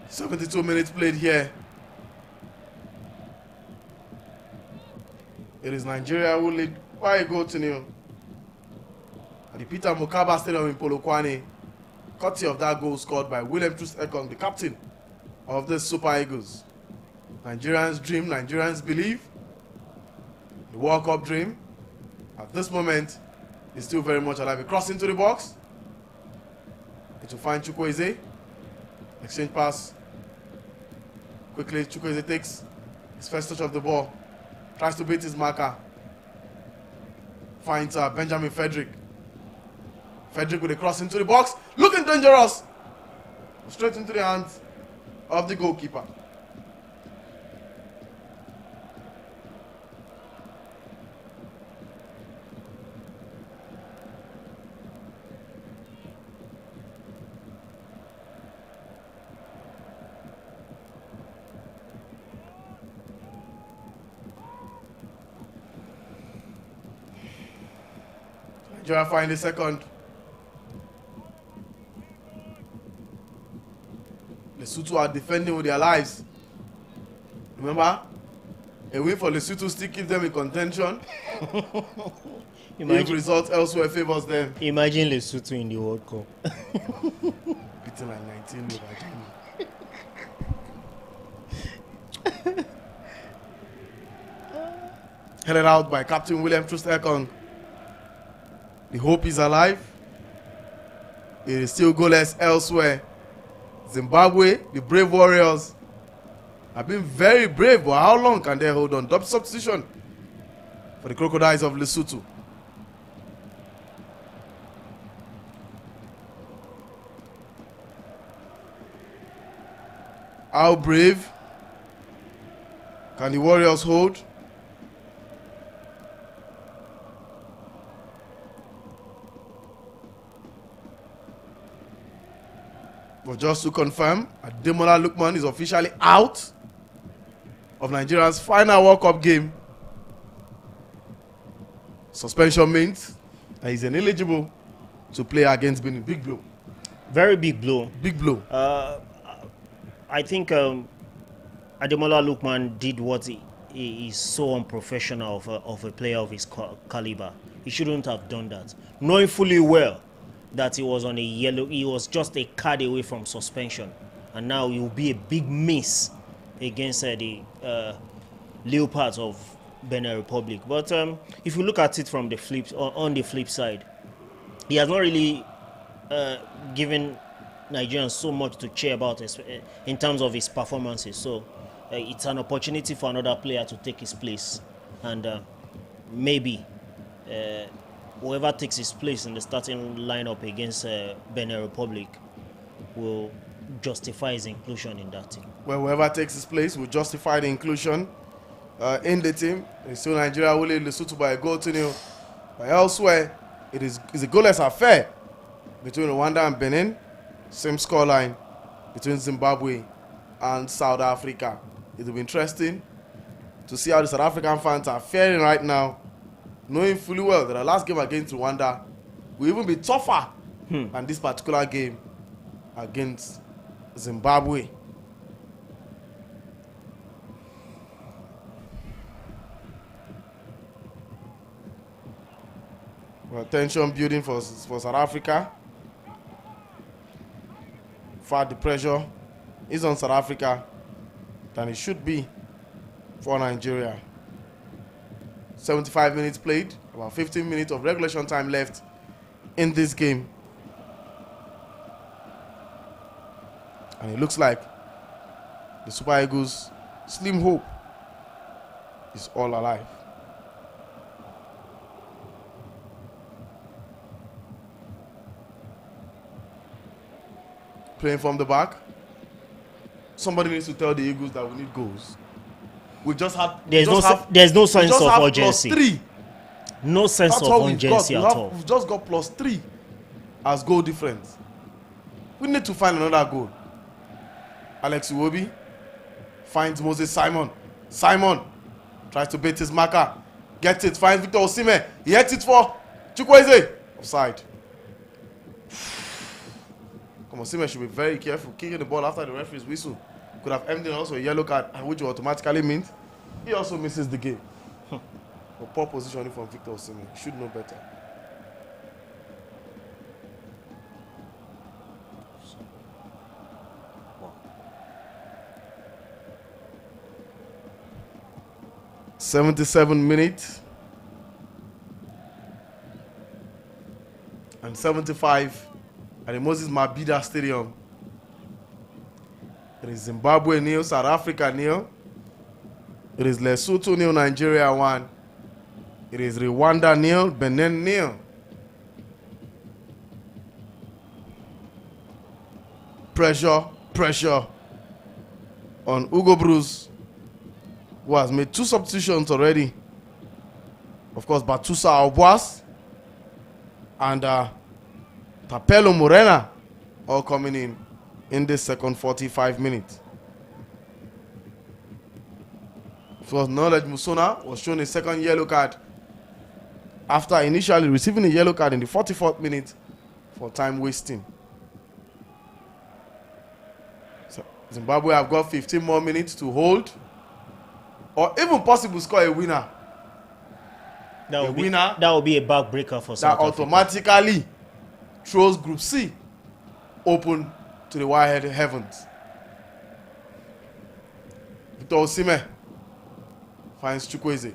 [SPEAKER 2] "72 minutes played here. It is Nigeria who lead by a goal to nil at the Peter Mokaba Stadium in Polokwane, courtesy of that goal scored by William Troost-Ekong, the captain of the Super Eagles. Nigerians dream, Nigerians believe. The World Cup dream, at this moment, is still very much alive. A cross into the box. It will find Chukwueze. Exchange pass. Quickly, Chukwueze takes his first touch of the ball. Tries to beat his marker. Finds Benjamin Frederick. Frederick with a cross into the box. Looking dangerous. Straight into the hands of the goalkeeper. Nigeria find the second. Lesotho are defending with their lives. Remember, a win for Lesotho still keeps them in contention. If results elsewhere favors them.
[SPEAKER 1] Imagine Lesotho in the World Cup.
[SPEAKER 2] Beating like 19 over Guinea. Headed out by Captain William Troost-Ekong. The hope is alive. It is still goalless elsewhere. Zimbabwe, the brave warriors, have been very brave, but how long can they hold on? Double substitution for the Crocodiles of Lesotho. How brave can the warriors hold? But just to confirm, Ademola Lookman is officially out of Nigeria's final World Cup game. Suspension means that he's ineligible to play against Benin. Big blow.
[SPEAKER 1] Very big blow.
[SPEAKER 2] Big blow.
[SPEAKER 1] I think Ademola Lookman did what he is so unprofessional of a player of his caliber. He shouldn't have done that. Knowing fully well that he was on a yellow, he was just a card away from suspension, and now it will be a big miss against the Leopards of Benin Republic. But if you look at it from the on the flip side, he has not really given Nigerians so much to cheer about in terms of his performances. So it's an opportunity for another player to take his place, and maybe whoever takes his place in the starting lineup against Benin Republic will justify his inclusion in that team.
[SPEAKER 2] Well, whoever takes his place will justify the inclusion in the team. It's still Nigeria will lead Lesotho by a goal to nil. But elsewhere, it is a goalless affair between Rwanda and Benin. Same scoreline between Zimbabwe and South Africa. It will be interesting to see how the South African fans are faring right now, knowing fully well that the last game against Rwanda will even be tougher than this particular game against Zimbabwe. Well, tension building for South Africa. In fact, the pressure is on South Africa than it should be for Nigeria. 75 minutes played, about 15 minutes of regulation time left in this game. And it looks like the Super Eagles' slim hope is all alive. Playing from the back. Somebody needs to tell the Eagles that we need goals. We just have.
[SPEAKER 1] There's no sense of urgency.
[SPEAKER 2] +3.
[SPEAKER 1] No sense
[SPEAKER 2] That's
[SPEAKER 1] of urgency at all.
[SPEAKER 2] We've just got +3 as goal difference. We need to find another goal. Alex Iwobi finds Moses Simon. Simon tries to beat his marker. Gets it. Finds Victor Osimhen. He hits it for Chukwueze. Offside. Osimhen should be very careful kicking the ball after the referee's whistle. Could have ended also a yellow card, which automatically means he also misses the game. But poor positioning from Victor Osimhen. Should know better. Wow. 77 minutes and 75 at the Moses Mabhida Stadium. It is Zimbabwe nil, South Africa nil. It is Lesotho nil, Nigeria 1. It is Rwanda nil, Benin nil. Pressure on Hugo Bruce, who has made 2 substitutions already. Of course, Batusa Obwas and Tapelo Morena all coming in this second 45 minutes. For knowledge, Musona was shown a second yellow card after initially receiving a yellow card in the 44th minute for time wasting. So Zimbabwe have got 15 more minutes to hold or even possible score a winner.
[SPEAKER 1] That will be a backbreaker for South
[SPEAKER 2] That
[SPEAKER 1] Africa.
[SPEAKER 2] automatically throws Group C open to the wide heavens. Victor Osimhen finds Chukwueze.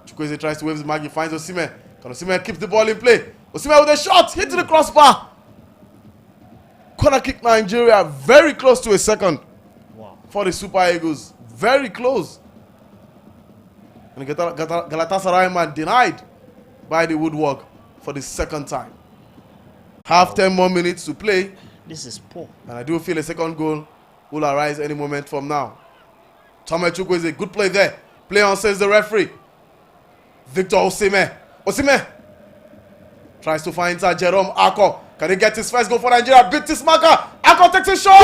[SPEAKER 2] Chukwueze tries to wave his mark. He finds Osimhen. Can Osimhen keeps the ball in play? Osimhen with a shot, hit to the crossbar. Corner kick Nigeria, very close to a second.
[SPEAKER 1] Wow.
[SPEAKER 2] For the Super Eagles, very close. And Galatasaray man denied by the woodwork for the second time. Half 10 more minutes to play.
[SPEAKER 1] This is poor.
[SPEAKER 2] And I do feel a second goal will arise any moment from now. Thomas Chukwueze, good play there. Play on, says the referee. Victor Osimhen. Osimhen tries to find Jerome Ako. Can he get his first goal for Nigeria? Beat his marker. Ako takes a shot.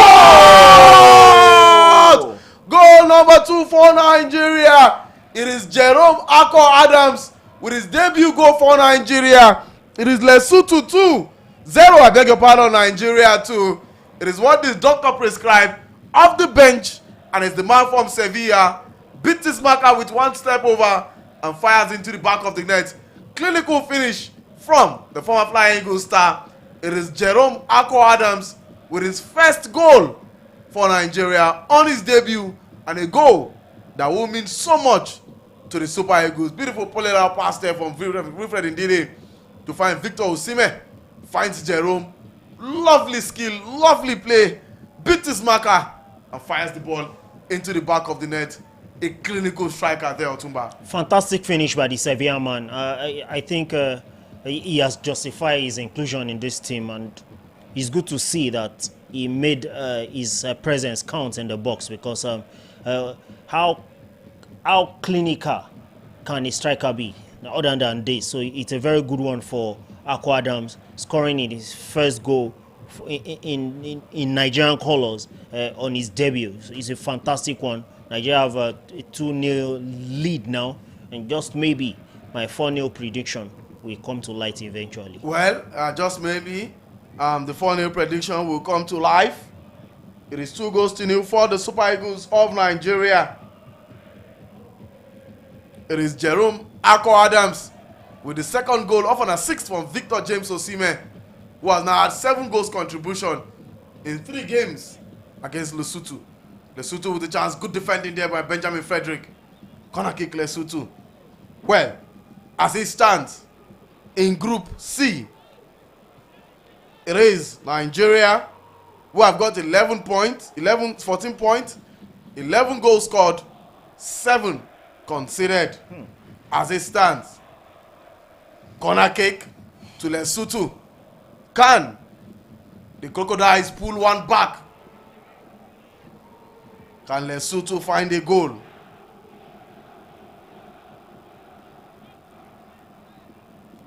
[SPEAKER 2] Oh! Goal number 2 for Nigeria. It is Jerome Ako Adams with his debut goal for Nigeria. It is Lesotho 2. 0, I beg your pardon, Nigeria 2. It is what this doctor prescribed off the bench, and it's the man from Sevilla. Beats his marker with 1 step over and fires into the back of the net. Clinical finish from the former Flying Eagles star. It is Jerome Ako Adams with his first goal for Nigeria on his debut, and a goal that will mean so much to the Super Eagles. Beautiful pull-it out pass there from Wilfred Ndidi to find Victor Osimhen. Finds Jerome. Lovely skill, lovely play. Beats his marker and fires the ball into the back of the net. A clinical striker there, Otumba.
[SPEAKER 1] Fantastic finish by the Sevilla man. I think he has justified his inclusion in this team, and it's good to see that he made his presence count in the box, because how clinical can a striker be other than this? So it's a very good one for Ako Adams, scoring in his first goal in Nigerian colours on his debut. It's a fantastic one. Nigeria have a 2-0 lead now, and just maybe my 4-0 prediction will come to light eventually.
[SPEAKER 2] Well, just maybe the 4-0 prediction will come to life. It is 2-0 for the Super Eagles of Nigeria. It is Jerome Ako Adams with the second goal off an assist from Victor James Osimhen, who has now had 7 goals contribution in 3 games against Lesotho. Lesotho with the chance, good defending there by Benjamin Frederick. Corner kick Lesotho. Well, as it stands in Group C, it is Nigeria who have got 14 points, 11 goals scored, 7 conceded. As it stands, corner kick to Lesotho. Can the Crocodiles pull one back? Can Lesotho find a goal?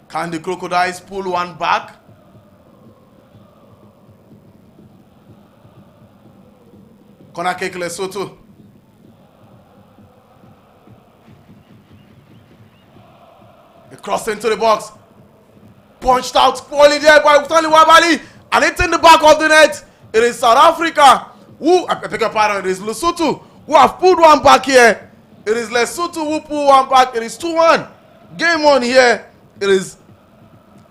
[SPEAKER 2] Can the Crocodiles pull one back? Corner kick Lesotho. It crossed into the box. Punched out poorly there by Stanley Wabali. And it's in the back of the net. It is South Africa who, I beg your pardon, it is Lesotho who have pulled one back here. It is Lesotho who pulled one back. It is 2-1. Game on here. It is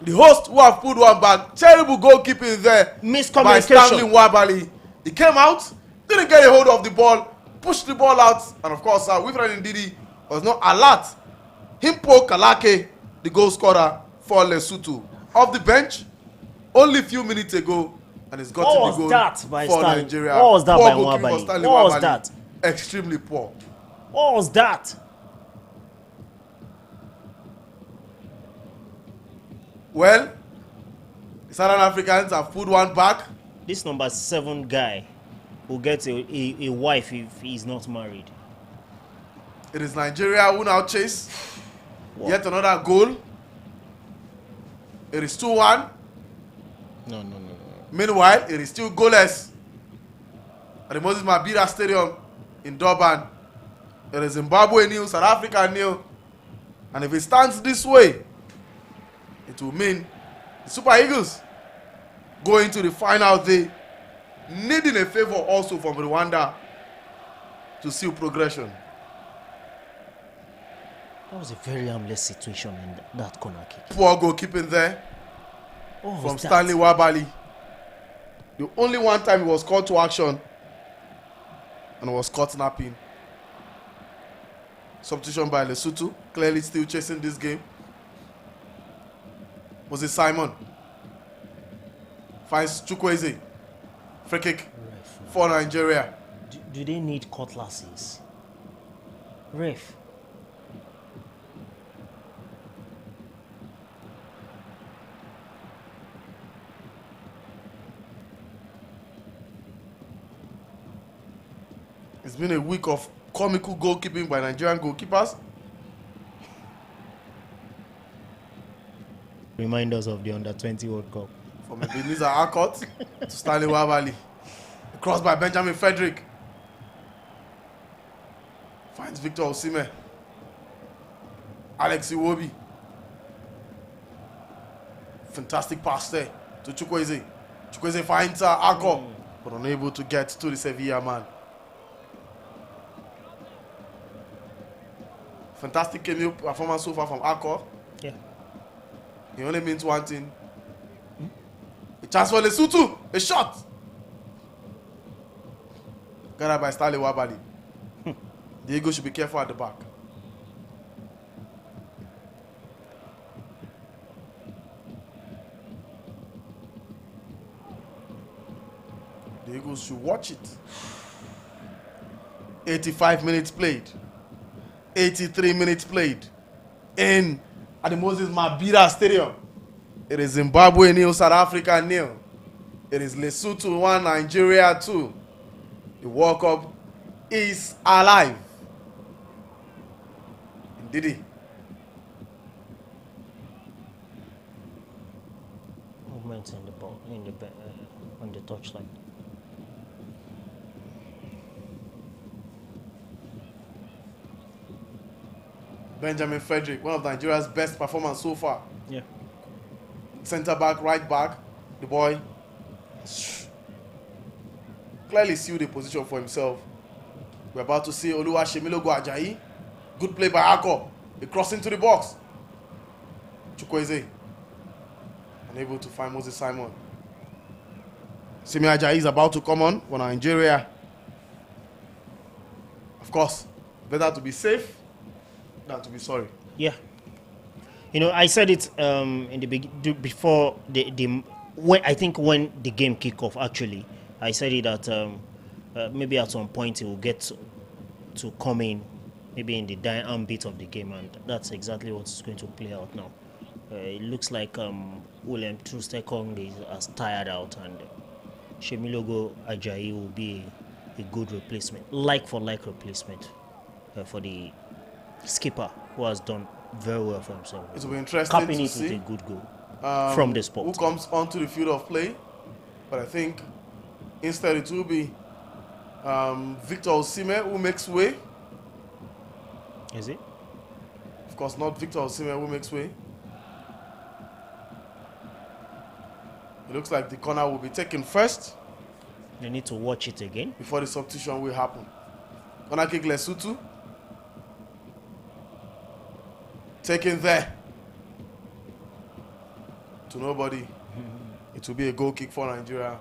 [SPEAKER 2] the host who have pulled one back. Terrible goalkeeping there by Stanley Wabali. He came out, didn't get a hold of the ball, pushed the ball out, and of course, Wilfred Ndidi was not alert. Himpo Kalake, the goal scorer for Lesotho, off the bench only a few minutes ago, and he's got the goal for Nigeria.
[SPEAKER 1] What was that
[SPEAKER 2] poor
[SPEAKER 1] by Nwabali?
[SPEAKER 2] Stanley
[SPEAKER 1] What was
[SPEAKER 2] Nwabali.
[SPEAKER 1] that?
[SPEAKER 2] Extremely poor.
[SPEAKER 1] What was that?
[SPEAKER 2] Well, the Southern Africans have put one back.
[SPEAKER 1] This number 7 guy will get a wife if he's not married.
[SPEAKER 2] It is Nigeria who now chase
[SPEAKER 1] Wow.
[SPEAKER 2] yet another goal. It is 2-1.
[SPEAKER 1] No.
[SPEAKER 2] Meanwhile, it is still goalless at the Moses Mabhida Stadium in Durban. It is Zimbabwe nil, South Africa nil. And if it stands this way, it will mean the Super Eagles going to the final day, needing a favor also from Rwanda to seal progression.
[SPEAKER 1] That was a very harmless situation in that corner kick.
[SPEAKER 2] Poor goalkeeping there
[SPEAKER 1] What was
[SPEAKER 2] from
[SPEAKER 1] that?
[SPEAKER 2] Stanley Wabali. The only one time he was called to action and was caught napping. Substitution by Lesotho, clearly still chasing this game. Was it Simon? Finds Chukwueze. Free kick for Nigeria.
[SPEAKER 1] Do they need cutlasses? Ref.
[SPEAKER 2] It's been a week of comical goalkeeping by Nigerian goalkeepers.
[SPEAKER 1] Reminders of the Under-20 World Cup.
[SPEAKER 2] From Ebenezer Akot to Stanley Wabali. Crossed by Benjamin Frederick. Finds Victor Osimhen. Alex Iwobi. Fantastic pass there to Chukwueze. Chukwueze finds Akot, but unable to get to the Sevilla man. Fantastic cameo performance so far from Akot.
[SPEAKER 1] Yeah.
[SPEAKER 2] He only means one thing. A chance for Lesotho. A shot. Gathered by Stanley Wabali. The Eagles should be careful at the back. The Eagles should watch it. 85 minutes played. 83 minutes played in at the Moses Mabhida Stadium. It is Zimbabwe nil, South Africa nil. It is Lesotho 1, Nigeria 2. The World Cup is alive. Indeed.
[SPEAKER 1] Movement in the on the touchline.
[SPEAKER 2] Benjamin Frederick, one of Nigeria's best performers so far.
[SPEAKER 1] Yeah.
[SPEAKER 2] Centre back, right back, the boy clearly sealed a position for himself. We're about to see Oluwasemilogo Ajayi. Good play by Akko. A cross into the box. Chukwueze unable to find Moses Simon. Simi Ajayi is about to come on for Nigeria. Of course, better to be safe than to be sorry.
[SPEAKER 1] Yeah. You know, I said it in the before when I think when the game kick off. Actually, I said it that maybe at some point it will get to come in, maybe in the dying bit of the game, and that's exactly what's going to play out now. It looks like William Troost-Ekong is as tired out, and Shemilogo Ajayi will be a good replacement, like for like replacement for the skipper, who has done very well for himself.
[SPEAKER 2] It will be interesting
[SPEAKER 1] Capping
[SPEAKER 2] to
[SPEAKER 1] it
[SPEAKER 2] see
[SPEAKER 1] with a good goal from the spot.
[SPEAKER 2] who comes onto the field of play. But I think instead it will be Victor Osimhen who makes way.
[SPEAKER 1] Is it?
[SPEAKER 2] Of course, not Victor Osimhen who makes way. It looks like the corner will be taken first
[SPEAKER 1] They need to watch it again.
[SPEAKER 2] before the substitution will happen. Corner kick Lesotho. Taken there. To nobody. It will be a goal kick for Nigeria.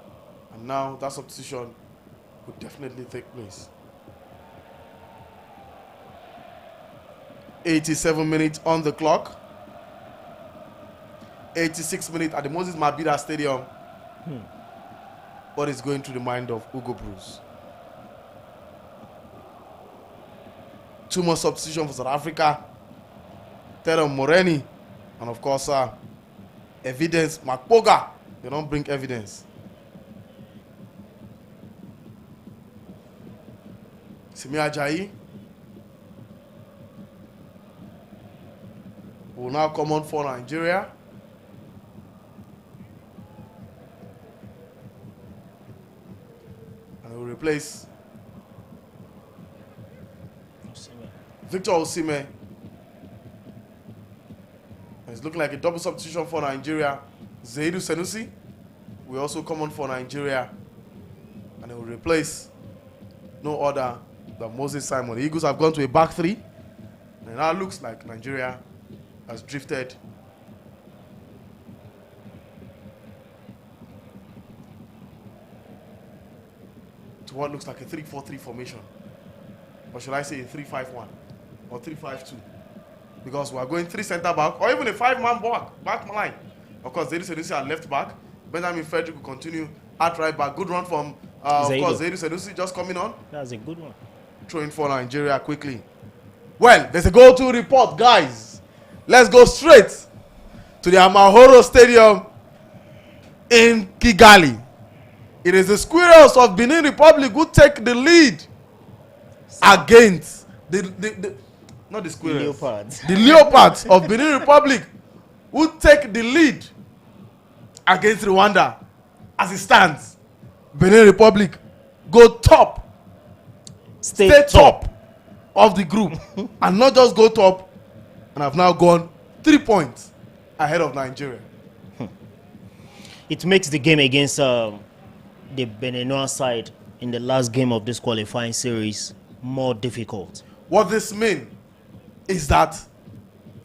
[SPEAKER 2] And now that substitution would definitely take place. 87 minutes on the clock. 86 minutes at the Moses Mabhida Stadium. What is going through the mind of Hugo Bruce? Two more substitutions for South Africa. Tero Moreni. And of course, evidence. Makpoga. They don't bring evidence. Simi Ajayi will now come on for Nigeria. And will replace Victor Osimhen. It's looking like a double substitution for Nigeria. Zaidu Senusi will also come on for Nigeria. And it will replace no other than Moses Simon. The Eagles have gone to a back three. And now looks like Nigeria has drifted to what looks like a 3-4-3 formation. Or should I say a 3-5-1 or 3-5-2? Because we are going three centre back or even a five-man back line. Of course, Zaidu Senusi at left back. Benjamin Frederick will continue at right back. Good run from, of course, Zaidu Senusi just coming on.
[SPEAKER 1] That's a good one.
[SPEAKER 2] Throwing for Nigeria quickly. Well, there's a goal to report, guys. Let's go straight to the Amahoro Stadium in Kigali. It is the Squirrels of Benin Republic who take the lead against not the Squirrels.
[SPEAKER 1] Leopards.
[SPEAKER 2] The Leopards of Benin Republic who take the lead against Rwanda. As it stands, Benin Republic go top. Stay top of the group. And not just go top, and have now gone 3 points ahead of Nigeria.
[SPEAKER 1] It makes the game against the Beninois side in the last game of this qualifying series more difficult.
[SPEAKER 2] What this means is that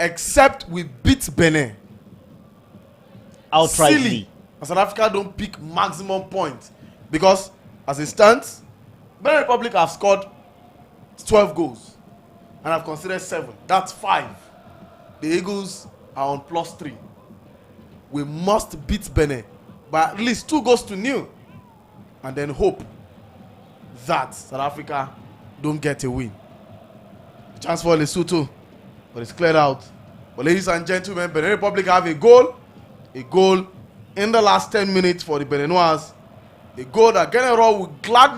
[SPEAKER 2] except we beat Benin
[SPEAKER 1] Outrightly.
[SPEAKER 2] silly, and South Africa don't pick maximum points, because as it stands, Benin Republic have scored 12 goals and have considered 7. That's 5. The Eagles are on +3. We must beat Benin by at least 2-0 and then hope that South Africa don't get a win. Chance for Lesotho, but it's cleared out. But ladies and gentlemen, Benin Republic have a goal in the last 10 minutes for the Beninois. A goal that General will gladly